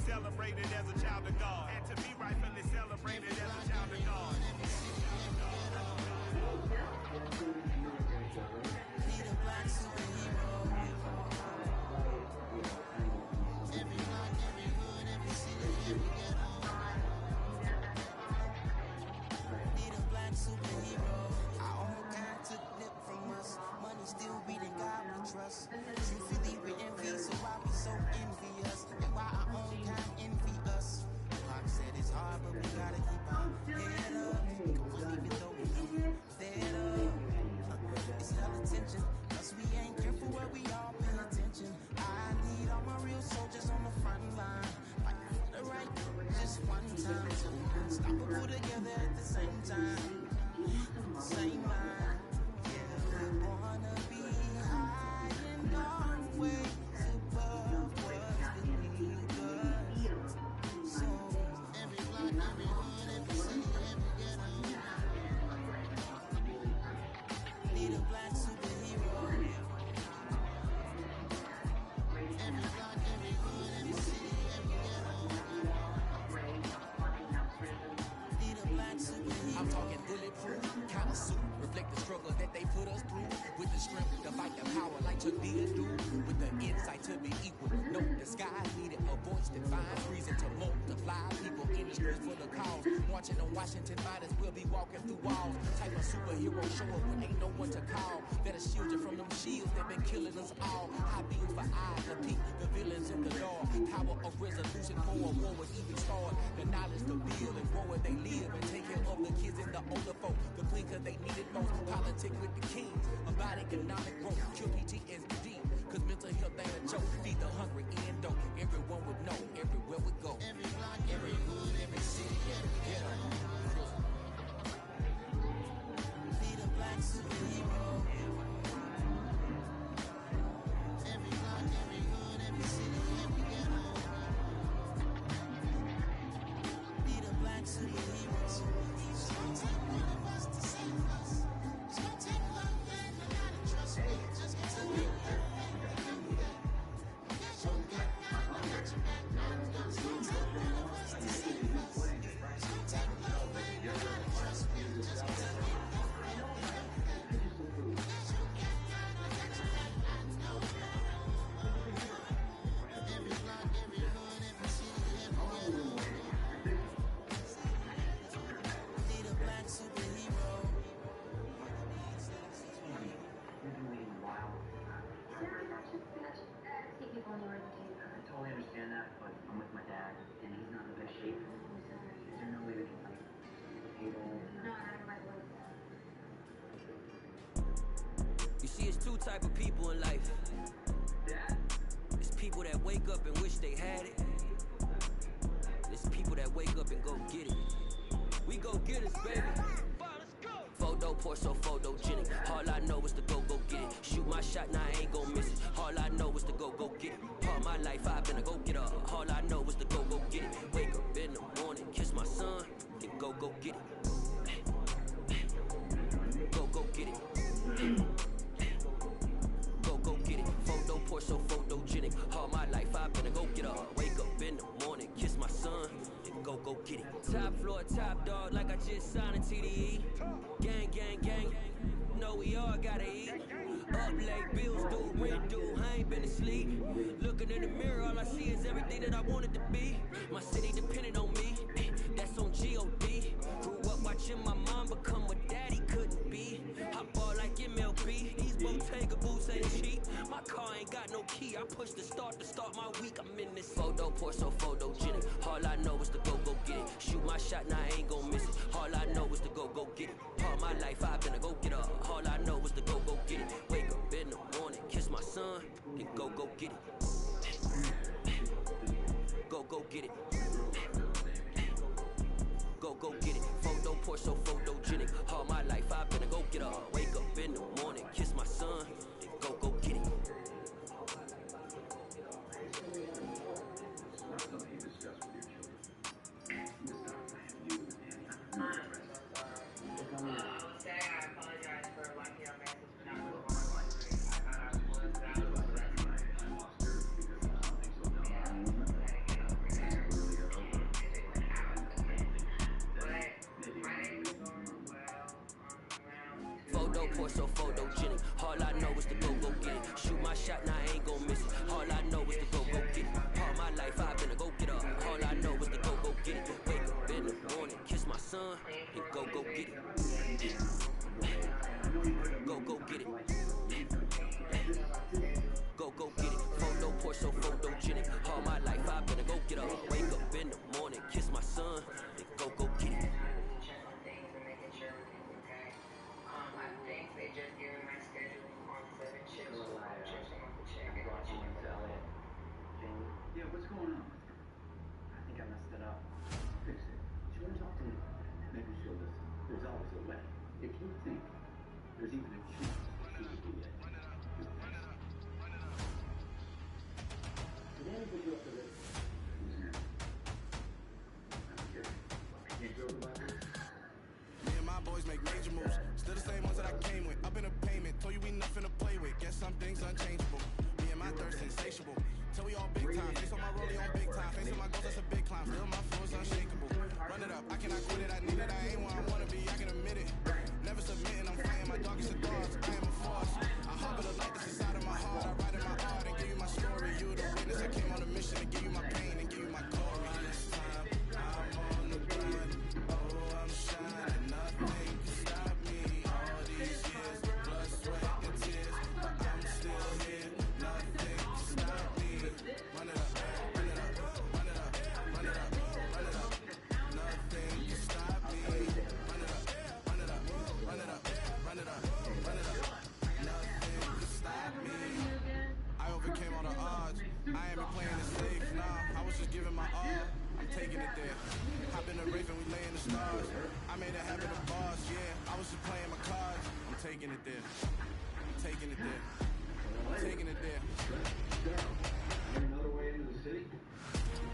Celebrated as a child of God. to be a dude with the insight to be equal. No disguise needed, a voice that finds reason to multiply. People in the streets for the cause. Marching on Washington, might as well be walking through walls. Type of superhero show up when ain't no one to call. That'll shield you from them shields that been killing us all. High beams for eyes to peak the villains in the law. Power of resolution for a war would even start. The knowledge to build and grow where they live and take care of the kids and the older folk. The clean cause they need it most. Politic with the kings. About economic growth. Cure PTSD. Cause mental health ain't a joke. Feed the hungry and dope. Everyone would know everywhere we go. Every block, every hood, every city, every ghetto. Be the black superhero. Every block, every hood, every city, every ghetto. Be the black superhero. It's gonna take one of us to save us. It's gonna take love and a lot of trust. Just get to me. You see, it's two type of people in life. It's people that wake up and wish they had it. It's people that wake up and go get it. We go get us, baby. Photo poor, so photogenic. All I know is to go get it. Shoot my shot, now I ain't gon' miss it. All I know is to go get it. All my life I've been a go getter. All I know is to go get it. Wake up in the morning, kiss my son, and go get it. Go get it. Go get it. Photo poor, so photogenic. All my life I've been a go getter. Wake up in the morning, kiss my son, and go get it. Top floor, top dog, like I just signed a TDE. Gang, gang, gang. Know we all gotta eat. Up late, bills due, rent due. I ain't been asleep. Looking in the mirror, all I see is everything that I wanted to be. My city depended on me. That's on G.O.D. Grew up watching my mom become what daddy couldn't be. I ball like MLB. These Bottega boots ain't cheap. My car ain't got no key. I push the start to start my week. I'm in this photo poor, so photogenic. All I know is to go get it. Shoot my shot, now I ain't gon' miss it. All I know is to go get it. All my life I've been a go getter. All I know is to go get it. Wake up in the morning, kiss my son, and go get it. Go get it. Go get it. Photo poor, so photogenic. All my life I've been a go getter. Wake up in the morning, kiss my son, and go get it. So photogenic. All I know is to go get it. Shoot my shot, now I ain't gon' miss it. All I know is to go get it. All my life I've been a go getter. All I know is to go get it. Wake up in the morning, kiss my son, and go get it. Go get it. Go get it. Photo poor, so photogenic. All my life I've been a go getter. Wake up in the morning, kiss my son, and go get it. Yeah, what's going on? I think I messed it up. Fix it. Do you want to talk to me? Maybe she'll listen. There's always a way. If you think there's even a chance she could do it. Did anybody go up to this? Who's here? I'm here. Can't go about this? Me and my boys make major moves. Still the same ones that I came with. Up in a payment. Told you we nothing to play with. Guess some things unchangeable. Me and my thirst insatiable. Till we all big time. Face on my rollie on big time. Face on my goals, that's a big climb. Still my flow is unshakable. Run it up. I cannot quit it. I need it. I ain't where I wanna be. I can admit it. Never submitting. I'm fighting my dog. It's a dog. I am a force. I harbor the light that's inside of my heart. I ain't been playing it safe, nah. I was just giving my all. I'm taking it there. Hop in the rave and we lay in the stars. I made it happen to boss, yeah. I was just playing my cards. I'm taking it there. I'm taking it there. I'm taking it there. Another way into the city?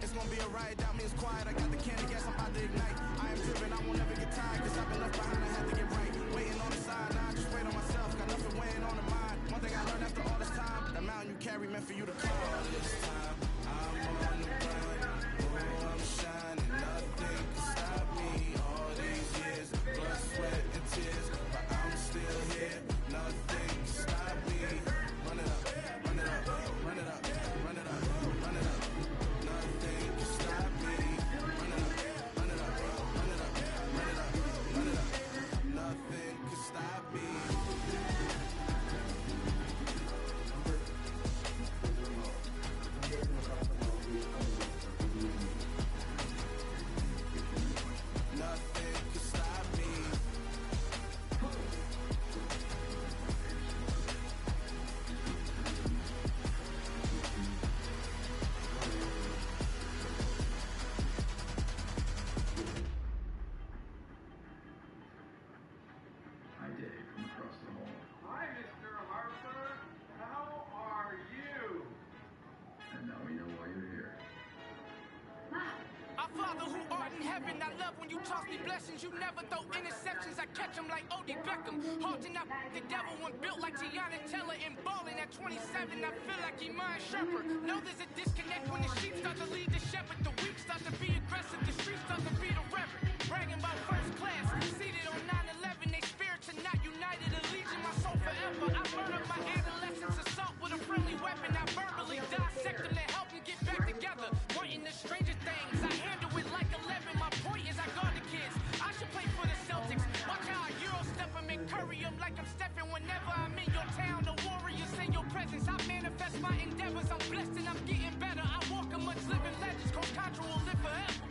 It's gonna be a riot, doubt me it's quiet. I got the candy gas, I'm about to ignite. I am driven, I won't ever get tired. Cause I've been left behind, I had to get right. Waiting on the side, now I just wait on myself. Got nothing weighing on the mind. One thing I learned after all this time, the mountain you carry meant for you to climb. All this time, I'm on the run. Oh, I'm shining, nothing can stop me. All these years, blood, sweat, and tears. But I'm still here, nothing can stop me. Run it up, run it up, run it up, run it up, run it up. Nothing can stop me. Run it up, run it up, run it up, run it up, run it up. Nothing can stop me. Nothing can stop me. Hi, Dave, from across the hall. Hi, Mr. Harper. How are you? And now we know why you're here. Our Father who art in heaven, I love when you toss me blessings. You never throw interceptions, I catch them like Odie Beckham. Halting up the devil when built like Tiana Taylor and balling at 27. I feel like Iman Shumpert. Know there's a disconnect when the sheep start to lead the shepherd. The weak start to be aggressive, the streets start to be the reverend. Bragging about first class, seated on 9/11. They spirits are not united, a legion, my soul forever. I murdered my adolescence, assault with a friendly weapon. I verbally dissect them to help them get back together. Wanting the strangest things, I handle it like 11. My point is I guard the kids. I should play for the Celtics. Watch how I Euro step them and curry them like I'm stepping. Whenever I'm in your town, the warriors in your presence. I manifest my endeavors. I'm blessed and I'm getting better. I walk amongst living legends. Coach Contra will live forever.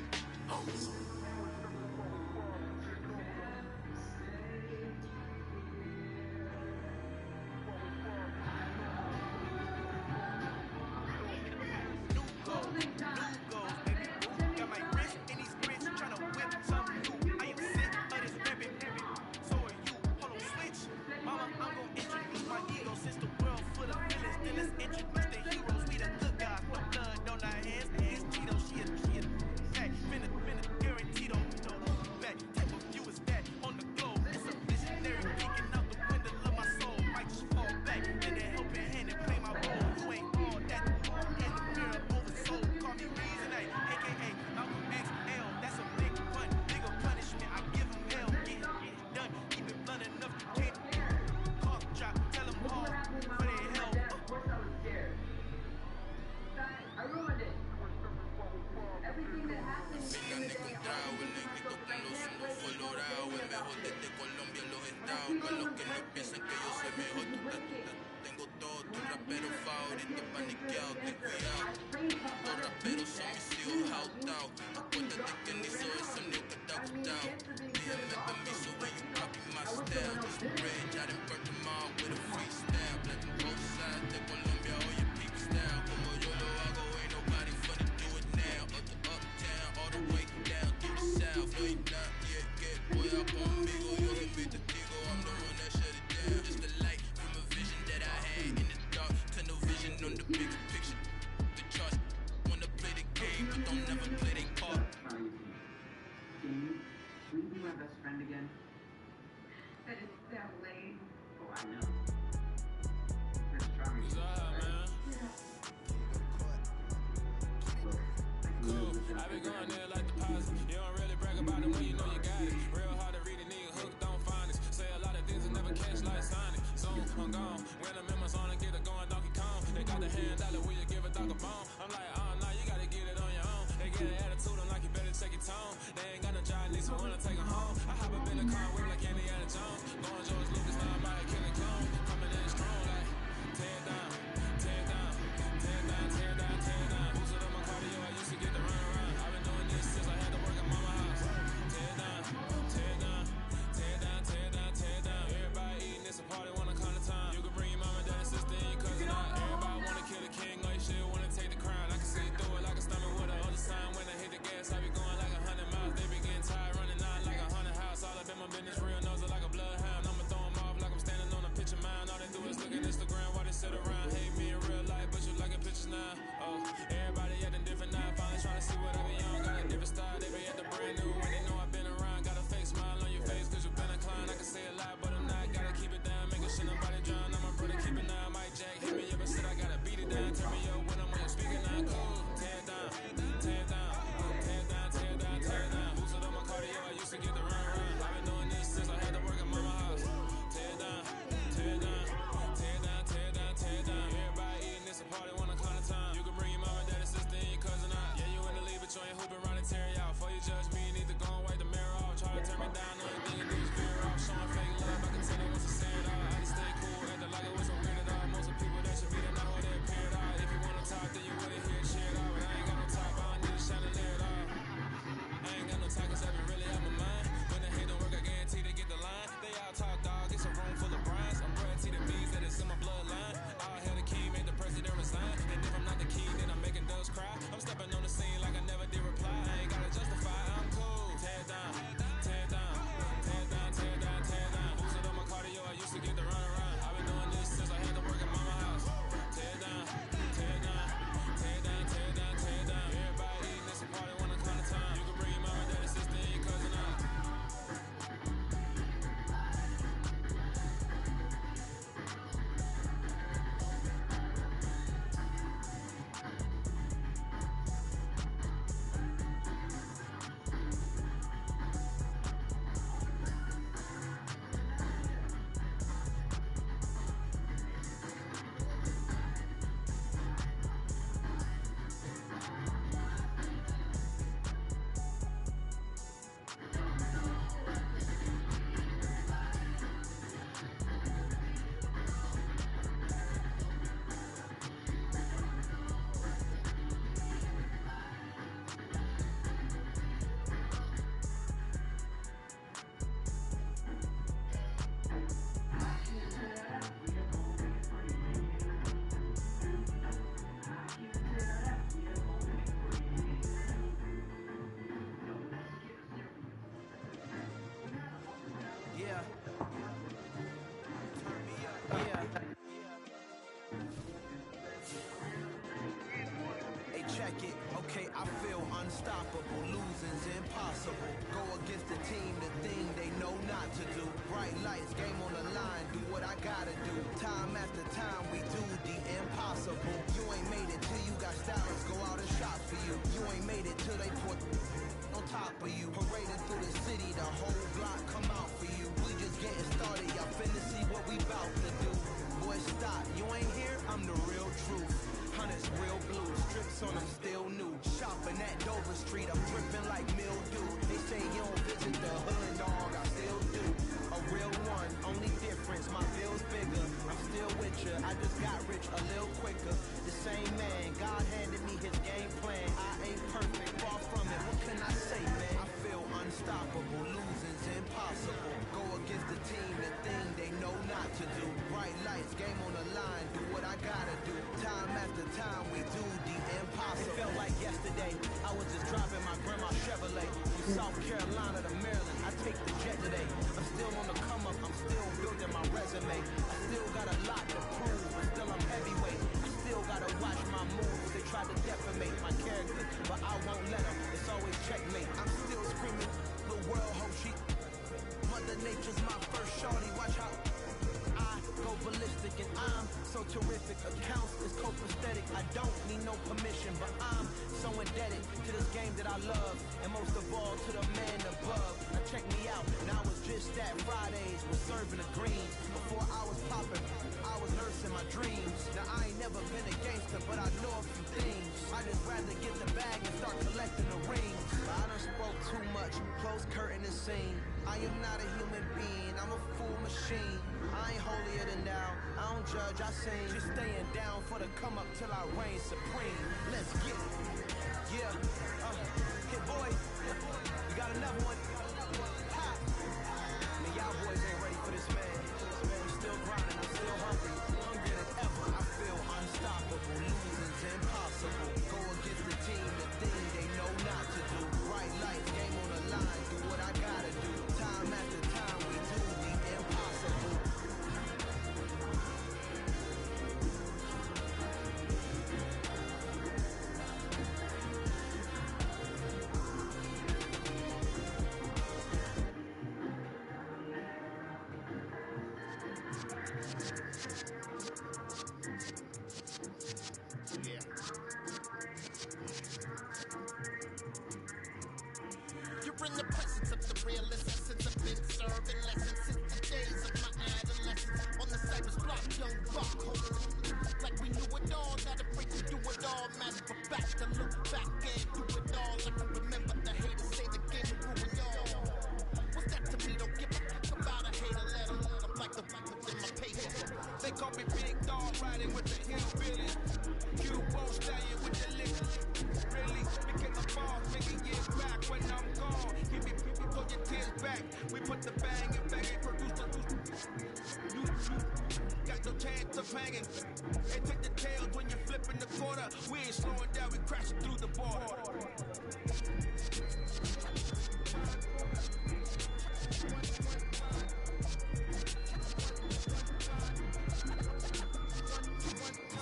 Party wanna come to time. You can bring your mama, daddy, sister, and your cousin out. Everybody wanna kill the king, or you shit wanna take the against the team, the thing they know not to do. Bright lights, game on the line, do what I gotta do. Time after time, we do the impossible. You ain't made it till you got stylists go out and shop for you. You ain't made it till they put on top of you. Parading through the city, the whole block come out for you. We just getting started, y'all finna see what we bout to do. Boy, stop, you ain't here, I'm the real truth. Hunters, real blue, strips on them still new. Shopping at Dover Street, I'm dripping like mildew. They say you don't visit the hood, dog, I still do. A real one, only difference, my bill's bigger. I'm still with ya, I just got rich a little quicker. The same man, God handed me his game plan. I ain't perfect, far from it, what can I say, man? I feel unstoppable, losing's impossible. Go against the team, the thing they know not to do. Bright lights, game on the line, do what I gotta do. Time after time, we do the impossible. It felt like yesterday, I was just driving my grandma Chevrolet from South Carolina to Maryland. I take the jet today. I'm still on the come up, I'm still building my resume. I still got a lot to prove, but still I'm heavyweight. I still gotta watch my moves. They try to defamate my character, but I won't let them. It's always checkmate. I'm still screaming, the world hope she. Mother Nature's my first shorty. Watch how I go ballistic, and I'm so terrific. Accounts is copacetic. I don't need no permission, but I'm so indebted to this game that I love, and most of all to the man above. Now check me out. Now it's just that Fridays was serving the greens. Before I was popping, I was nursing my dreams. Now I ain't never been a gangster, but I know a few things. I just rather get the bag and start collecting the rings. I done spoke too much. Close curtain and scene. I am not a human being. I'm a fool machine. I ain't holier than thou. I don't judge, I sing. Just staying down for the come up till I reign supreme. Let's get it. Yeah. Hey boy, you got another one. Ha. Man, y'all boys ain't ready for this, man. I'm still grinding, I'm still hungry. Hungrier than ever. I feel unstoppable. Losing's impossible. Go against the team, the thing they know not to do. Bright lights, game on the line. Do what I gotta do. Time after time, we do the impossible. You're in the presence of the realest essence. I've been serving lessons since the days of my adolescence. On the Cypress block, young buck holding it like we knew it all. Not afraid to do it all. Matter for back to look back and do it all. I can remember the haters say the game will ruin y'all. What's that to me? Don't give a fuck about a hater. Let them I'm like the records in my paper. They call me Big Dog, riding with the hillbillies. Q-Bo stallion with the liquor. Really, because I'm boss, making it back when I'm gone. Give me people, pull your tears back. We put the bang and bang and produce the you got no chance of hanging. And take the tails when you're flipping the quarter. We ain't slowing down, we crashing through the border.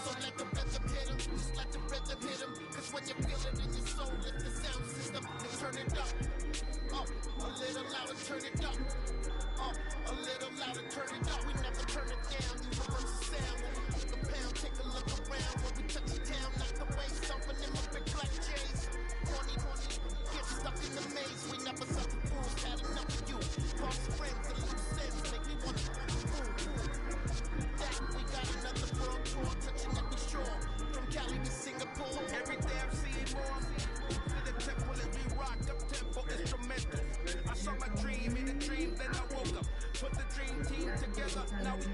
So let the rhythm hit him, just let the rhythm hit him. Cause when you feel it in your soul, lift the sound system and turn it up. Up, a little louder, turn it up. Up, a little louder, turn it up. We never turn it down, universal sound. When we look a pound, take a look around. When we touch the town, knock away something in my big black J's. Corny, get stuck in the maze. We never suffer fools, had enough of you. False friends and loose ends make me want to that we got another world tour, touching every shore. From Cali to Singapore. Every day I'm seeing more. To the temple as we rock up tempo instrumental. I saw my dream in a dream, then I woke up. Put the dream team together, now we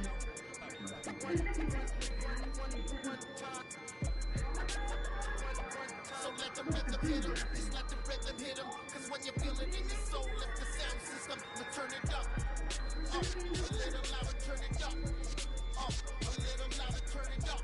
so let the rhythm hit him, just let the rhythm hit him. Cause when you feel it in your soul, lift the sound system and turn it up. Up, a little louder, turn it up. Up, a little louder, turn it up.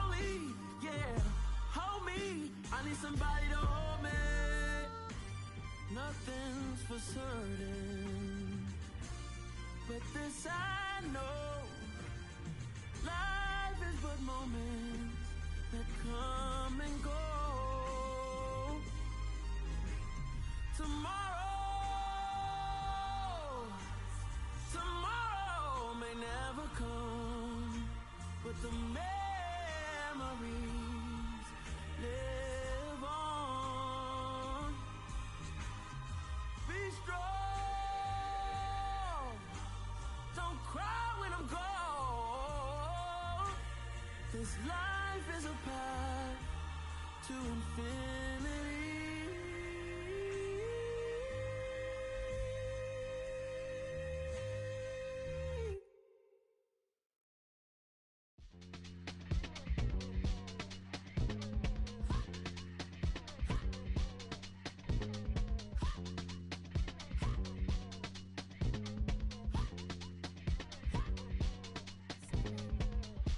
need somebody to hold me. Nothing's for certain, but this I know. Life is but moments that come and go. Tomorrow may never come, but the memories live on. Be strong, don't cry when I'm gone. This life is a path to infinity.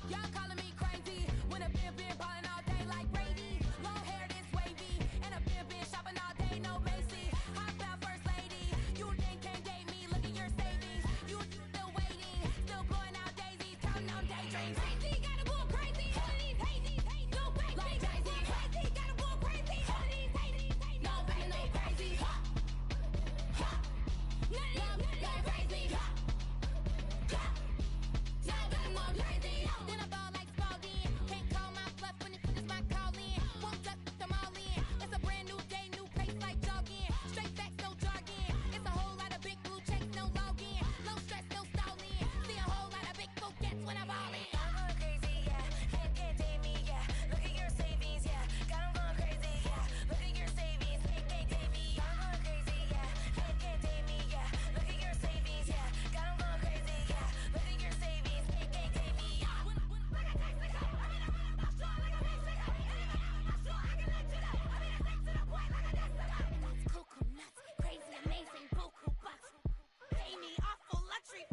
Y'all calling me crazy when I've been ballin' all day like Brady. Long hair this wavy, and I've been shopping all day, no Macy. Hot about first lady, you then can't date me. Look at your savings, you still waiting, still blowing out daisies, counting on daydreams. Crazy, gotta go crazy. All of these hazy, no crazy. Like crazy, crazy, gotta go crazy. All of these hazy, no crazy, no crazy. None of these crazy. Then I ball like Spalding. Can't call my bluff when it's my calling. Won't duck them all in. It's a brand new day, new pace like jogging. Straight facts, no jargon. It's a whole lot of big blue checks, no login. No stress, no stalling. See a whole lot of big focus when I ball in. I'm going crazy, yeah. Can't tame me, yeah. Look at your savings, yeah. Got 'em going crazy, yeah. Look at your savings, can't tame me. I'm going crazy, yeah. Can't tame me, yeah. Look at your savings, yeah. Got 'em going crazy, yeah. Look at your savings, can't tame me. Cuckoo nuts, crazy, amazing, buku bucks. Pay me awful luxury.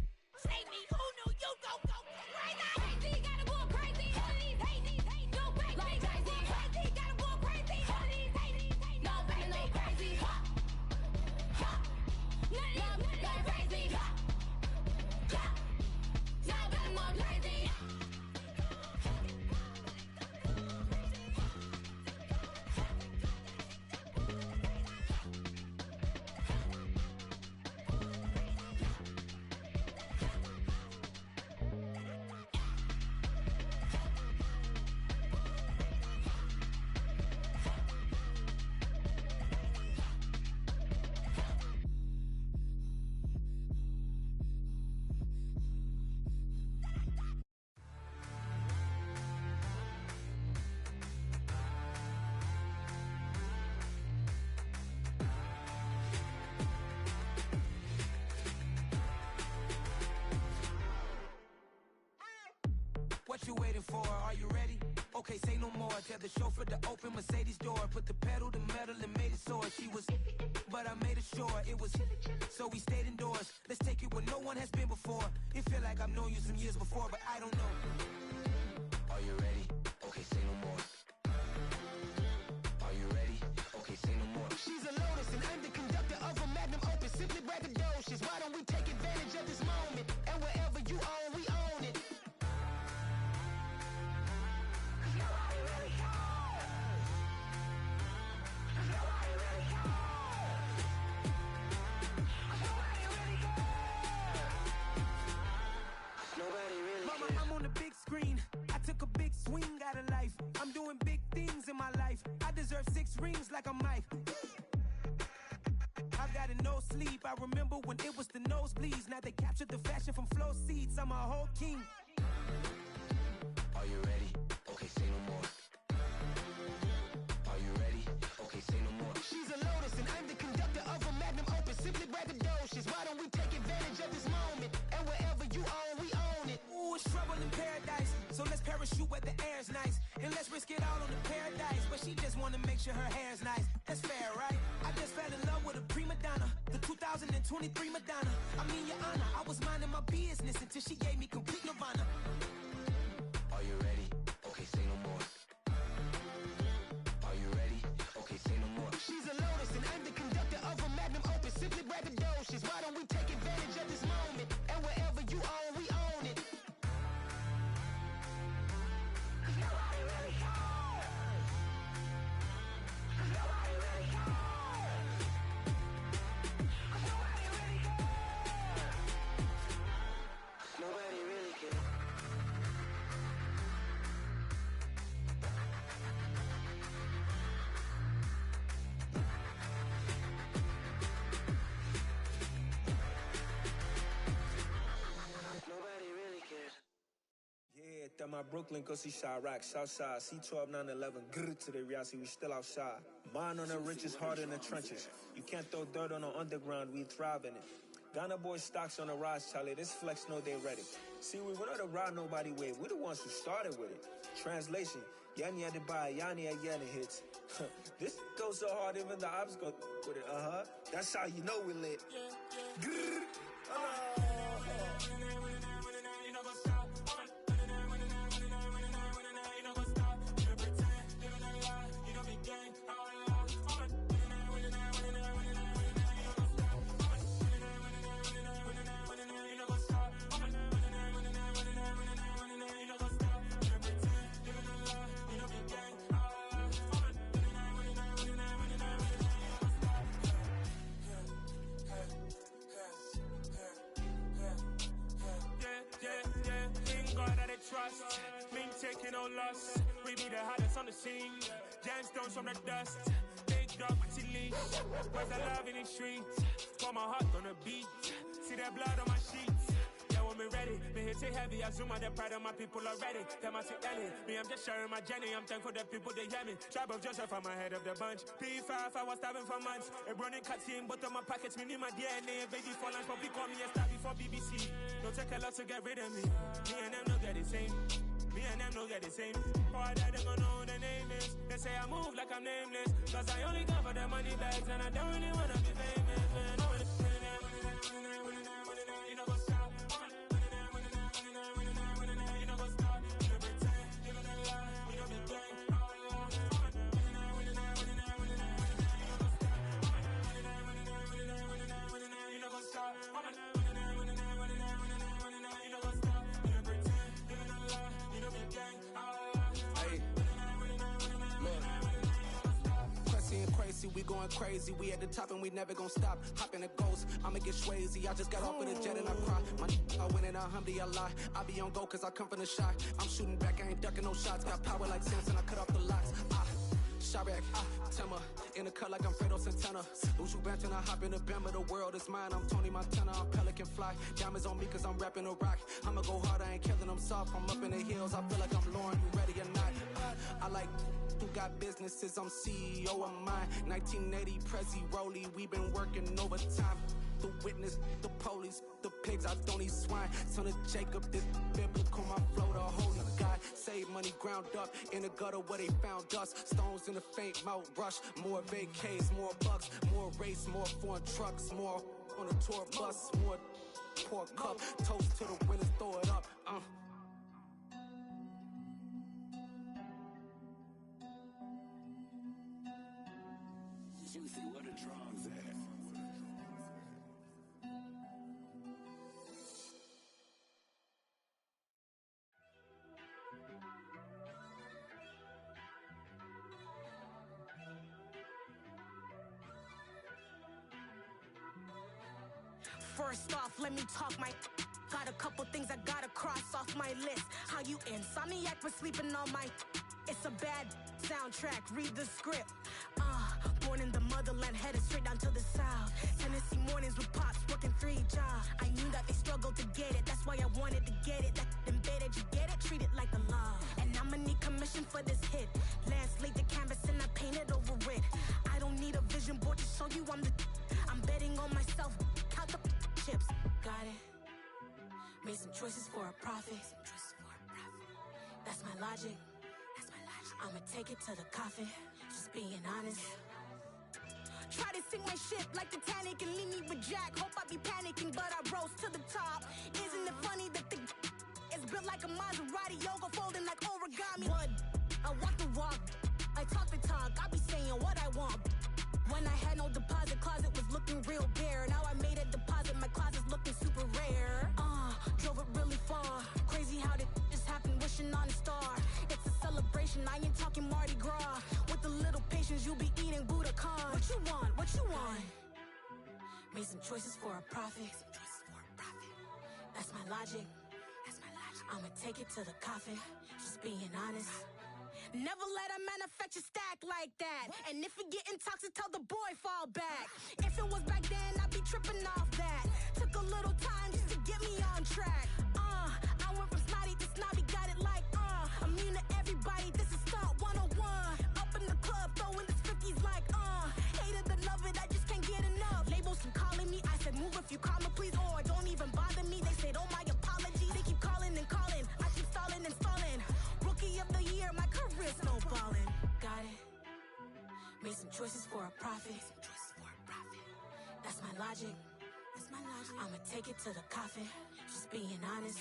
Save me, who knew you go crazy? Crazy, gotta go crazy. All of these hazy, no crazy. Like crazy, crazy, gotta go crazy. All of these hazy, no crazy, no crazy. None of these crazy. Now I'm more crazy. What you waiting for? Are you ready? Okay, say no more. Tell the chauffeur to open Mercedes door. Put the pedal to metal and made it soar. She was, but I made it sure it was. So we stayed indoors. Let's take it where no one has been before. It feel like I've known you some years before, but I don't know. Are you ready? Okay, say no more. Are you ready? Okay, say no more. She's a Lotus and I'm the conductor of a Magnum Opus. Simply braggadocious. Why don't we take advantage of this moment? And wherever you own, we own it. Mama, I'm on the big screen. I took a big swing out of life. I'm doing big things in my life. I deserve 6 rings like I'm Mike. I've got no sleep. I remember when it was the nosebleeds. Now they captured the fashion from flow seats. I'm a whole king. Are you ready? Okay, say no more. Are you ready? Okay, say no more. She's a Lotus and I'm the conductor of a Magnum Opus. Simply braggadocious. Why don't we take advantage of this moment? And wherever you own, we own it. Ooh, it's trouble in paradise. So let's parachute where the air's nice. And let's risk it all on the paradise. But she just wanna make sure her hair's nice. That's fair, right? I just fell in love with a prima donna. The 2023 Madonna. I mean, your honor, I was minding my business until she gave me complete nirvana. Are you ready? Okay, say no more. Are you ready? That my Brooklyn, go see Chirac, Southside, C12, 911, grrr to the Riasi, we still outside. Mine on the riches, hard in the trenches. You can't throw dirt on the underground, we thrive in it. Ghana boys stocks on the rise, Charlie, this flex know they ready. See, we not to ride nobody wave, we the ones who started with it. Translation, Yanni had to buy, Yanni at Yanni hits. This goes so hard, even the ops go with it, That's how you know we lit. Grrr. Trust, me taking no loss. We be the hottest on the scene. Gemstones from the dust. Big dog, Matty leash. Where's the love in the streets? Pour my heart on the beat. See that blood on my sheets. Yeah, when me ready, me hit it heavy. I zoom out the pride of my people already. Them I see Ellie. Me, I'm just sharing my journey. I'm thankful the people they hear me. Tribe of Joseph, I'm ahead of the bunch. P5, I was starving for months. A running cut in both of my pockets. Me need my DNA. Baby for lunch, but we call me a star before BBC. Don't take a lot to get rid of me. Me and them don't get the same. Me and them don't get the same. All that they gonna know who the name is. They say I move like I'm nameless. Cause I only cover the money bags and I don't really wanna be famous, man. You know what's up? You know what's up? You pretend, you know the lie, you know the gang. You know what's up? We going crazy, we at the top and we never gonna stop. Hop in a ghost, I'ma get swayzy. I just got off of the jet and I cry. I win in a Humvee, I lie. I be on go cause I come from the shot. I'm shooting back, I ain't ducking no shots. Got power like Samson, I cut off the locks. Chirac, Timmer, in the cut like I'm Fredo Santana. Uju Banton, I hop in the Bama, the world is mine. I'm Tony Montana, I'm Pelican Fly. Diamonds on me cause I'm rapping a rock. I'ma go hard, I ain't killing them soft. I'm up in the hills, I feel like I'm Lauren, you ready or not? I like who got businesses, I'm CEO of mine. 1980 Prezi Rolly, we been working overtime. The witness, the police, the pigs, I don't eat swine. Son of Jacob, this biblical, my flow, the holy God. Save money ground up in the gutter where they found us. Stones in the faint mouth rush. More vacays, more bucks, more race, more foreign trucks, more on a tour bus, more pour cup. Toast to the winners, throw it up. Juicy, where the drums at? First off, let me talk my. Got a couple things I gotta cross off my list. How you insomniac for sleeping on my. It's a bad soundtrack, read the script. Born in the motherland, headed straight down to the south. Tennessee mornings with pops, working 3 jobs. I knew that they struggled to get it, that's why I wanted to get it. That embedded, you get it, treat it like a law. And I'ma need commission for this hit. Last laid the canvas and I painted over it. I don't need a vision board to show you I'm the. I'm betting on myself, count the chips. Got it. Made some choices for a profit. That's my logic. I'ma take it to the coffin, just being honest. Try to sink my ship like Titanic and leave me with Jack. Hope I be panicking, but I rose to the top. Isn't it funny that the is built like a Maserati, yoga folding like origami? What? I walk the walk, I talk the talk, I be saying what I want. When I had no deposit, closet was looking real bare. Now I made a deposit, my closet's looking super rare. Drove it really far. Crazy how did just happen, wishing on a star. It's a celebration, I ain't talking Mardi Gras. With a little patience, you'll be eating Budokan. What you want? What you want? Made some choices for a profit. That's my logic. I'ma take it to the coffin, just being honest. Never let a manufacture stack like that. And if it getting toxic, tell the boy fall back. If it was back then, I'd be tripping off that. Took a little time just to get me on track. I went from snotty to snobby, got it like everybody, this is stunt 101. Up in the club, throwing this 50s like, hate it, I love it, I just can't get enough. Labels keep calling me, I said move if you call me, please, or don't even bother me. They said, oh my apologies, they keep calling and calling. I keep stalling and stalling. Rookie of the year, my career snowballing. Got it. Made some choices for a profit. That's my logic. I'ma take it to the coffin. Just being honest.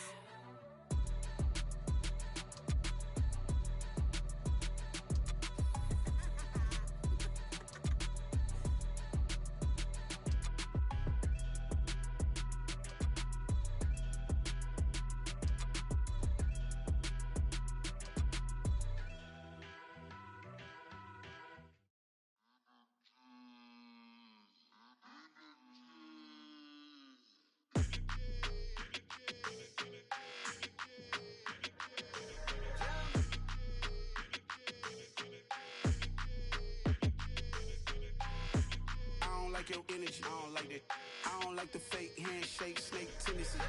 Your energy, I don't like that. I don't like the fake handshake, snake tendency.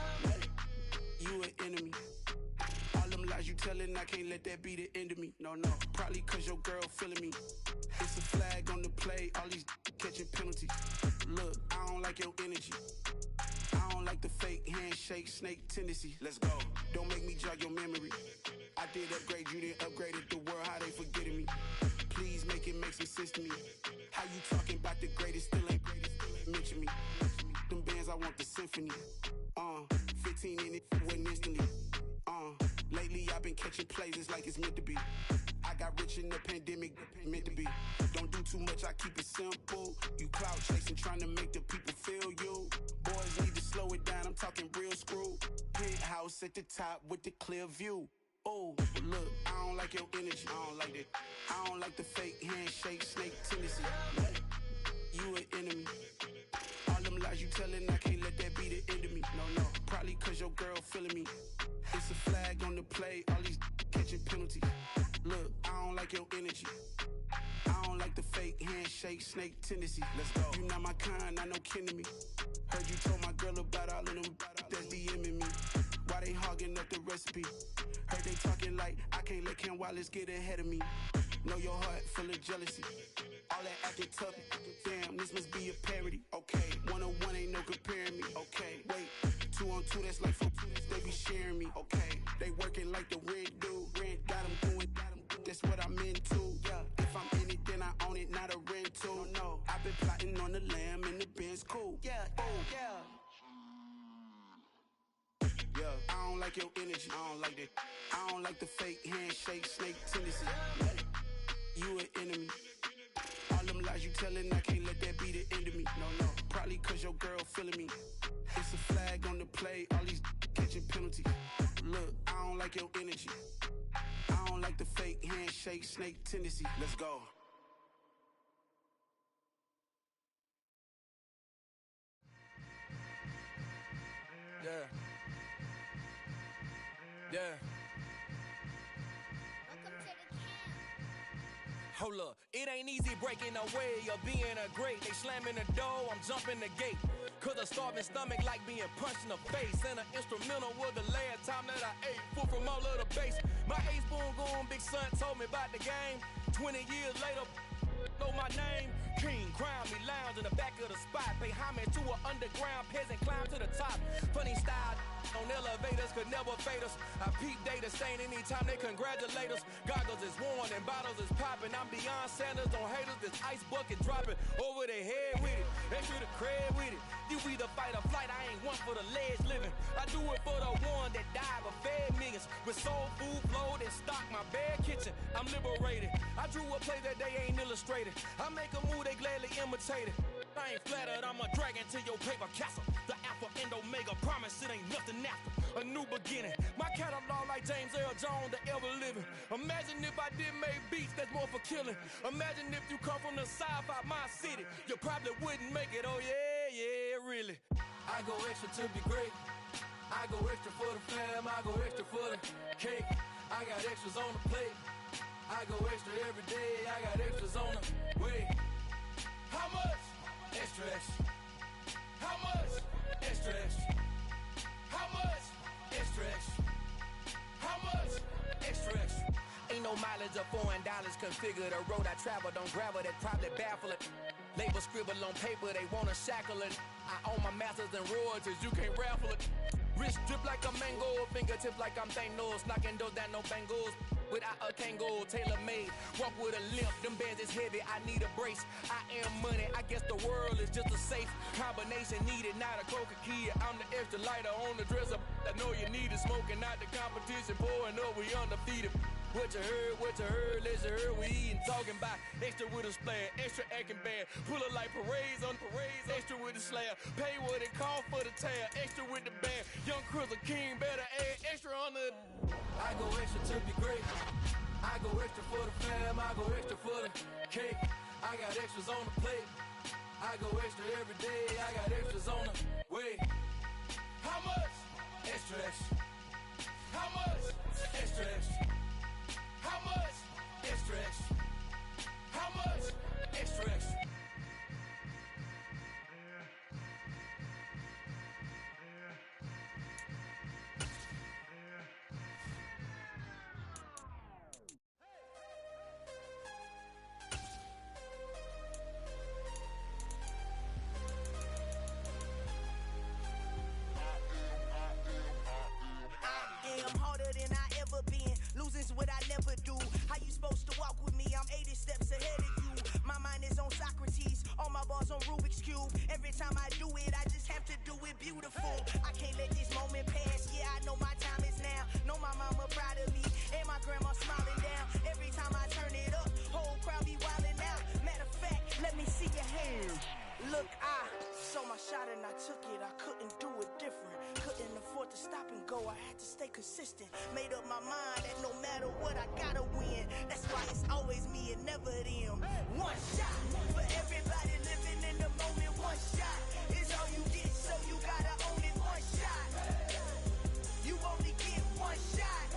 You an enemy. All them lies you telling, I can't let that be the end of me. No, probably cause your girl feeling me. It's a flag on the play, all these catching penalties. Look, I don't like your energy. I don't like the fake handshake, snake tendency. Let's go. Don't make me jog your memory. I did upgrade, you didn't upgrade it. The world, how they forgetting me. Please make it make some sense to me. How you talking about the greatest, still ain't mention me. Them bands, I want the symphony. 15 in it, wasn't instantly. Lately I've been catching plays, it's like it's meant to be. I got rich in the pandemic, meant to be. Don't do too much, I keep it simple. You clout chasing, trying to make the people feel you. Boys need to slow it down, I'm talking real screw. Penthouse at the top with the clear view. Oh, look, I don't like your energy, I don't like that. I don't like the fake handshake, snake tendency. You an enemy. All them lies you telling, I can't let that be the end of me. No, probably cause your girl feeling me. It's a flag on the play, all these catching penalties. Look, I don't like your energy. I don't like the fake handshake, snake tendency. Let's go. You not my kind, I know kin to me. Heard you told my girl about all of them, that's DMing me. Why they hogging up the recipe? Heard they talking like I can't let Ken Wallace get ahead of me. Know your heart full of jealousy. All that acting tough, damn, this must be a parody. Okay, 1-on-1 ain't no comparing me. Okay, wait, 2-on-2, that's like 4, they be sharing me. Okay, they working like the rent do. Rent got them doing, that's what I'm into. Yeah, if I'm in it, then I own it, not a rental. No, I've been plotting on the lamb and the Benz cool. Yeah, I don't like your energy, I don't like that. I don't like the fake handshake, snake tendency. You an enemy. All them lies you telling, I can't let that be the end of me. No, probably cause your girl feeling me. It's a flag on the play, all these catching penalties. Look, I don't like your energy. I don't like the fake handshake, snake tendency. Let's go. Yeah. Hold up, it ain't easy breaking away or being a great. They slamming the door, I'm jumping the gate. Cause a starving stomach like being punched in the face. And an instrumental was the last time that I ate. Food from all of the bass. My ace boom goon, big son told me about the game. 20 years later, know my name. King, crown me, lounge in the back of the spot. Pay homage to an underground peasant, climb to the top. Funny style on elevators could never fade us. I peep data stain anytime they congratulate us. Goggles is worn and bottles is popping. I'm beyond Sanders on haters. This ice bucket dropping over their head with it. Extra the cred with it. You either fight or flight. I ain't one for the ledge living. I do it for the one that died but fed millions. With soul food flowed and stock my bad kitchen. I'm liberated. I drew a play that they ain't illustrated. I make a move they gladly imitated. I ain't flattered, I'm a dragon to your paper castle. The alpha and omega, promise it ain't nothing after. A new beginning. My catalog like James Earl Jones, the ever living. Imagine if I did make beats that's more for killing. Imagine if you come from the south out my city. You probably wouldn't make it, oh yeah, really. I go extra to be great. I go extra for the fam, I go extra for the cake. I got extras on the plate. I go extra every day, I got extras on the way. How much? Extra, extra. How much? Extra, extra. How much? Extra, extra. How much? Extra, extra. Ain't no configure the road I travel. Don't gravel, that probably baffle it. Label scribble on paper, they wanna shackle it. I own my masters and royalties, you can't raffle it. Wrist drip like a mango, fingertips like I'm Thanos. Knocking those down, no bangles. Without a Kango, tailor-made. Walk with a limp, them bands is heavy, I need a brace. I am money, I guess the world is just a safe combination needed, not a coca key. I'm the extra lighter on the dresser. I know you need it, smoking out the competition, pouring up, we undefeated. What you heard, let's heard, we eating, talking about extra with a splash, extra acting bad, pull it like parades on parades, extra with the slab, pay what it cost for the tab, extra with the band, young Chris a king, better add extra on the. I go extra to be great, I go extra for the fam, I go extra for the cake, I got extras on the plate, I go extra every day, I got extras on the way. How much? Extra, extra. How much? Extra, extra. How much? Extra, extra. How much? Extra, extra. I'm harder than I ever been. Losing's what I never do. How you supposed to walk with me? I'm 80 steps ahead of you. My mind is on Socrates. All my bars on Rubik's Cube. Every time I do it, I just have to do it beautiful. I can't let this moment pass. Yeah, I know my time is now. Know my mama proud of me. And my grandma smiling down. Every time I turn it up, whole crowd be wildin' out. Matter of fact, let me see your hands. Look, I saw my shot and I took it. I couldn't do it different. Couldn't afford to stop and go. I had to stay consistent. Made up my mind that no matter what, I gotta win. That's why it's always me and never them. One shot for everybody living in the moment. One shot is all you get, so you gotta own it. One shot. You only get one shot.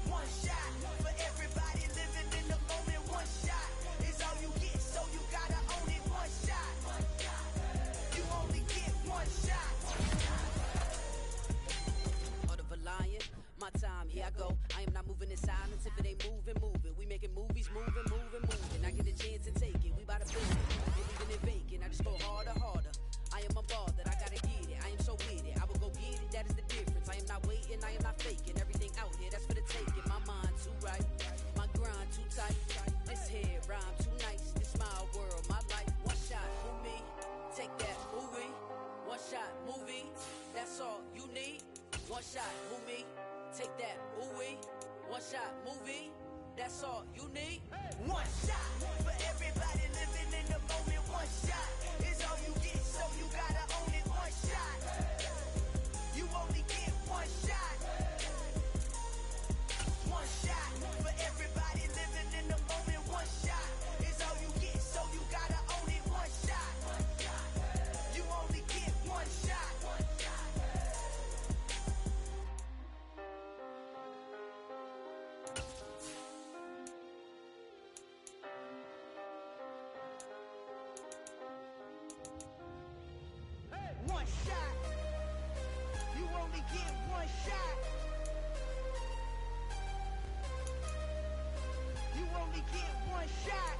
One shot for everybody living in the moment. One shot is all you get, so you gotta own it. One shot. You only get one shot. My time, here I go. I am not moving in silence. If it ain't moving, moving. We making movies, moving. I get a chance to take it. We bout to build it. We're leaving it vacant. I just go harder. I am a ball that I gotta get it. I am so with it. I will go get it. That is the difference. I am not waiting. I am not faking. Everything out here, that's for the taking. My mind too right. My grind too tight. This head rhyme too nice. This my world, my life. One shot, who me? Take that, movie. One shot, movie. That's all you need. One shot, who me? Take that, ooh-wee. One shot, movie. That's all you need. One shot for everybody living in the moment. One shot is all you get, so you gotta own it. One shot. You only get one shot. One shot for everybody living in the moment. One shot is all you get, so you gotta own it. One shot. You only get one shot. One shot. You only get one shot. You only get one shot.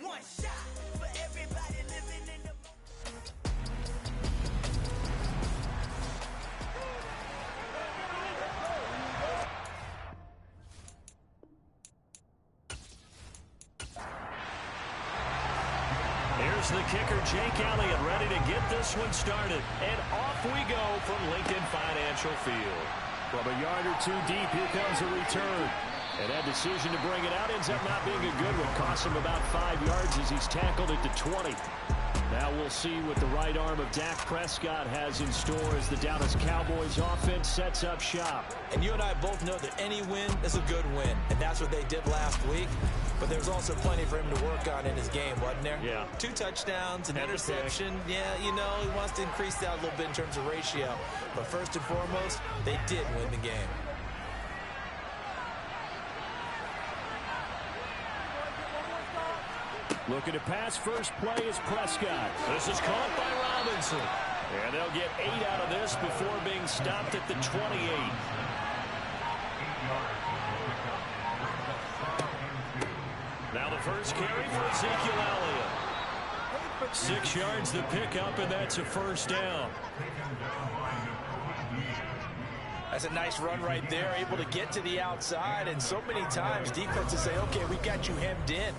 One shot for everybody living in the Here's the kicker, Jake Elliott, ready to get this one started. And off we go from Lincoln Financial Field. From a yard or two deep, here comes a return. And that decision to bring it out ends up not being a good one. Costs him about 5 yards as he's tackled at the 20. Now we'll see what the right arm of Dak Prescott has in store as the Dallas Cowboys offense sets up shop. And you and I both know that any win is a good win. And that's what they did last week. But there's also plenty for him to work on in his game, wasn't there? Yeah. 2 touchdowns, an interception. Yeah, you know, he wants to increase that a little bit in terms of ratio. But first and foremost, they did win the game. Looking to pass, first play is Prescott. This is caught by Robinson. And they'll get 8 out of this before being stopped at the 28. First carry for Ezekiel Elliott. 6 yards the pickup, and that's a first down. That's a nice run right there, able to get to the outside, and so many times defenses say, okay, we got you hemmed in.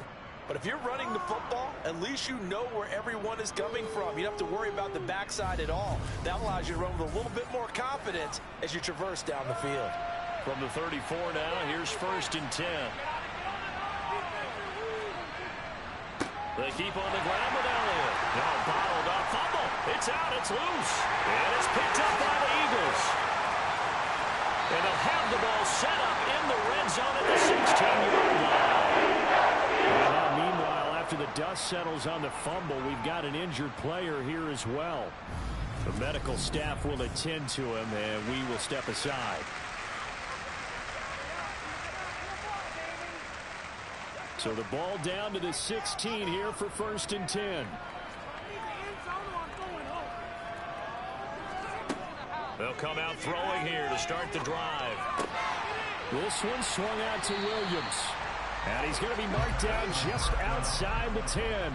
But if you're running the football, at least you know where everyone is coming from. You don't have to worry about the backside at all. That allows you to run with a little bit more confidence as you traverse down the field. From the 34 now, here's 1st and 10. They keep on the ground with Elliott. Now bottled up, fumble. It's out, it's loose. And it's picked up by the Eagles. And they'll have the ball set up in the red zone at the 16-yard line. And now, meanwhile, after the dust settles on the fumble, we've got an injured player here as well. The medical staff will attend to him, and we will step aside. So the ball down to the 16 here for 1st and 10. They'll come out throwing here to start the drive. This one swung out to Williams. And he's going to be marked down just outside the 10.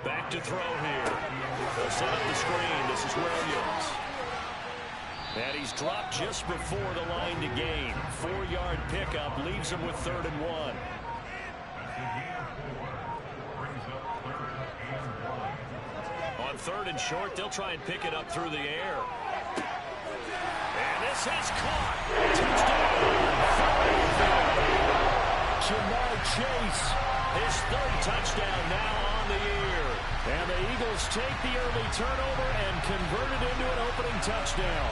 Back to throw here. They'll set up the screen. This is Williams. And he's dropped just before the line to gain. 4-yard pickup leaves him with 3rd and 1. On 3rd and short, they'll try and pick it up through the air. And this is caught. Touchdown. Jamar Chase, his 3rd touchdown now on the year. And the Eagles take the early turnover and convert it into an opening touchdown.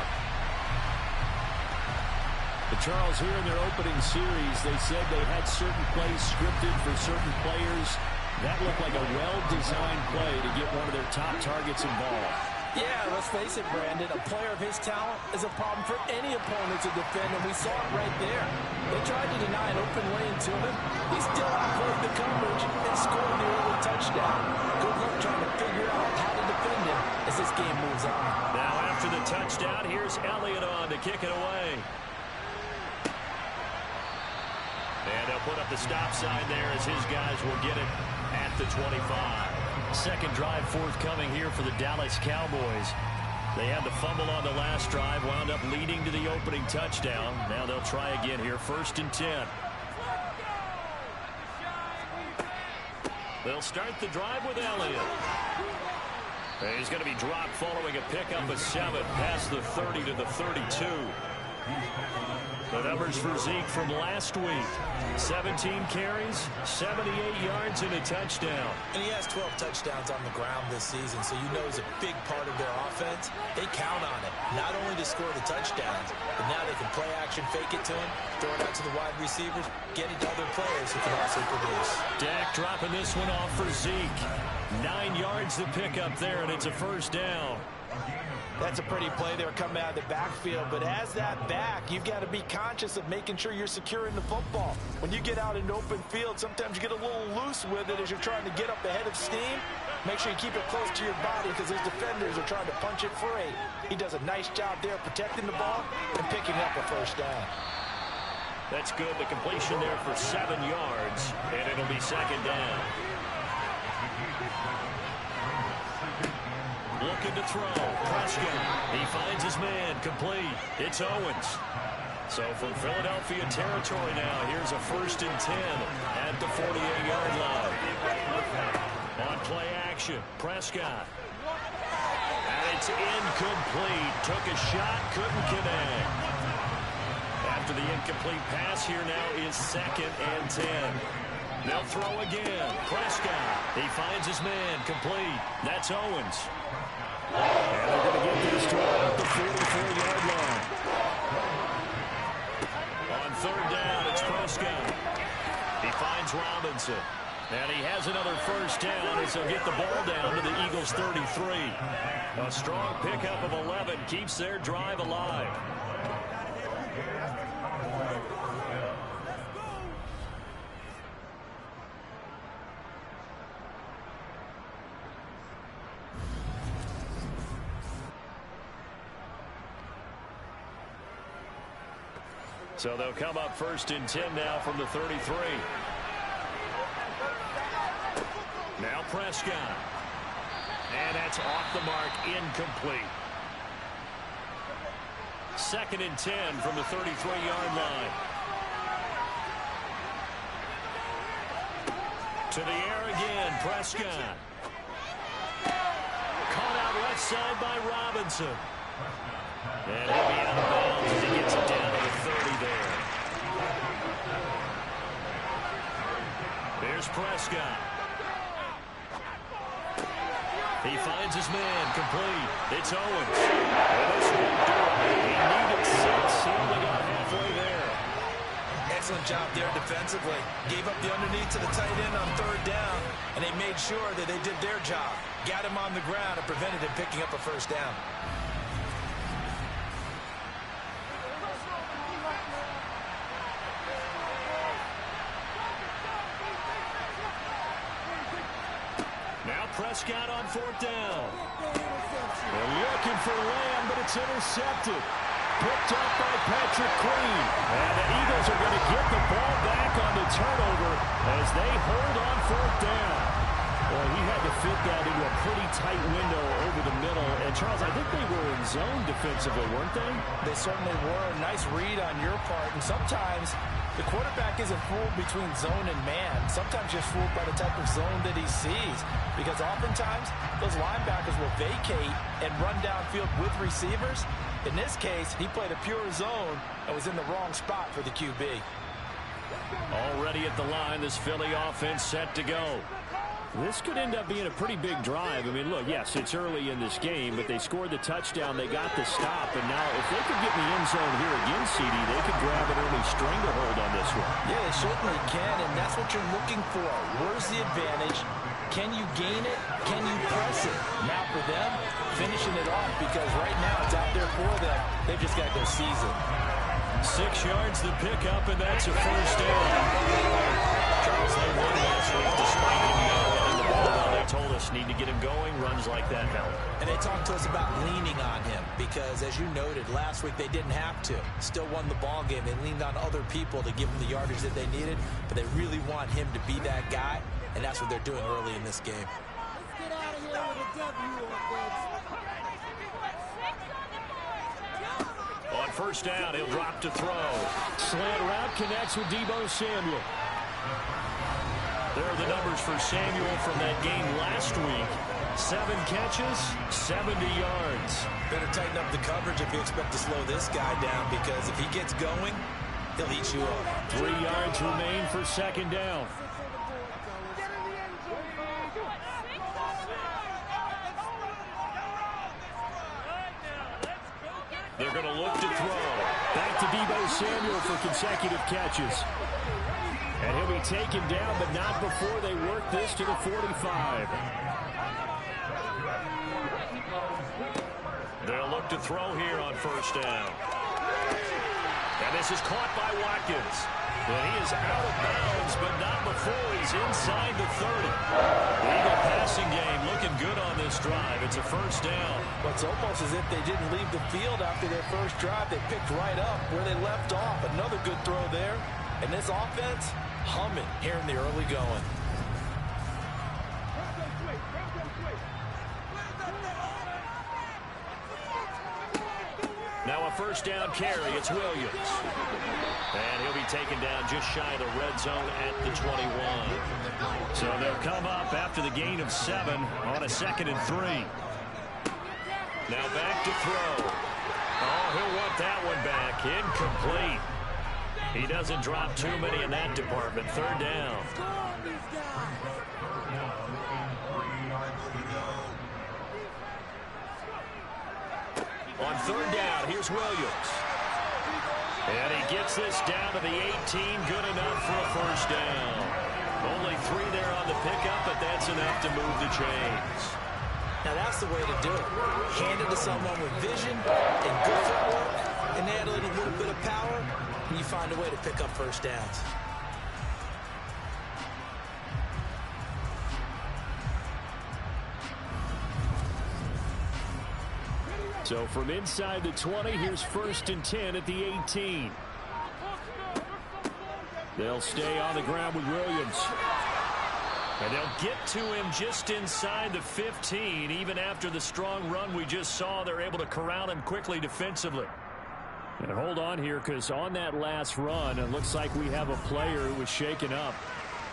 But Charles, here in their opening series, they said they had certain plays scripted for certain players. That looked like a well-designed play to get one of their top targets involved. Yeah, let's face it, Brandon. A player of his talent is a problem for any opponent to defend, and we saw it right there. They tried to deny an open lane to him. He still outplayed the coverage and scored the early touchdown. Good luck trying to figure out how to defend him as this game moves on. Now after the touchdown, here's Elliott on to kick it away. And they'll put up the stop sign there as his guys will get it at the 25. Second drive forthcoming here for the Dallas Cowboys. They had the fumble on the last drive, wound up leading to the opening touchdown. Now they'll try again here, 1st and 10. They'll start the drive with Elliott. And he's going to be dropped following a pickup of 7 past the 30 to the 32. The numbers for Zeke from last week. 17 carries, 78 yards, and a touchdown. And he has 12 touchdowns on the ground this season, so you know he's a big part of their offense. They count on it, not only to score the touchdowns, but now they can play action, fake it to him, throw it out to the wide receivers, get it to other players who can also produce. Dak dropping this one off for Zeke. 9 yards to pick up there, and it's a first down. That's a pretty play there coming out of the backfield, but as that back, you've got to be conscious of making sure you're securing the football. When you get out in open field, sometimes you get a little loose with it as you're trying to get up ahead of steam. Make sure you keep it close to your body because those defenders are trying to punch it free. He does a nice job there protecting the ball and picking up a first down. That's good. The completion there for 7 yards, and it'll be 2nd down. Looking to throw. Prescott. He finds his man. Complete. It's Owens. So from Philadelphia territory now, here's a 1st and 10 at the 48-yard line. On play action, Prescott. And it's incomplete. Took a shot, couldn't connect. After the incomplete pass, here now is 2nd and 10. They'll throw again. Prescott. He finds his man. Complete. That's Owens. And they're going to get this to about the 44-yard line. On 3rd down, it's Prescott. He finds Robinson. And he has another first down as he'll get the ball down to the Eagles' 33. A strong pickup of 11 keeps their drive alive. So they'll come up 1st and 10 now from the 33. Now Prescott. And that's off the mark, incomplete. 2nd and 10 from the 33-yard line. To the air again, Prescott. Caught out left side by Robinson. And he'll be out of bounds as he gets it down to the 30 there. Here's Prescott. He finds his man, complete. It's Owens. And this won't do it. He needed 6. He only got halfway there. Excellent job there defensively. Gave up the underneath to the tight end on 3rd down, and they made sure that they did their job. Got him on the ground and prevented him picking up a 1st down. Prescott on 4th down. They're looking for Lamb, but it's intercepted. Picked up by Patrick Queen. And the Eagles are going to get the ball back on the turnover as they hold on 4th down. Well, he had to fit that into a pretty tight window over the middle. And, Charles, I think they were in zone defensively, weren't they? They certainly were. Nice read on your part. And sometimes the quarterback isn't fooled between zone and man. Sometimes just fooled by the type of zone that he sees. Because oftentimes, those linebackers will vacate and run downfield with receivers. In this case, he played a pure zone and was in the wrong spot for the QB. Already at the line, this Philly offense set to go. This could end up being a pretty big drive. I mean, look, yes, it's early in this game, but they scored the touchdown. They got the stop, and now if they could get in the end zone here again, CD, they could grab an early stranglehold on this one. Yeah, they certainly can, and that's what you're looking for. Where's the advantage? Can you gain it? Can you press it? Now for them, finishing it off, because right now it's out there for them. They've just got to go seize it. 6 yards to pick up, and that's a 1st down. Charles, they won last week despite him not running the ball. They told us need to get him going. Runs like that help. And they talked to us about leaning on him because, as you noted, last week they didn't have to. Still won the ball game. They leaned on other people to give them the yardage that they needed, but they really want him to be that guy, and that's what they're doing early in this game. Let's get out of here with a W, offense. On 1st down, he'll drop to throw. Slant route connects with Deebo Samuel. There are the numbers for Samuel from that game last week. 7 catches, 70 yards. Better tighten up the coverage if you expect to slow this guy down, because if he gets going, he'll eat you up. 3 yards remain for 2nd down. They're going to look to throw. Back to Deebo Samuel for consecutive catches. And he'll be taken down, but not before they work this to the 45. They'll look to throw here on 1st down. And this is caught by Watkins. And he is out of bounds, but not before he's inside the 30. The Eagle passing game looking good on this drive. It's a 1st down. Well, it's almost as if they didn't leave the field after their first drive. They picked right up where they left off. Another good throw there. And this offense, humming here in the early going. Now a 1st down carry. It's Williams. And he'll be taken down just shy of the red zone at the 21. So they'll come up after the gain of 7 on a 2nd and 3. Now back to throw. Oh, he'll want that one back. Incomplete. He doesn't drop too many in that department. 3rd down. On 3rd down, here's Williams. And he gets this down to the 18. Good enough for a 1st down. Only 3 there on the pickup, but that's enough to move the chains. Now that's the way to do it. Hand it to someone with vision and good footwork, and add a little bit of power, and you find a way to pick up 1st downs. So from inside the 20, here's 1st and 10 at the 18. They'll stay on the ground with Williams. And they'll get to him just inside the 15. Even after the strong run we just saw, they're able to corral him quickly defensively. And hold on here, because on that last run, it looks like we have a player who was shaken up.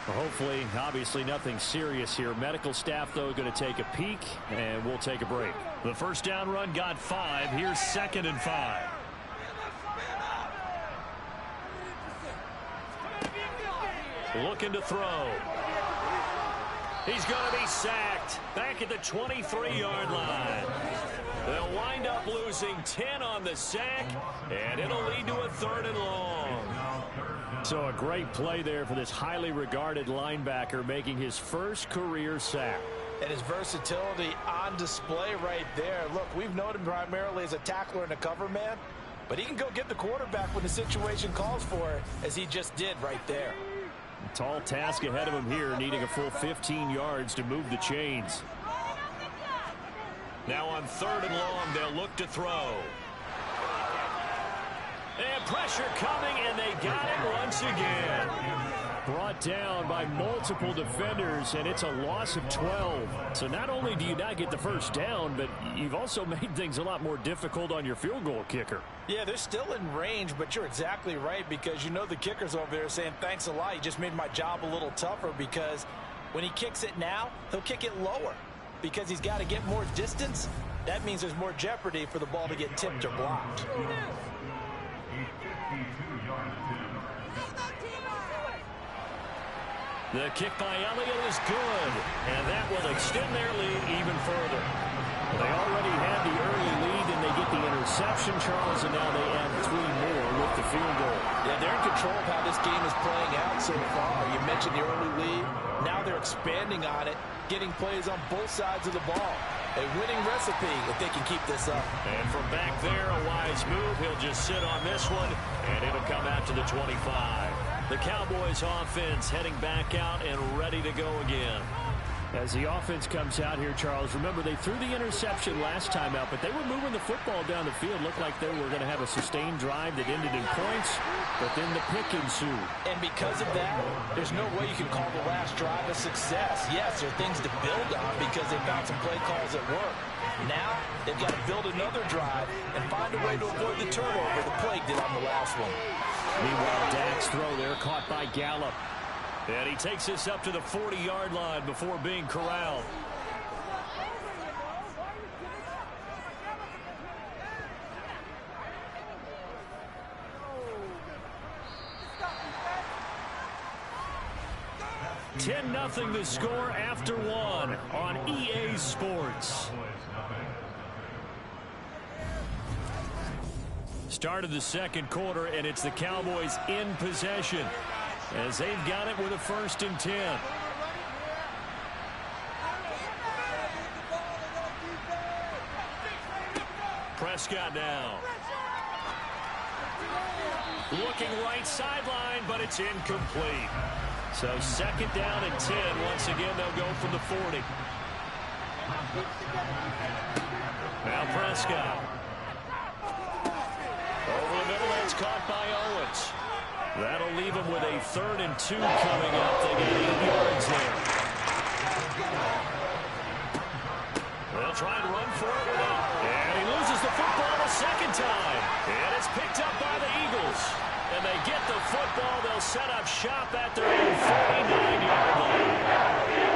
Well, hopefully, obviously, nothing serious here. Medical staff, though, going to take a peek, and we'll take a break. The first down run got 5. Here's 2nd and 5. Looking to throw. He's going to be sacked back at the 23-yard line. They'll wind up losing 10 on the sack, and it'll lead to a 3rd and long. So a great play there for this highly regarded linebacker, making his first career sack. And his versatility on display right there. Look, we've known him primarily as a tackler and a cover man, but he can go get the quarterback when the situation calls for it, as he just did right there. A tall task ahead of him here, needing a full 15 yards to move the chains. Now on 3rd and long, they'll look to throw. And pressure coming, and they got it once again. Brought down by multiple defenders, and it's a loss of 12. So not only do you not get the first down, but you've also made things a lot more difficult on your field goal kicker. Yeah, they're still in range, but you're exactly right, because you know the kicker's over there saying, thanks a lot, you just made my job a little tougher, because when he kicks it now, he'll kick it lower, because he's got to get more distance. That means there's more jeopardy for the ball to get tipped or blocked. The kick by Elliott is good, and that will extend their lead even further. They already had the early lead, and they get the interception, Charles, and now they add 3 more with the field goal. Yeah, they're in control of how this game is playing out so far. You mentioned the early lead. Now they're expanding on it, getting plays on both sides of the ball. A winning recipe if they can keep this up. And from back there, a wise move. He'll just sit on this one, and it'll come out to the 25. The Cowboys offense heading back out and ready to go again. As the offense comes out here, Charles, remember they threw the interception last time out, but they were moving the football down the field. Looked like they were going to have a sustained drive that ended in points, but then the pick ensued. And because of that, there's no way you can call the last drive a success. Yes, there are things to build on because they found some play calls that work. Now, they've got to build another drive and find a way to avoid the turnover the Plague did on the last one. Meanwhile, Dak's throw there caught by Gallup. And he takes this up to the 40-yard line before being corralled. $10-0 the score after 1 on EA Sports. Start of the second quarter, and it's the Cowboys in possession as they've got it with a 1st and 10. Prescott now. Looking right sideline, but it's incomplete. So 2nd down and 10. Once again, they'll go from the 40. Now Prescott. Over the middle, that's caught by Owens. That'll leave him with a 3rd and 2 coming up. They get 8 yards there. They'll try and run for it with it. And he loses the football a 2nd time. And it's picked up by the Eagles. And they get the football. They'll set up shop at their own 49-yard line.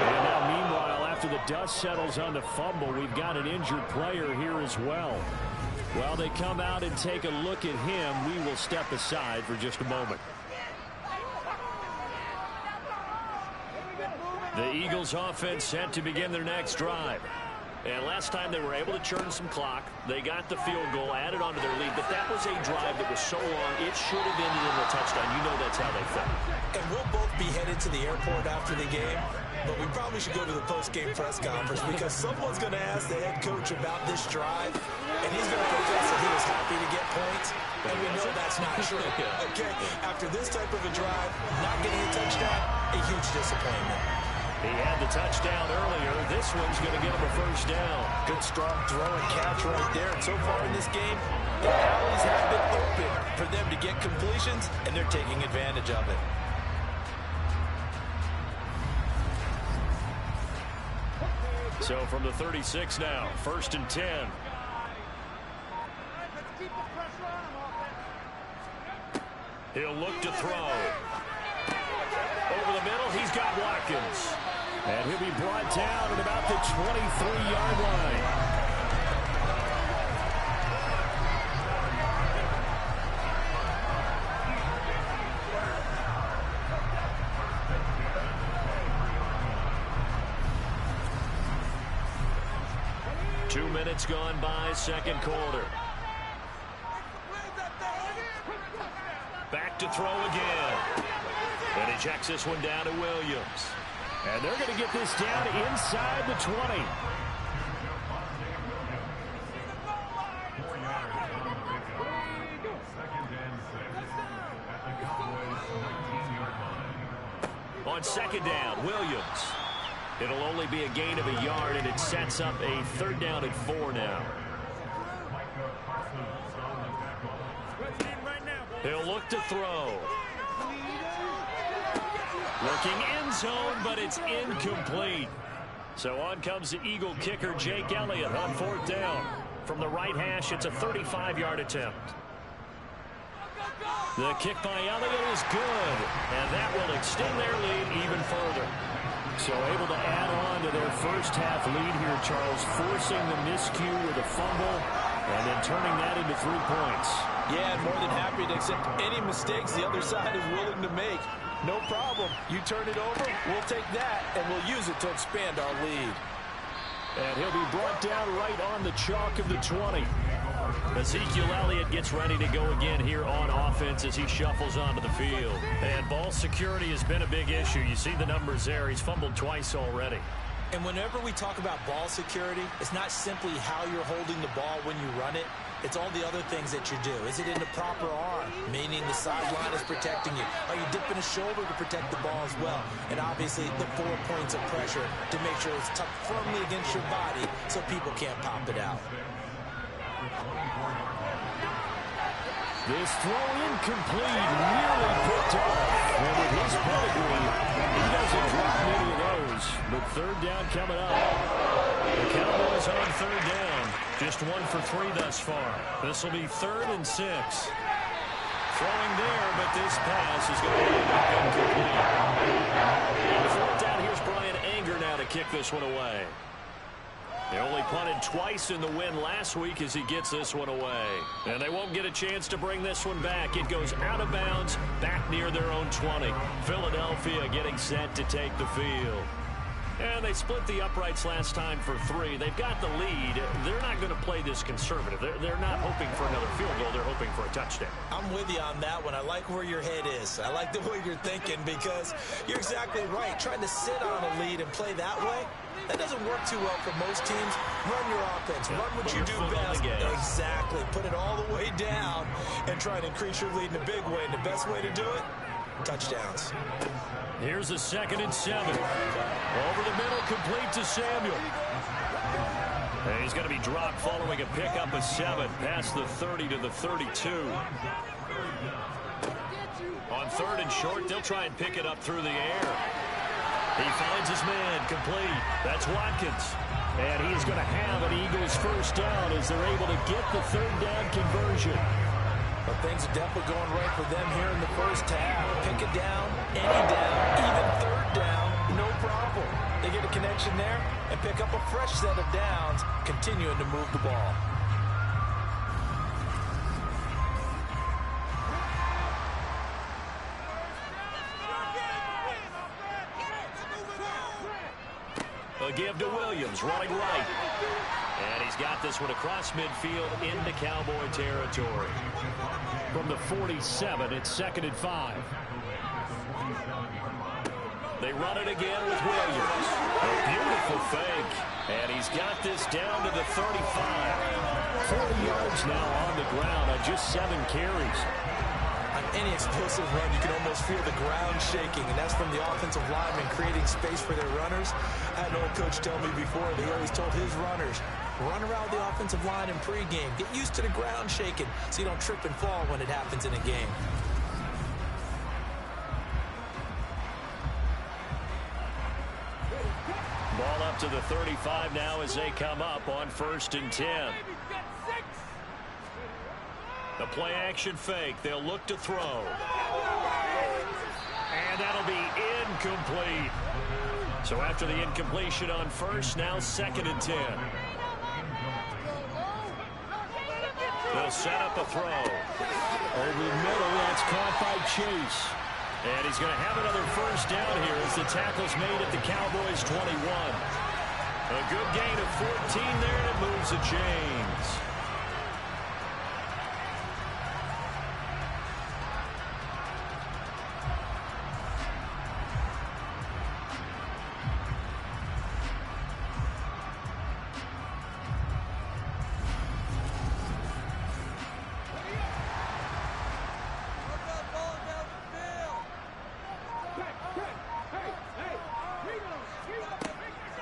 And now, meanwhile, after the dust settles on the fumble, we've got an injured player here as well. While they come out and take a look at him, we will step aside for just a moment. The Eagles offense set to begin their next drive. And last time they were able to churn some clock. They got the field goal, added onto their lead. But that was a drive that was so long, it should have ended in a touchdown. You know that's how they felt. And we'll both be headed to the airport after the game. But we probably should go to the post-game press conference because someone's going to ask the head coach about this drive, and he's going to profess that he was happy to get points, and we know that's not true. Okay, after this type of a drive, not getting a touchdown, a huge disappointment. He had the touchdown earlier. This one's going to get him a 1st down. Good, strong throw and catch right there. And so far in this game, the alleys have been open for them to get completions, and they're taking advantage of it. So from the 36 now, 1st and 10. He'll look to throw. Over the middle, he's got Watkins. And he'll be brought down at about the 23-yard line. Minutes gone by, second quarter. Back to throw again. And he checks this one down to Williams. And they're going to get this down inside the 20. On second down, Williams. It'll only be a gain of a yard, and it sets up a 3rd down and 4 now. He'll look to throw. Looking end zone, but it's incomplete. So on comes the Eagle kicker, Jake Elliott, on 4th down. From the right hash, it's a 35-yard attempt. The kick by Elliott is good, and that will extend their lead even further. So able to add on to their first half lead here, Charles, forcing the miscue with a fumble and then turning that into 3 points. Yeah, and more than happy to accept any mistakes the other side is willing to make. No problem. You turn it over, we'll take that, and we'll use it to expand our lead. And he'll be brought down right on the chalk of the 20. Ezekiel Elliott gets ready to go again here on offense as he shuffles onto the field. And ball security has been a big issue. You see the numbers there. He's fumbled twice already. And whenever we talk about ball security, it's not simply how you're holding the ball when you run it. It's all the other things that you do. Is it in the proper arm, meaning the sideline is protecting you? Are you dipping a shoulder to protect the ball as well? And obviously the 4 points of pressure to make sure it's tucked firmly against your body so people can't pop it out. This throw incomplete, nearly picked off. And with his pedigree, he doesn't drop many of those. But 3rd down coming up. The Cowboys on 3rd down. Just 1 for 3 thus far. This will be 3rd and 6. Throwing there, but this pass is going to be incomplete. On 4th down, here's Brian Anger now to kick this one away. They only punted twice in the win last week as he gets this one away. And they won't get a chance to bring this one back. It goes out of bounds back near their own 20. Philadelphia getting set to take the field. And they split the uprights last time for 3. They've got the lead. They're not going to play this conservative. They're not hoping for another field goal. They're hoping for a touchdown. I'm with you on that one. I like where your head is. I like the way you're thinking because you're exactly right. Trying to sit on a lead and play that way, that doesn't work too well for most teams. Run your offense. Run what you do best. Exactly. Put it all the way down and try and increase your lead in a big way. And the best way to do it, touchdowns. Here's a 2nd and 7. Over the middle, complete to Samuel. And he's going to be dropped following a pickup of 7 past the 30 to the 32. On 3rd and short, they'll try and pick it up through the air. He finds his man, complete. That's Watkins. And he's going to have an Eagles 1st down as they're able to get the 3rd down conversion. But things are definitely going right for them here in the first half. Pick it down, any down, even 3rd down, no problem. They get a connection there and pick up a fresh set of downs, continuing to move the ball. A give to Williams, running right. And he's got this one across midfield into Cowboy territory. From the 47, it's 2nd and 5. They run it again with Williams. A beautiful fake. And he's got this down to the 35. 40 yards now on the ground on just 7 carries. On any explosive run, you can almost feel the ground shaking, and that's from the offensive linemen creating space for their runners. I had an old coach tell me before that he always told his runners, run around the offensive line in pregame. Get used to the ground shaking so you don't trip and fall when it happens in a game. Ball up to the 35 now as they come up on 1st and 10. The play action fake. They'll look to throw. And that'll be incomplete. So after the incompletion on 1st, now 2nd and 10. They'll set up a throw. Over the middle, that's caught by Chase. And he's going to have another 1st down here as the tackle's made at the Cowboys' 21. A good gain of 14 there, and it moves the chains.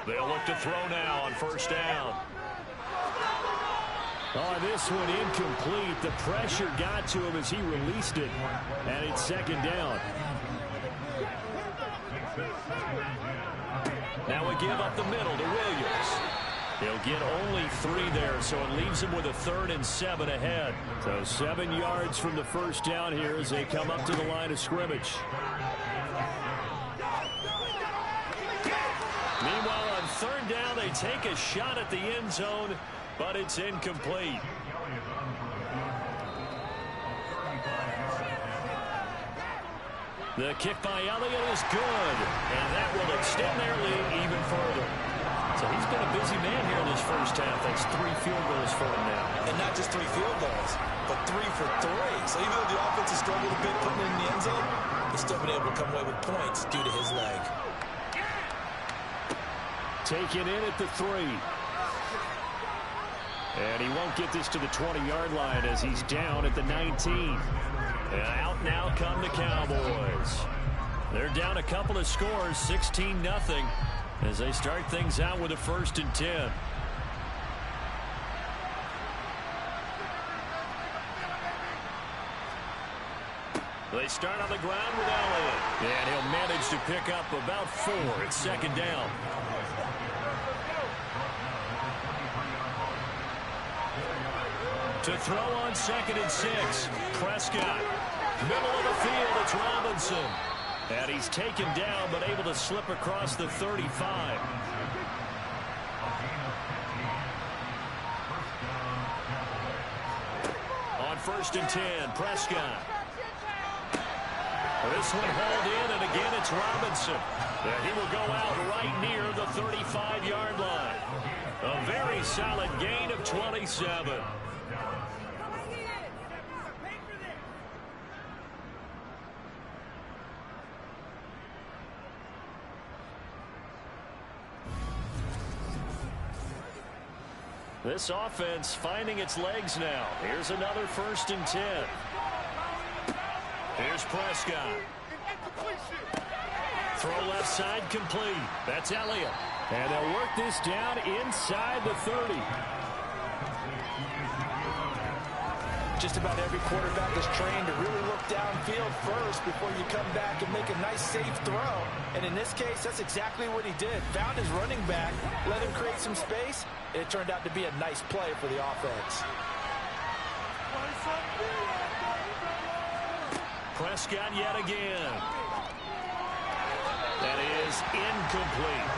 They'll look to throw now on 1st down. Oh, this one incomplete. The pressure got to him as he released it. And it's 2nd down. Now a give up the middle to Williams. They'll get only 3 there, so it leaves him with a 3rd and 7 ahead. So 7 yards from the 1st down here as they come up to the line of scrimmage. Meanwhile, on 3rd down, they take a shot at the end zone, but it's incomplete. The kick by Elliott is good, and that will extend their lead even further. So he's been a busy man here in this first half. That's 3 field goals for him now. And not just 3 field goals, but 3 for 3. So even though the offense has struggled a bit putting it in the end zone, he's still been able to come away with points due to his leg. Taken in at the 3. And he won't get this to the 20-yard line as he's down at the 19. And out now come the Cowboys. They're down a couple of scores, 16-0, as they start things out with a 1st and 10. They start on the ground with Elliott. And he'll manage to pick up about 4. It's 2nd down. To throw on 2nd and 6. Prescott. Middle of the field, it's Robinson. And he's taken down, but able to slip across the 35. On 1st and 10, Prescott. This one hauled in, and again it's Robinson. And he will go out right near the 35-yard line. A very solid gain of 27. This offense finding its legs now. Here's another 1st and 10. Here's Prescott. Throw left side complete. That's Elliott. And they'll work this down inside the 30. Just about every quarterback is trained to really look downfield first before you come back and make a nice, safe throw. And in this case, that's exactly what he did. Found his running back, let him create some space, and it turned out to be a nice play for the offense. Prescott yet again. That is incomplete.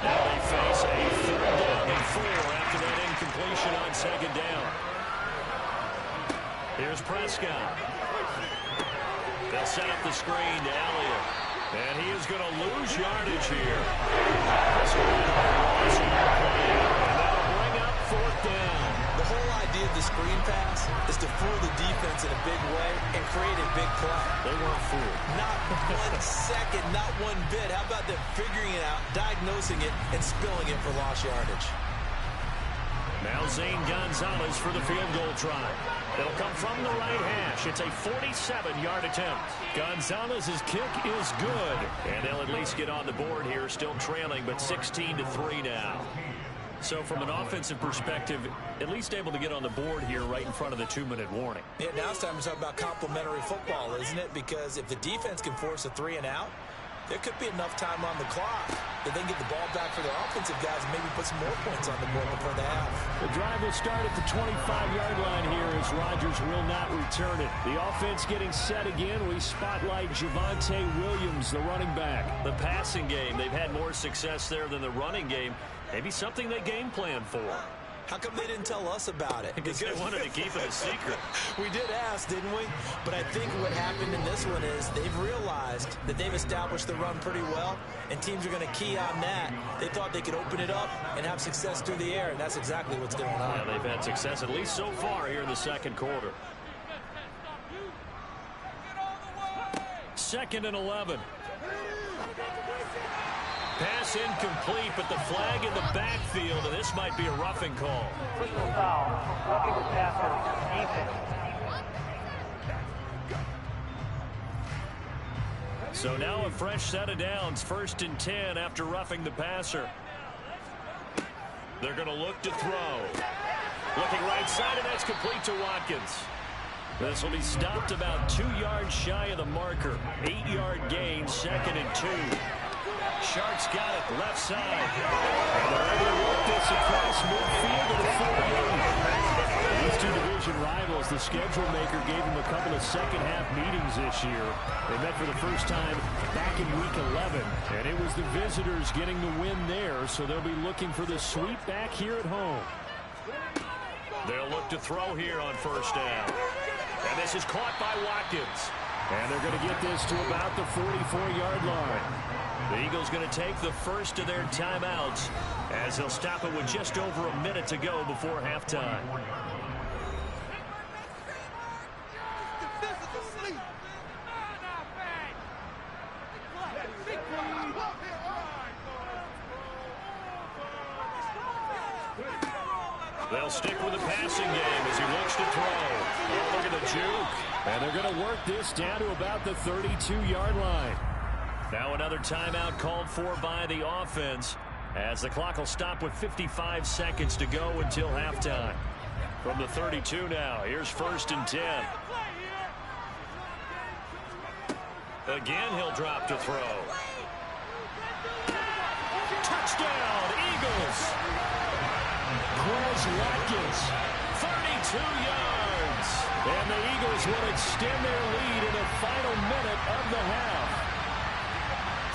Now they face a 3rd down and 4 after that incompletion on 2nd down. Here's Prescott. They'll set up the screen to Elliott. And he is going to lose yardage here. And that'll bring up 4th down. The whole idea of the screen pass is to fool the defense in a big way and create a big play. They weren't fooled. Not 1 second, not 1 bit. How about them figuring it out, diagnosing it, and spilling it for lost yardage? Now Zane Gonzalez for the field goal try. It'll come from the right hash. It's a 47-yard attempt. Gonzalez's kick is good. And they'll at least get on the board here, still trailing, but 16-3 now. So from an offensive perspective, at least able to get on the board here right in front of the 2-minute warning. Yeah, now it's time to talk about complimentary football, isn't it? Because if the defense can force a 3 and out, there could be enough time on the clock that they can get the ball back for their offensive guys and maybe put some more points on the board before the half. The drive will start at the 25-yard line here as Rodgers will not return it. The offense getting set again. We spotlight Javonte Williams, the running back. The passing game, they've had more success there than the running game. Maybe something they game plan for. How come they didn't tell us about it? Because they wanted to keep it a secret. We did ask, didn't we? But I think what happened in this one is they've realized that they've established the run pretty well, and teams are going to key on that. They thought they could open it up and have success through the air, and that's exactly what's going on. Yeah, they've had success at least so far here in the second quarter. 2nd and 11. Pass incomplete, but the flag in the backfield, and this might be a roughing call. Personal foul. Roughing the passer. Defense. So now a fresh set of downs. 1st and 10 after roughing the passer. They're going to look to throw. Looking right side, and that's complete to Watkins. This will be stopped about 2 yards shy of the marker. 8-yard gain, 2nd and 2. Sharks got it, left side. And they're able to work this across midfield to the 48. These two division rivals, the schedule maker gave them a couple of second-half meetings this year. They met for the first time back in Week 11, and it was the visitors getting the win there, so they'll be looking for the sweep back here at home. They'll look to throw here on 1st down. And this is caught by Watkins. And they're going to get this to about the 44-yard line. The Eagles going to take the first of their timeouts as they'll stop it with just over a minute to go before halftime. They'll stick with the passing game as he looks to throw. Oh, look at the juke. And they're going to work this down to about the 32-yard line. Now another timeout called for by the offense as the clock will stop with 55 seconds to go until halftime. From the 32 now, here's 1st and 10. Again, he'll drop to throw. Touchdown, Eagles! Quez Watkins, 32 yards. And the Eagles will extend their lead in the final minute of the half.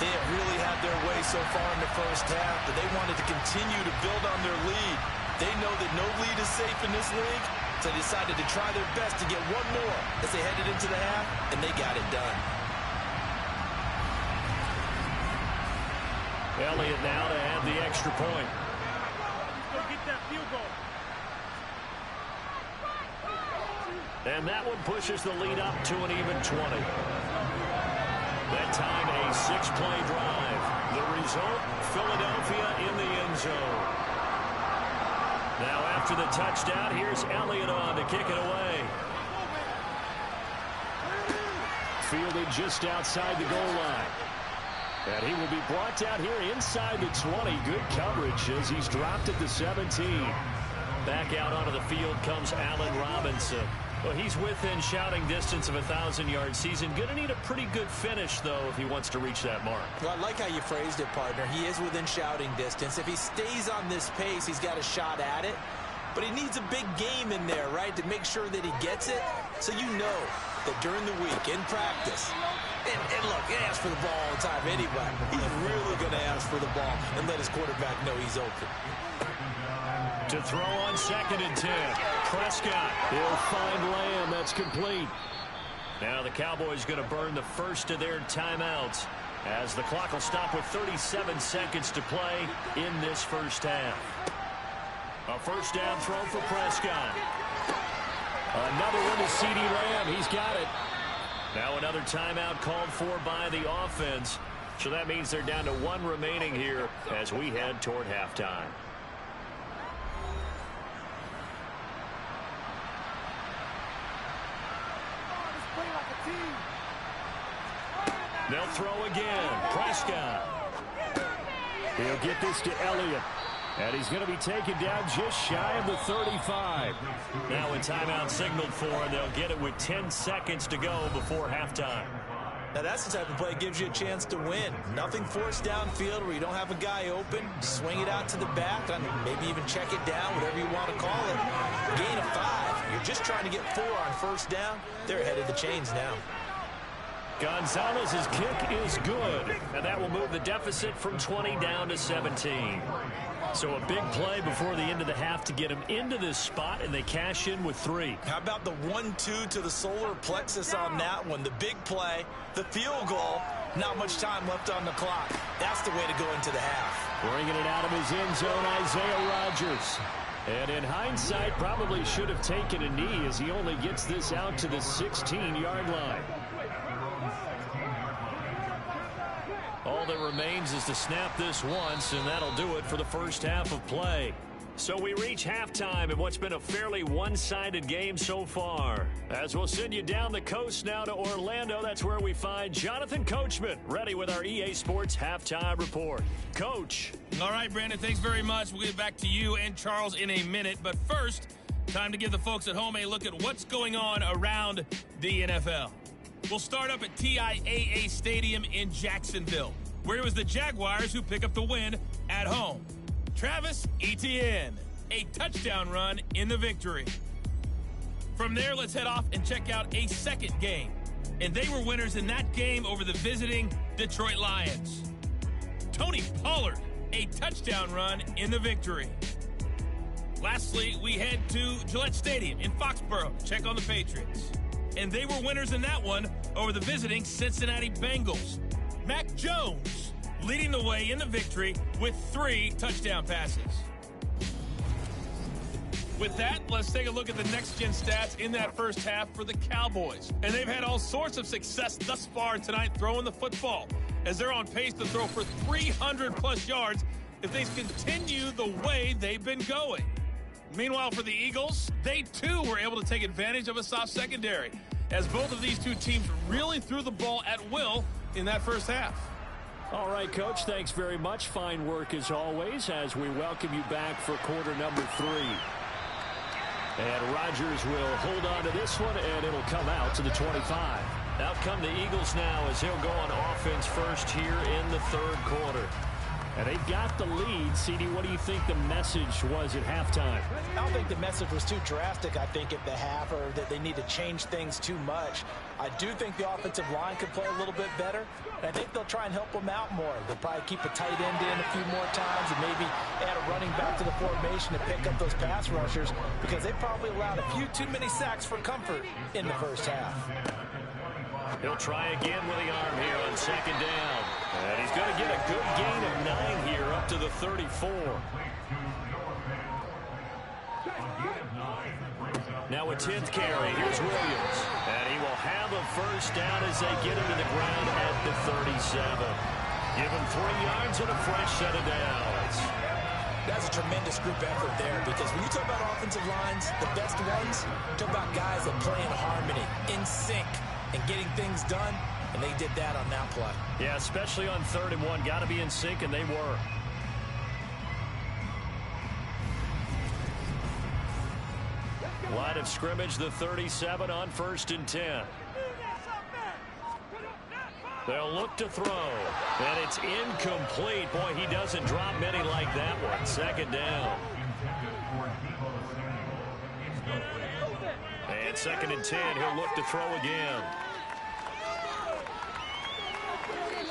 They have really had their way so far in the first half, but they wanted to continue to build on their lead. They know that no lead is safe in this league, so they decided to try their best to get one more as they headed into the half, and they got it done. Elliott now to add the extra point. Get that field goal. And that one pushes the lead up to an even 20. That time a 6-play drive. The result, Philadelphia in the end zone. Now after the touchdown, here's Elliott on to kick it away. Fielded just outside the goal line. And he will be brought down here inside the 20. Good coverage as he's dropped at the 17. Back out onto the field comes Allen Robinson. Well, he's within shouting distance of a 1,000-yard season. Going to need a pretty good finish, though, if he wants to reach that mark. Well, I like how you phrased it, partner. He is within shouting distance. If he stays on this pace, he's got a shot at it. But he needs a big game in there, right, to make sure that he gets it. So you know that during the week, in practice, and look, he asks for the ball all the time anyway. He's really going to ask for the ball and let his quarterback know he's open. To throw on 2nd and 10. Prescott. He'll find Lamb. That's complete. Now the Cowboys going to burn the first of their timeouts as the clock will stop with 37 seconds to play in this first half. A 1st down throw for Prescott. Another one to CeeDee Lamb. He's got it. Now another timeout called for by the offense. So that means they're down to 1 remaining here as we head toward halftime. They'll throw again. Prescott. He'll get this to Elliott. And he's going to be taken down just shy of the 35. Now a timeout signaled for, and they'll get it with 10 seconds to go before halftime. Now, that's the type of play that gives you a chance to win. Nothing forced downfield where you don't have a guy open. Swing it out to the back, and maybe even check it down, whatever you want to call it. Gain of 5. You're just trying to get 4 on first down. They're ahead of the chains now. Gonzalez's kick is good, and that will move the deficit from 20 down to 17. So a big play before the end of the half to get them into this spot, and they cash in with 3. How about the 1-2 to the solar plexus on that one? The big play, the field goal, not much time left on the clock. That's the way to go into the half. Bringing it out of his end zone, Isaiah Rodgers. And in hindsight, probably should have taken a knee as he only gets this out to the 16-yard line. All that remains is to snap this once, and that'll do it for the first half of play. So we reach halftime in what's been a fairly one-sided game so far. As we'll send you down the coast now to Orlando, that's where we find Jonathan Coachman, ready with our EA Sports Halftime Report. Coach. All right, Brandon, thanks very much. We'll get back to you and Charles in a minute. But first, time to give the folks at home a look at what's going on around the NFL. We'll start up at TIAA Stadium in Jacksonville, where it was the Jaguars who pick up the win at home. Travis Etienne, a touchdown run in the victory. From there, let's head off and check out a second game. And they were winners in that game over the visiting Detroit Lions. Tony Pollard, a touchdown run in the victory. Lastly, we head to Gillette Stadium in Foxborough to check on the Patriots. And they were winners in that one over the visiting Cincinnati Bengals. Mac Jones leading the way in the victory with 3 touchdown passes. With that, let's take a look at the next-gen stats in that first half for the Cowboys. And they've had all sorts of success thus far tonight throwing the football, as they're on pace to throw for 300-plus yards if they continue the way they've been going. Meanwhile, for the Eagles, they too were able to take advantage of a soft secondary, as both of these two teams really threw the ball at will in that first half. All right, Coach, thanks very much. Fine work as always as we welcome you back for quarter number 3. And Rodgers will hold on to this one, and it'll come out to the 25. Out come the Eagles now as he'll go on offense first here in the third quarter. And they've got the lead. CD, what do you think the message was at halftime? I don't think the message was too drastic, I think, at the half, or that they need to change things too much. I do think the offensive line could play a little bit better, and I think they'll try and help them out more. They'll probably keep a tight end in a few more times and maybe add a running back to the formation to pick up those pass rushers, because they probably allowed a few too many sacks for comfort in the first half. He'll try again with the arm here on second down. And he's going to get a good gain of 9 here up to the 34. Now a 10th carry. Here's Williams. And he will have a first down as they get him to the ground at the 37. Give him 3 yards and a fresh set of downs. That's a tremendous group effort there, because when you talk about offensive lines, the best ones, talk about guys that play in harmony, in sync, and getting things done, and they did that on that play. Yeah, especially on 3rd and 1. Got to be in sync, and they were. Line of scrimmage, the 37 on 1st and 10. They'll look to throw, and it's incomplete. Boy, he doesn't drop many like that one. Second down. And 2nd and 10, he'll look to throw again.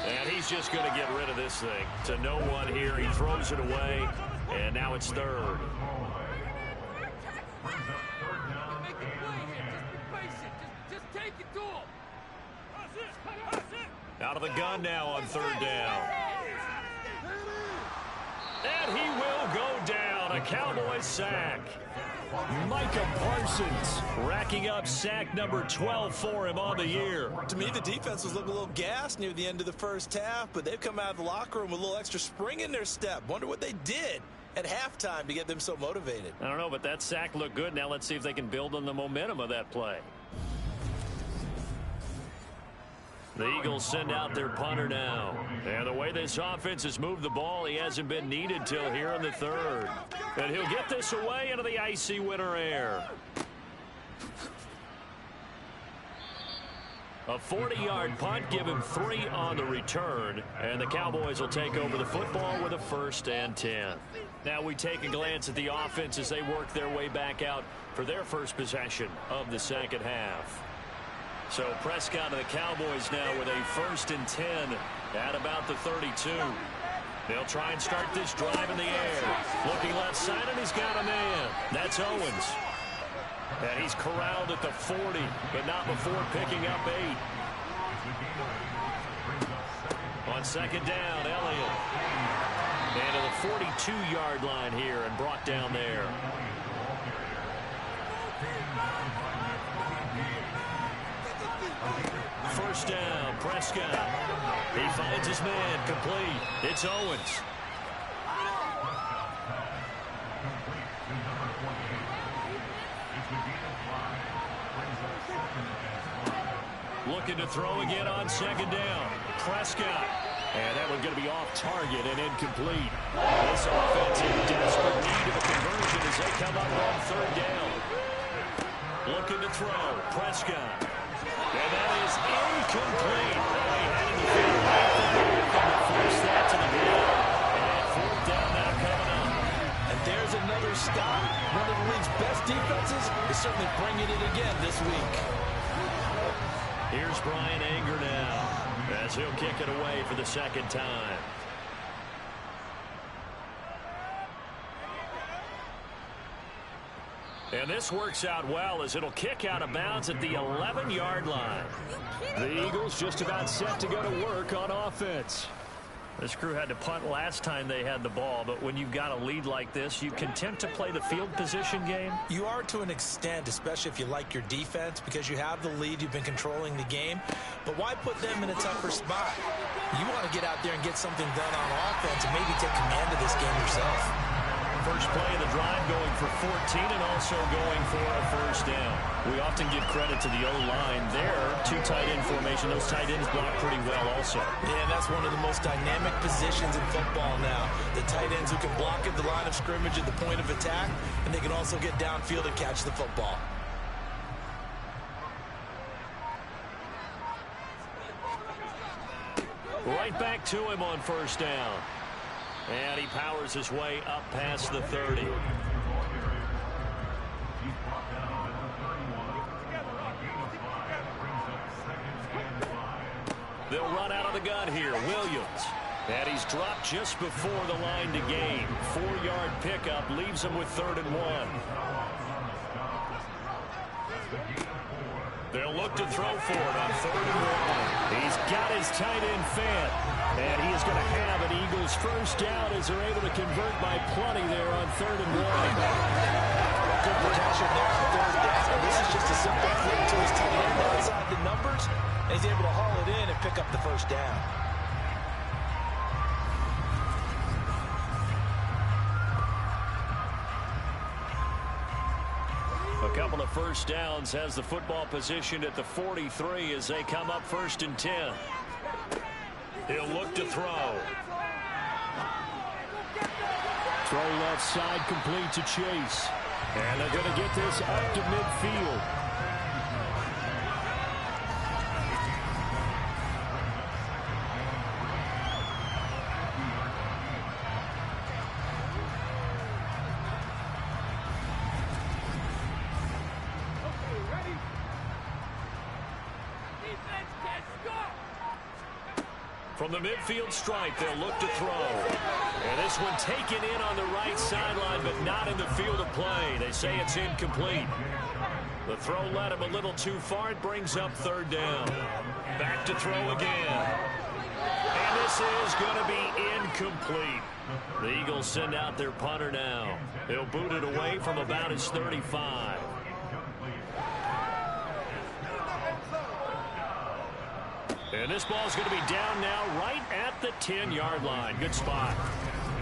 And he's just going to get rid of this thing to no one here. He throws it away, and now it's 3rd. Out of the gun now on 3rd down. And he will go down. A Cowboys sack. Micah Parsons racking up sack number 12 for him on the year. To me, the defense was looking a little gassed near the end of the first half, but they've come out of the locker room with a little extra spring in their step. Wonder what they did at halftime to get them so motivated. I don't know, but that sack looked good. Now let's see if they can build on the momentum of that play. The Eagles send out their punter now. And the way this offense has moved the ball, he hasn't been needed till here in the 3rd. And he'll get this away into the icy winter air. A 40-yard punt, give him 3 on the return, and the Cowboys will take over the football with a 1st and 10. Now we take a glance at the offense as they work their way back out for their first possession of the second half. So Prescott of the Cowboys now with a 1st and 10 at about the 32. They'll try and start this drive in the air. Looking left side, and he's got a man. That's Owens. And he's corralled at the 40, but not before picking up 8. On second down, Elliott. And to the 42-yard line here and brought down there. First down, Prescott. He finds his man, complete. It's Owens. Looking to throw again on second down. Prescott. And that one's going to be off target and incomplete. This offense in desperate need of a conversion as they come up on third down. Looking to throw. Prescott. And that is incomplete. They had the field right there and force that to the ground. And fourth down now coming up. And there's another stop. One of the league's best defenses is certainly bringing it again this week. Here's Brian Anger now as he'll kick it away for the second time. And this works out well as it'll kick out of bounds at the 11-yard line. The Eagles just about set to go to work on offense. This crew had to punt last time they had the ball, but when you've got a lead like this, you content to play the field position game? You are to an extent, especially if you like your defense, because you have the lead, you've been controlling the game. But why put them in a tougher spot? You want to get out there and get something done on offense and maybe take command of this game yourself. First play of the drive going for 14 and also going for a first down. We often give credit to the O-line there. 2 tight end formation. Those tight ends block pretty well also. Yeah, that's one of the most dynamic positions in football now. The tight ends who can block at the line of scrimmage at the point of attack, and they can also get downfield and catch the football. Right back to him on first down. And he powers his way up past the 30. They'll run out of the gun here. Williams. And he's dropped just before the line to gain. 4-yard pickup leaves him with 3rd and 1. They'll look to throw for it on 3rd and 1. He's got his tight end Fant. And he is going to have an Eagles first down as they're able to convert by plenty there on 3rd and 1. Good protection there on 3rd down. This is just a simple flip to his tight end outside the numbers. And he's able to haul it in and pick up the first down. A couple of first downs has the football positioned at the 43 as they come up 1st and 10. He'll look to throw. Throw left side complete to Chase. And they're going to get this up to midfield. From the midfield stripe, they'll look to throw. And this one taken in on the right sideline, but not in the field of play. They say it's incomplete. The throw led him a little too far. It brings up 3rd down. Back to throw again. And this is going to be incomplete. The Eagles send out their punter now. They'll boot it away from about his 35. And this ball's going to be down now right at the 10-yard line. Good spot.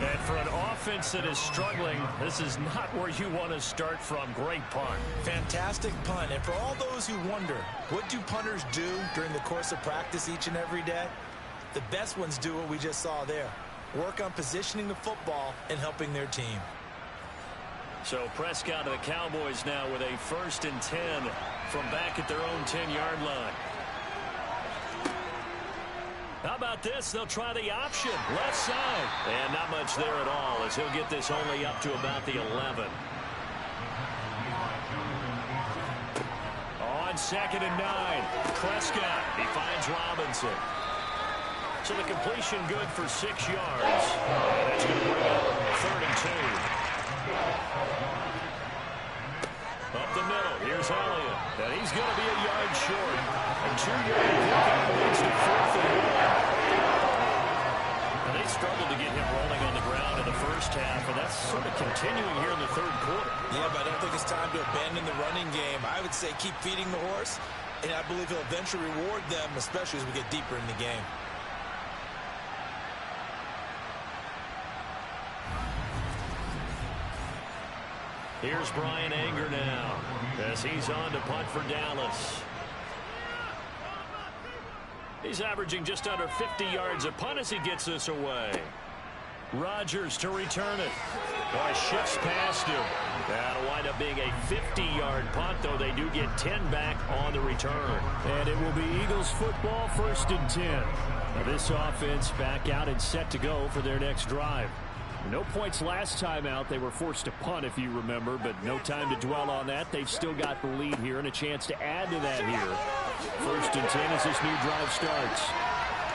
And for an offense that is struggling, this is not where you want to start from. Great punt. Fantastic punt. And for all those who wonder, what do punters do during the course of practice each and every day? The best ones do what we just saw there. Work on positioning the football and helping their team. So Prescott of the Cowboys now with a 1st and 10 from back at their own 10-yard line. How about this? They'll try the option. Left side. And not much there at all as he'll get this only up to about the 11. On 2nd and 9. Prescott. He finds Robinson. So the completion good for 6 yards. And that's going to bring up 3rd and 2. Up the middle. Here's Elliott. And he's going to be a yard short. A 2-yard pickup leads to 4th and 1. And they struggled to get him rolling on the ground in the first half, and that's sort of continuing here in the 3rd quarter. Yeah, but I don't think it's time to abandon the running game. I would say keep feeding the horse, and I believe he'll eventually reward them, especially as we get deeper in the game. Here's Brian Anger now as he's on to punt for Dallas. He's averaging just under 50 yards a punt as he gets this away. Rodgers to return it. Boy, shifts past him. That'll wind up being a 50-yard punt, though they do get 10 back on the return. And it will be Eagles football, 1st and 10. Now this offense back out and set to go for their next drive. No points last time out. They were forced to punt, if you remember, but no time to dwell on that. They've still got the lead here and a chance to add to that here. 1st and 10 as this new drive starts.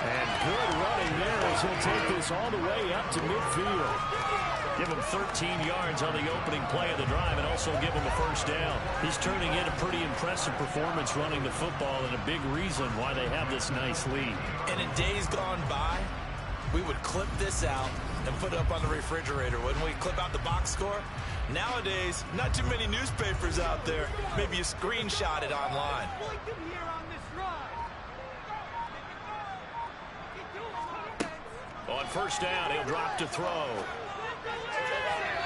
And good running there as he'll take this all the way up to midfield. Give him 13 yards on the opening play of the drive and also give him a 1st down. He's turning in a pretty impressive performance running the football and a big reason why they have this nice lead. And in days gone by, we would clip this out and put it up on the refrigerator. Wouldn't we clip out the box score? Nowadays, not too many newspapers out there. Maybe you screenshot it online. On 1st down, he'll drop to throw.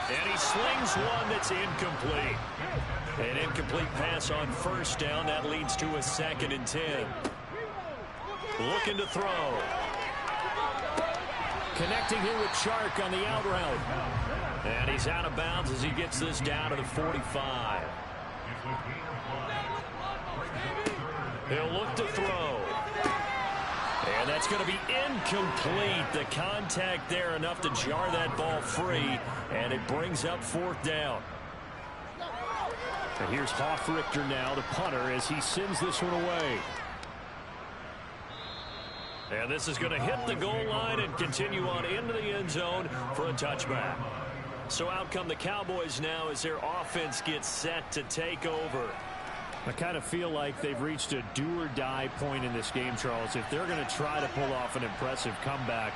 And he slings one that's incomplete. An incomplete pass on 1st down. That leads to a 2nd and 10. Looking to throw. Connecting here with Chark on the out route. And he's out of bounds as he gets this down to the 45. He'll look to throw. And that's going to be incomplete. The contact there enough to jar that ball free. And it brings up 4th down. And here's Hofrichter now, the punter, as he sends this one away. And this is going to hit the goal line and continue on into the end zone for a touchback. So out come the Cowboys now as their offense gets set to take over. I kind of feel like they've reached a do-or-die point in this game, Charles. If they're going to try to pull off an impressive comeback,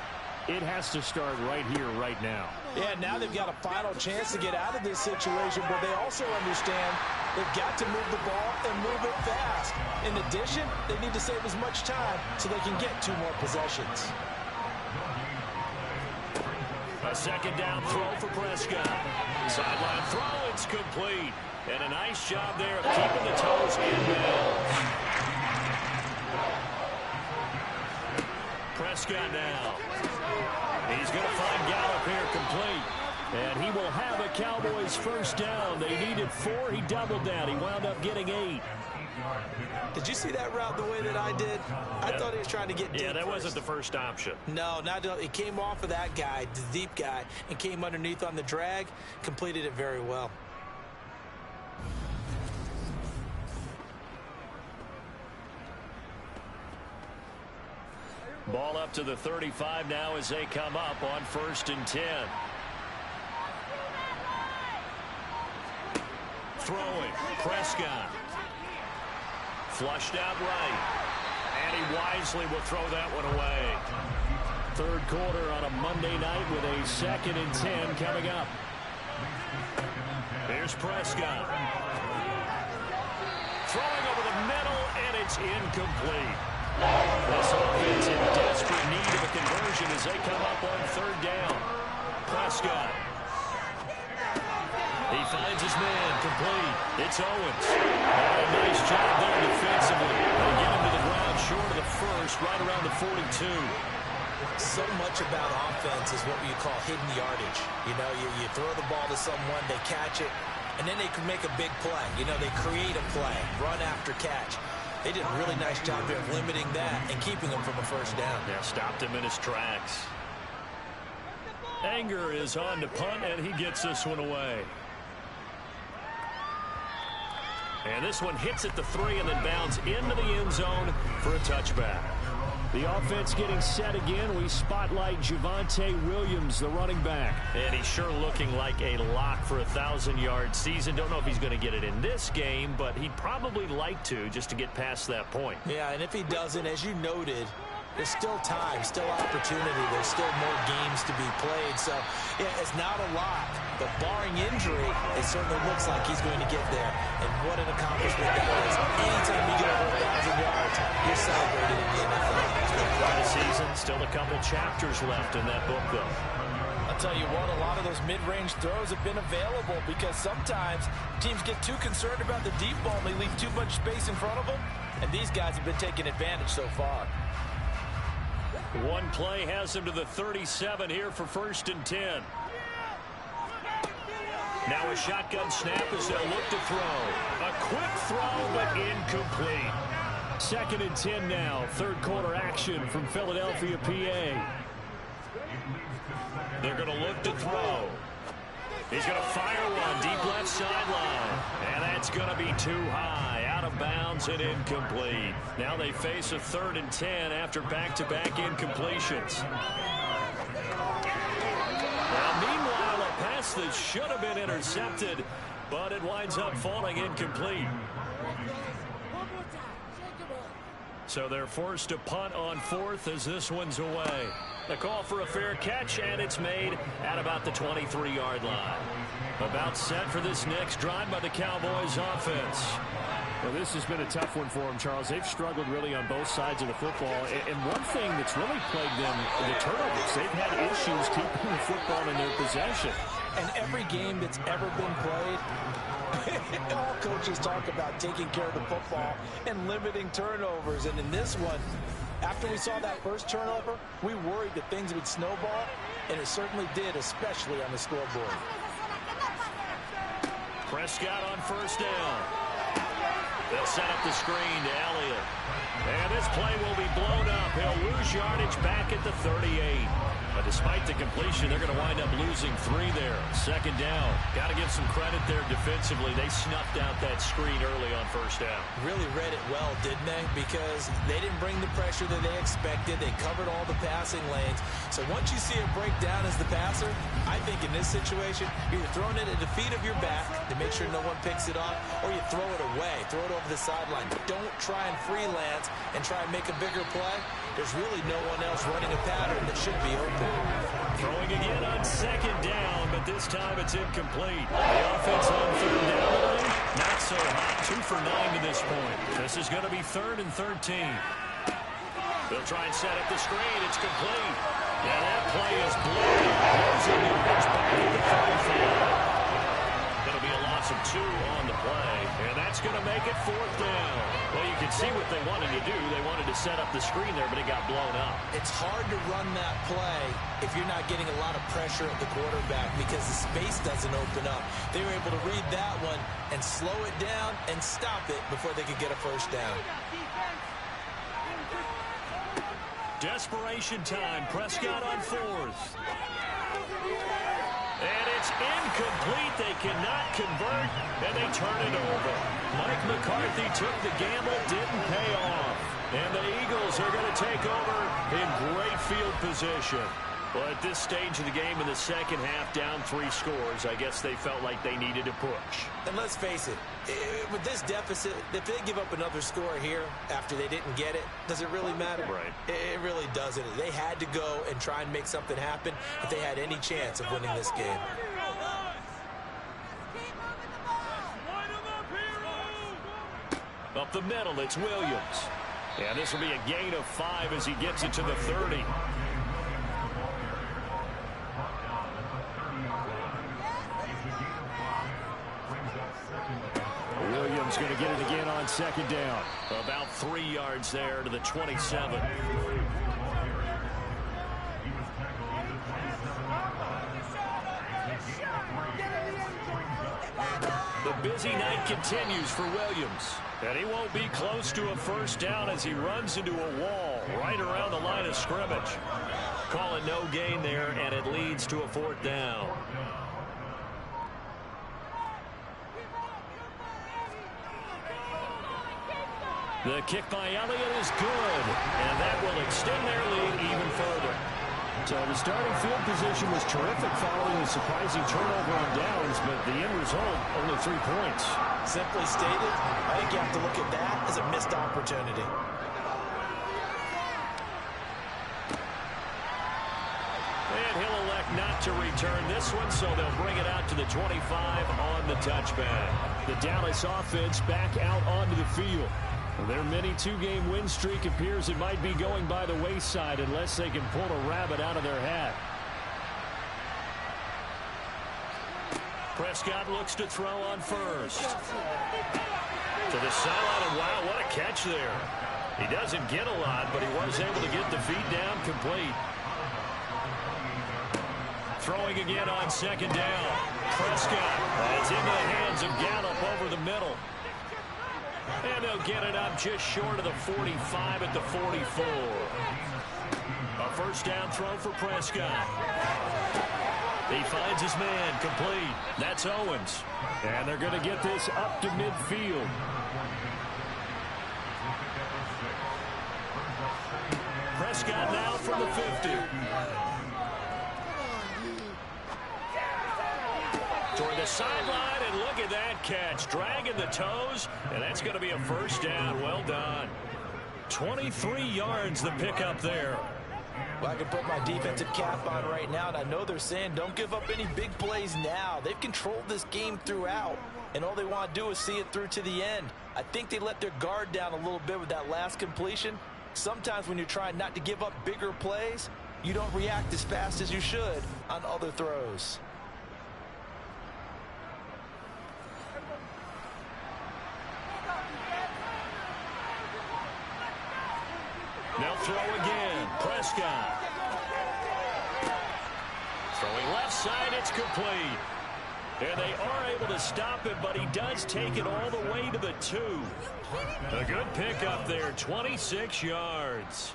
it has to start right here, right now. Yeah, now they've got a final chance to get out of this situation, but they also understand they've got to move the ball and move it fast. In addition, they need to save as much time so they can get 2 more possessions. A 2nd down throw for Prescott. Sideline throw, it's complete. And a nice job there of keeping the toes inbounds. Prescott now. He's going to find Gallup here complete. And he will have a Cowboys 1st down. They needed 4. He doubled down. He wound up getting 8. Did you see that route the way that I did? I thought he was trying to get deep. Yeah, that wasn't the first option. No, it came off of that guy, the deep guy, and came underneath on the drag. Completed it very well. Ball up to the 35 now as they come up on 1st and 10. Throwing. Prescott. Flushed out right. And he wisely will throw that one away. 3rd quarter on a Monday night with a 2nd and 10 coming up. Here's Prescott. Throwing over the middle, and it's incomplete. This offense in desperate need of a conversion as they come up on 3rd down. Prescott. He finds his man complete. It's Owens. And a nice job there defensively. They'll get him to the ground short of the 1st, right around the 42. So much about offense is what you call hidden yardage. You know, you throw the ball to someone, they catch it, and then they can make a big play. You know, they create a play, run after catch. They did a really nice job there of limiting that and keeping him from a first down. Yeah, stopped him in his tracks. Anger is on to punt, and he gets this one away. And this one hits at the 3 and then bounds into the end zone for a touchback. The offense getting set again. We spotlight Javonte Williams, the running back. And he's sure looking like a lock for a 1,000-yard season. Don't know if he's going to get it in this game, but he'd probably like to just to get past that point. Yeah, and if he doesn't, as you noted, there's still time, still opportunity. There's still more games to be played. So, yeah, it's not a lot. But barring injury, it certainly looks like he's going to get there. And what an accomplishment that is. Anytime you get over 1,000 yards, you're celebrated in the NFL. Quite a season. Still a couple chapters left in that book, though. I'll tell you what, a lot of those mid-range throws have been available because sometimes teams get too concerned about the deep ball and they leave too much space in front of them. And these guys have been taking advantage so far. One play has him to the 37 here for 1st and 10. Now a shotgun snap as they'll look to throw. A quick throw, but incomplete. 2nd and 10 now. 3rd quarter action from Philadelphia, PA. They're going to look to throw. He's going to fire one deep left sideline. And that's going to be too high. Out of bounds and incomplete. Now they face a 3rd and 10 after back-to-back incompletions. Now, meanwhile, a pass that should have been intercepted, but it winds up falling incomplete. So they're forced to punt on 4th as this one's away. The call for a fair catch, and it's made at about the 23-yard line. About set for this next drive by the Cowboys offense. Well, this has been a tough one for them, Charles. They've struggled really on both sides of the football. And one thing that's really plagued them, the turnovers. They've had issues keeping the football in their possession. And every game that's ever been played, all coaches talk about taking care of the football and limiting turnovers. And in this one, after we saw that first turnover, we worried that things would snowball, and it certainly did, especially on the scoreboard. Prescott on 1st down. They'll set up the screen to Elliott. And this play will be blown up. He'll lose yardage back at the 38. But despite the completion, they're going to wind up losing 3 there. 2nd down. Got to give some credit there defensively. They snuffed out that screen early on 1st down. Really read it well, didn't they? Because they didn't bring the pressure that they expected. They covered all the passing lanes. So once you see it break down as the passer, I think in this situation, you're throwing it at the feet of your back to make sure no one picks it off, or you throw it away, throw it over the sideline. Don't try and freelance and try and make a bigger play. There's really no one else running a pattern that should be open. Throwing again on 2nd down, but this time it's incomplete. The offense on 3rd down, not so hot. 2 for 9 to this point. This is going to be 3rd and 13. They'll try and set up the screen. It's complete. Now that play is blown. Closing yards back to the 35. It'll be a loss of 2 on the play, and that's going to make it 4th down. Well, you can see what they wanted to do. They wanted to set up the screen there, but it got blown up. It's hard to run that play if you're not getting a lot of pressure at the quarterback because the space doesn't open up. They were able to read that one and slow it down and stop it before they could get a 1st down. Desperation time. Prescott on 4th. And it's incomplete. They cannot convert, and they turn it over. Mike McCarthy took the gamble, didn't pay off. And the Eagles are going to take over in great field position. Well, at this stage of the game in the 2nd half, down 3 scores, I guess they felt like they needed to push. And let's face it, with this deficit, if they give up another score here after they didn't get it, does it really matter? Right. It really doesn't. They had to go and try and make something happen if they had any chance of winning this game. Up the middle, it's Williams. And this will be a gain of 5 as he gets it to the 30. Williams going to get it again on 2nd down. About 3 yards there to the 27. The busy night continues for Williams. And he won't be close to a first down as he runs into a wall right around the line of scrimmage. Calling no gain there, and it leads to a 4th down. The kick by Elliott is good, and that will extend their lead even further. So the starting field position was terrific following a surprising turnover on downs, but the end result, only 3 points. Simply stated, I think you have to look at that as a missed opportunity. And he'll elect not to return this one, so they'll bring it out to the 25 on the touchback. The Dallas offense back out onto the field. Their mini 2-game win streak appears it might be going by the wayside unless they can pull a rabbit out of their hat. Prescott looks to throw on first. To the sideline, and wow, what a catch there. He doesn't get a lot, but he was able to get the feet down complete. Throwing again on 2nd down. Prescott. It's into the hands of Gallup over the middle. And they'll get it up just short of the 45 at the 44. A first down throw for Prescott. He finds his man complete. That's Owens. And they're going to get this up to midfield. Prescott now from the 50. Toward the sideline, and look at that catch. Dragging the toes, and that's going to be a first down. Well done. 23 yards the pickup there. Well, I can put my defensive cap on right now, and I know they're saying don't give up any big plays now. They've controlled this game throughout, and all they want to do is see it through to the end. I think they let their guard down a little bit with that last completion. Sometimes when you're trying not to give up bigger plays, you don't react as fast as you should on other throws. They'll throw again. Prescott. Throwing left side, it's complete. And they are able to stop it, but he does take it all the way to the 2. A good pickup there, 26 yards.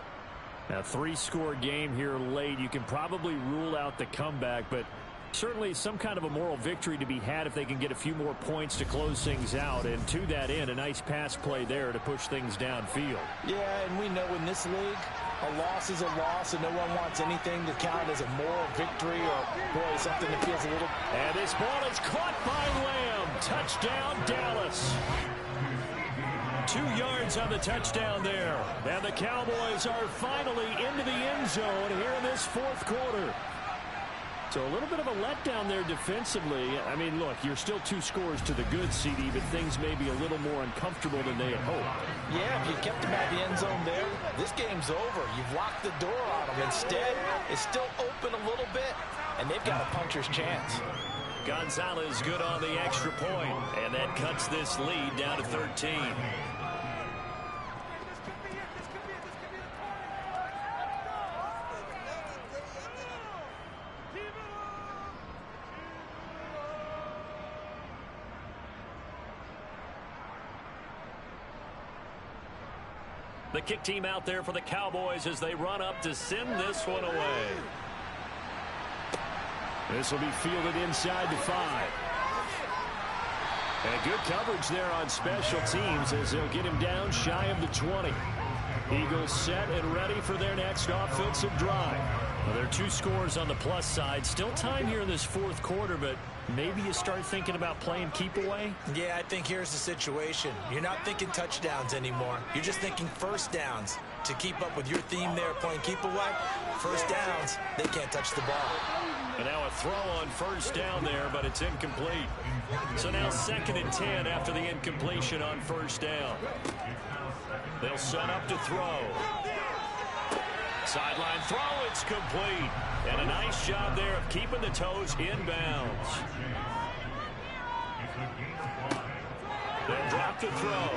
A 3-score game here late. You can probably rule out the comeback, but certainly some kind of a moral victory to be had if they can get a few more points to close things out. And to that end, a nice pass play there to push things downfield. Yeah, and we know in this league, a loss is a loss, and no one wants anything to count as a moral victory or, boy, something that feels a little... And this ball is caught by Lamb. Touchdown, Dallas. 2 yards on the touchdown there. And the Cowboys are finally into the end zone here in this 4th quarter. So a little bit of a letdown there defensively. I mean, look, you're still 2 scores to the good, CD, but things may be a little more uncomfortable than they had hoped. Yeah, if you kept them at the end zone there, this game's over. You've locked the door on them. Instead, it's still open a little bit, and they've got a puncher's chance. Gonzalez good on the extra point, and that cuts this lead down to 13. The kick team out there for the Cowboys as they run up to send this one away. This will be fielded inside the 5. And good coverage there on special teams as they'll get him down shy of the 20. Eagles set and ready for their next offensive drive. Well, there are 2 scores on the plus side. Still time here in this 4th quarter, but maybe you start thinking about playing keep away? Yeah, I think here's the situation. You're not thinking touchdowns anymore. You're just thinking first downs. To keep up with your theme there, playing keep away, first downs, they can't touch the ball. And now a throw on first down there, but it's incomplete. So now 2nd and 10 after the incompletion on first down. They'll set up to throw. Sideline throw, it's complete. And a nice job there of keeping the toes inbounds. They'll drop the throw.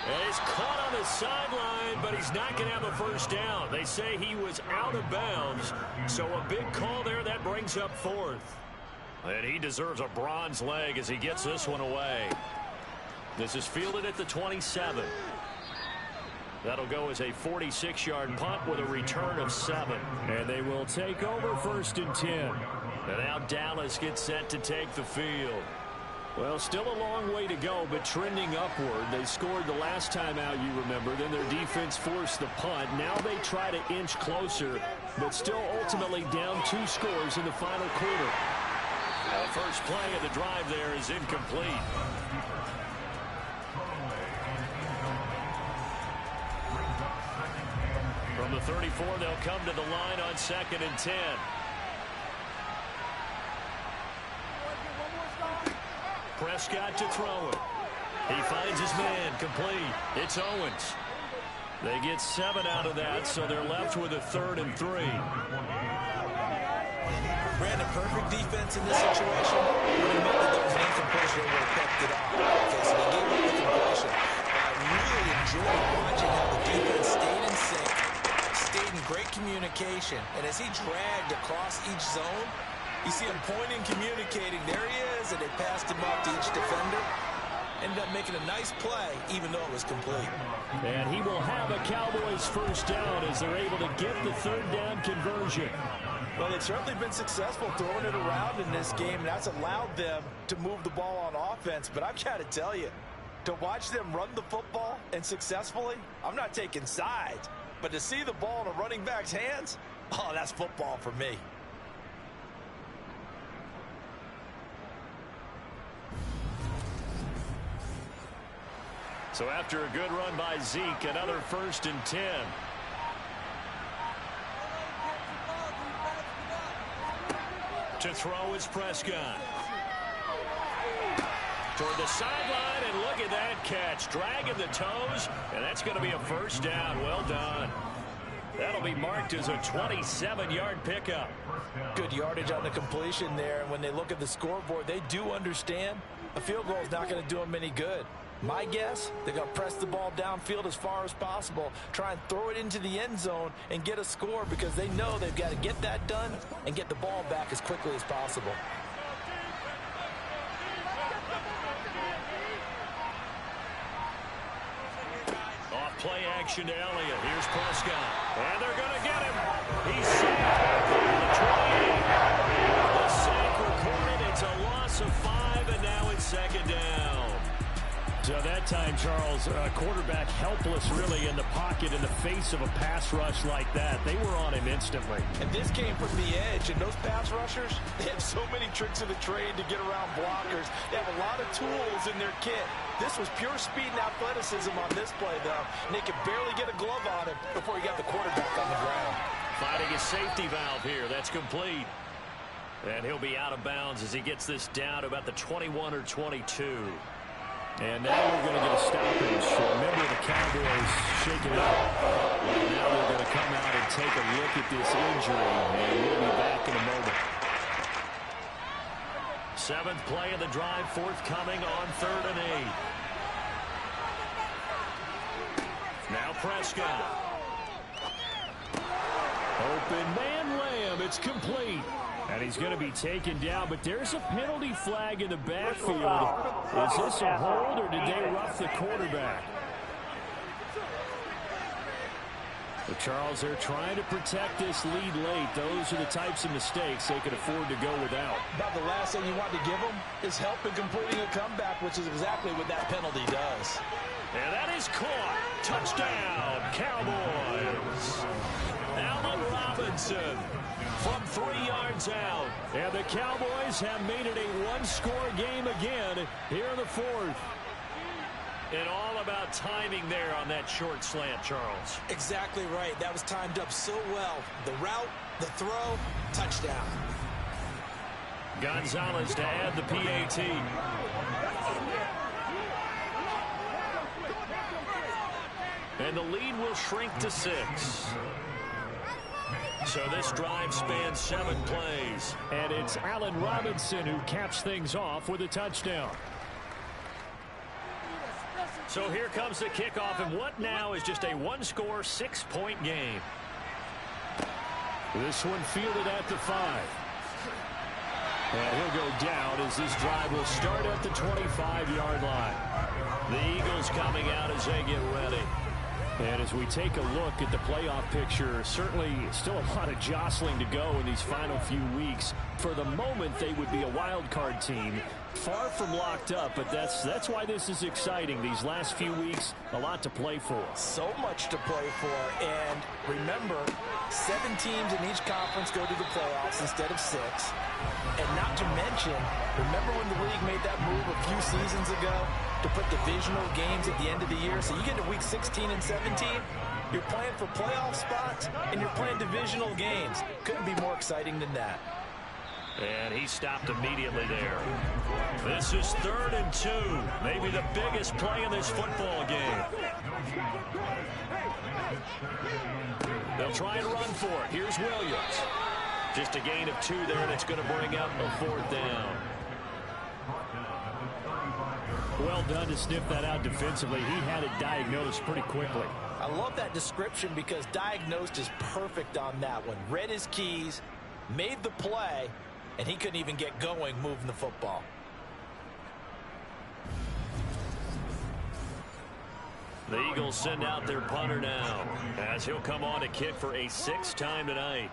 And he's caught on the sideline, but he's not going to have a first down. They say he was out of bounds. So a big call there that brings up 4th. And he deserves a bronze leg as he gets this one away. This is fielded at the 27. That'll go as a 46-yard punt with a return of 7. And they will take over 1st and 10. And now Dallas gets set to take the field. Well, still a long way to go, but trending upward. They scored the last time out, you remember. Then their defense forced the punt. Now they try to inch closer, but still ultimately down 2 scores in the final quarter. The first play of the drive there is incomplete. From the 34, they'll come to the line on 2nd and 10. Prescott to throw it. He finds his man, complete. It's Owens. They get 7 out of that, so they're left with a 3rd and 3. Brandon, perfect defense in this situation. Would admit that there was an incompletion that would have kept it off. Okay, so they gave up the completion. But I really enjoyed watching how the defense stayed in sync, stayed in great communication, and as he dragged across each zone, you see him pointing, communicating. There he is, and they passed him off to each defender. Ended up making a nice play, even though it was complete. And he will have a Cowboys 1st down as they're able to get the 3rd down conversion. Well, they've certainly been successful throwing it around in this game, and that's allowed them to move the ball on offense. But I've got to tell you, to watch them run the football and successfully, I'm not taking sides. But to see the ball in a running back's hands, oh, that's football for me. So after a good run by Zeke, another 1st and 10. To throw is Prescott. Toward the sideline, and look at that catch. Dragging the toes, and that's going to be a 1st down. Well done. That'll be marked as a 27-yard pickup. Good yardage on the completion there. And when they look at the scoreboard, they do understand a field goal is not going to do them any good. My guess, they're going to press the ball downfield as far as possible, try and throw it into the end zone and get a score because they know they've got to get that done and get the ball back as quickly as possible. Off play action to Elliott. Here's Prescott. And they're going to get him. He's sacked at the 28. The sack recorded. It's a loss of 5, and now it's 2nd down. So that time, Charles, quarterback helpless really in the pocket in the face of a pass rush like that. They were on him instantly. And this came from the edge, and those pass rushers, they have so many tricks of the trade to get around blockers. They have a lot of tools in their kit. This was pure speed and athleticism on this play, though. And they could barely get a glove on him before he got the quarterback on the ground. Finding a safety valve here. That's complete. And he'll be out of bounds as he gets this down to about the 21 or 22. And now we're going to get a stoppage. Remember, the Cowboys shaking it up. Well, now they're going to come out and take a look at this injury, and we'll be back in a moment. 7th play of the drive, forthcoming on 3rd and 8. Now Prescott. Open man Lamb. It's complete. And he's going to be taken down, but there's a penalty flag in the backfield. Is this a hold, or did they rough the quarterback? But Charles, they're trying to protect this lead late. Those are the types of mistakes they could afford to go without. About the last thing you want to give them is help in completing a comeback, which is exactly what that penalty does. And that is caught. Touchdown, Cowboys. Allen Robinson from 3 yards out. And the Cowboys have made it a one-score game again here in the 4th. And all about timing there on that short slant, Charles. Exactly right. That was timed up so well. The route, the throw, touchdown. Gonzalez to add the PAT. And the lead will shrink to 6. So this drive spans 7 plays. And it's Allen Robinson who caps things off with a touchdown. So here comes the kickoff, and what now is just a one-score, 6-point game. This one fielded at the 5. And he'll go down as this drive will start at the 25-yard line. The Eagles coming out as they get ready. And as we take a look at the playoff picture, certainly still a lot of jostling to go in these final few weeks. For the moment, they would be a wild card team, far from locked up, but that's why this is exciting. These last few weeks, a lot to play for. So much to play for, and remember, 7 teams in each conference go to the playoffs instead of 6. And not to mention, remember when the league made that move a few seasons ago to put divisional games at the end of the year? So you get to week 16 and 17, you're playing for playoff spots, and you're playing divisional games. Couldn't be more exciting than that. And he stopped immediately there. This is 3rd and 2. Maybe the biggest play in this football game. They'll try and run for it. Here's Williams. Just a gain of 2 there, and it's going to bring up a 4th down. Well done to sniff that out defensively. He had it diagnosed pretty quickly. I love that description because diagnosed is perfect on that one. Read his keys, made the play, and he couldn't even get going moving the football. The Eagles send out their punter now as he'll come on to kick for a 6th time tonight.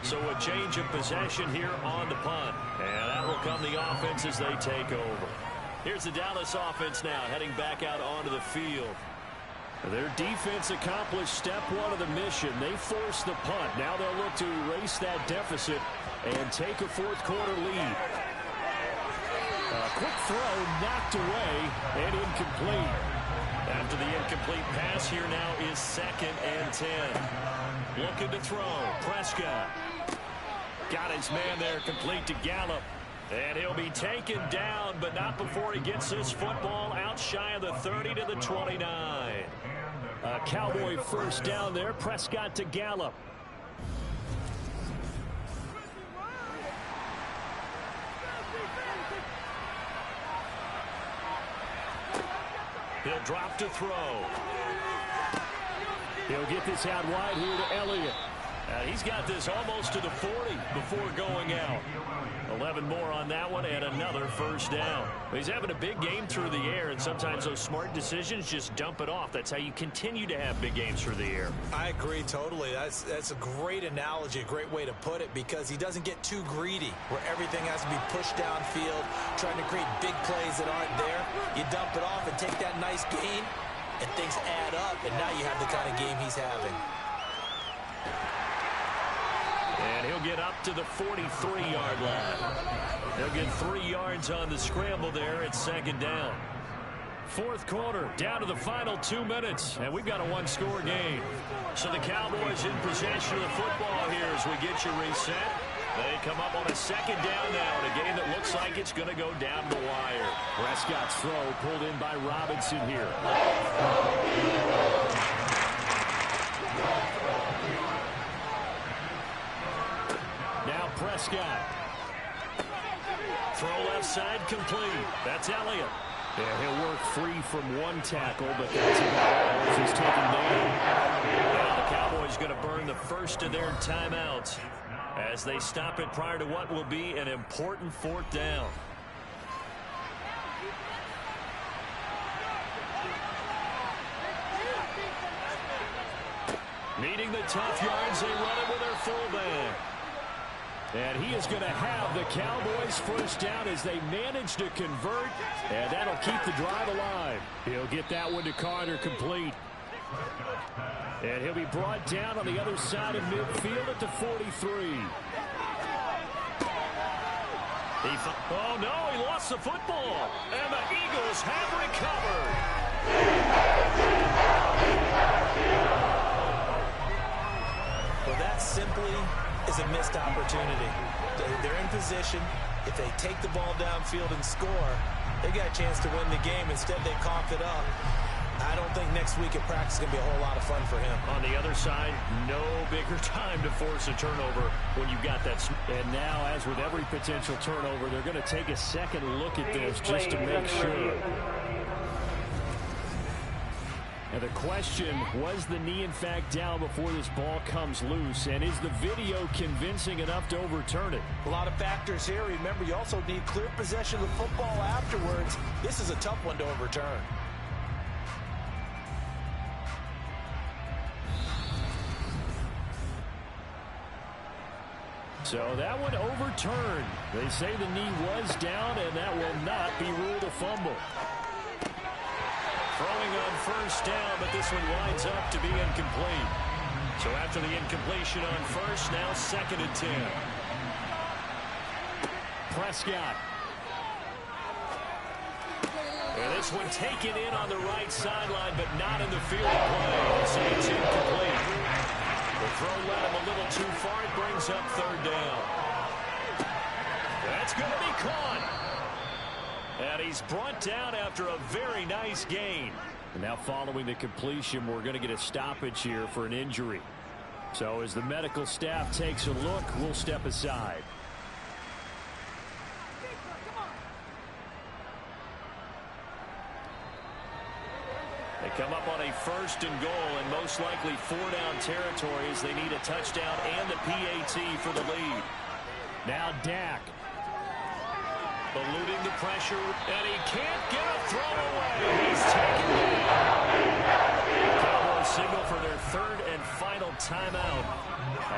So a change of possession here on the punt. And that will come the offense as they take over. Here's the Dallas offense now heading back out onto the field. Their defense accomplished step 1 of the mission. They forced the punt. Now they'll look to erase that deficit and take a 4th quarter lead. A quick throw knocked away and incomplete. After the incomplete pass, here now is 2nd and 10. Looking to throw. Prescott. Got his man there, complete to Gallup. And he'll be taken down, but not before he gets this football out shy of the 30 to the 29. A Cowboy first down there. Prescott to Gallup. He'll drop to throw. He'll get this out wide here to Elliott. He's got this almost to the 40 before going out. 11 more on that one and another first down. He's having a big game through the air, and sometimes those smart decisions just dump it off. That's how you continue to have big games through the air. I agree totally. That's a great analogy, a great way to put it, because he doesn't get too greedy where everything has to be pushed downfield, trying to create big plays that aren't there. You dump it off and take that nice gain, and things add up, and now you have the kind of game he's having. And he'll get up to the 43-yard line. He'll get 3 yards on the scramble there at 2nd down. 4th quarter, down to the final 2 minutes, and we've got a 1-score game. So the Cowboys in possession of the football here as we get you reset. They come up on a 2nd down now in a game that looks like it's going to go down the wire. Prescott's throw pulled in by Robinson here. Now Prescott. Throw left side complete. That's Elliott. Yeah, he'll work free from 1 tackle, but that's about all as he's taken down. Well, the Cowboys going to burn the first of their timeouts as they stop it prior to what will be an important 4th down. Needing the tough yards, they run it with their fullback. And he is going to have the Cowboys first down as they manage to convert, and that'll keep the drive alive. He'll get that one to Carter complete. And he'll be brought down on the other side of midfield at the 43. Oh, no, he lost the football. And the Eagles have recovered. Well, that simply is a missed opportunity. They're in position. If they take the ball downfield and score, they got a chance to win the game. Instead, they coughed it up. I don't think next week at practice is going to be a whole lot of fun for him. On the other side, no bigger time to force a turnover when you've got that. And now, as with every potential turnover, they're going to take a second look at this just to make sure. And the question, was the knee in fact down before this ball comes loose? And is the video convincing enough to overturn it? A lot of factors here. Remember, you also need clear possession of the football afterwards. This is a tough one to overturn. So that one overturned. They say the knee was down, and that will not be ruled a fumble. Throwing on first down, but this one winds up to be incomplete. So after the incompletion on first, now 2nd and 10. Prescott. And this one taken in on the right sideline, but not in the field of play. So it's incomplete. The throw led him a little too far. It brings up 3rd down. That's going to be caught. And he's brought down after a very nice gain. And now following the completion, we're going to get a stoppage here for an injury. So as the medical staff takes a look, we'll step aside. They come up on a 1st and goal, and most likely 4-down territory as they need a touchdown and the PAT for the lead. Now Dak. Eluding the pressure, and he can't get a throw away. He's taken down. Cowboys signal for their 3rd and final timeout,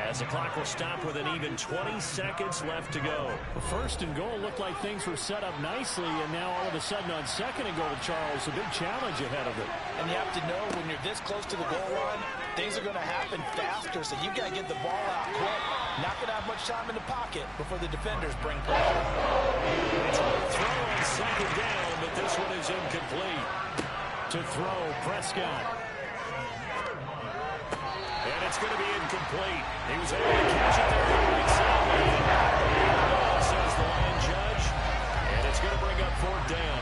as the clock will stop with an even 20 seconds left to go. The 1st and goal looked like things were set up nicely, and now all of a sudden on 2nd and goal, Charles, a big challenge ahead of it. And you have to know when you're this close to the goal line, things are going to happen faster, so you've got to get the ball out quick. Not going to have much time in the pocket before the defenders bring pressure. It's a throw on 2nd down, but this one is incomplete. To throw, Prescott. And it's going to be incomplete. He was able to catch it there on the right side. Says the line judge. And it's going to bring up 4th down.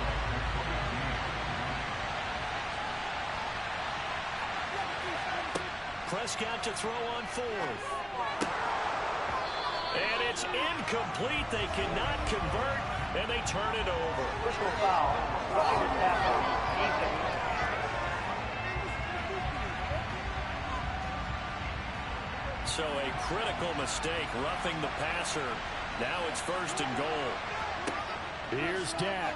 Prescott to throw on 4th. And it's incomplete. They cannot convert, and they turn it over. Personal foul. Roughing the passer. Ethan. So a critical mistake, roughing the passer. Now it's 1st and goal. Here's Dak.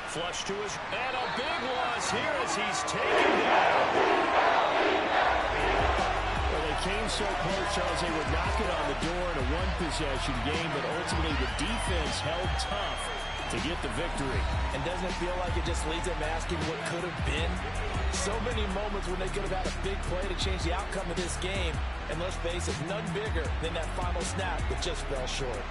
Flush to his, and a big loss here as he's taken down. Well, they came so close, Charles, they would knock it on the door in a 1-possession game, but ultimately the defense held tough to get the victory. And doesn't it feel like it just leads them asking what could have been? So many moments when they could have had a big play to change the outcome of this game. And let's face it, none bigger than that final snap that just fell short.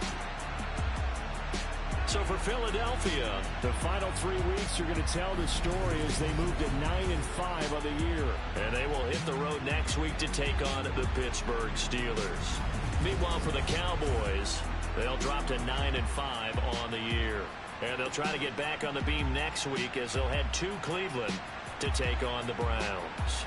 So for Philadelphia, the final 3 weeks are going to tell the story as they move to 9-5 on the year. And they will hit the road next week to take on the Pittsburgh Steelers. Meanwhile, for the Cowboys, they'll drop to 9-5 on the year. And they'll try to get back on the beam next week as they'll head to Cleveland to take on the Browns.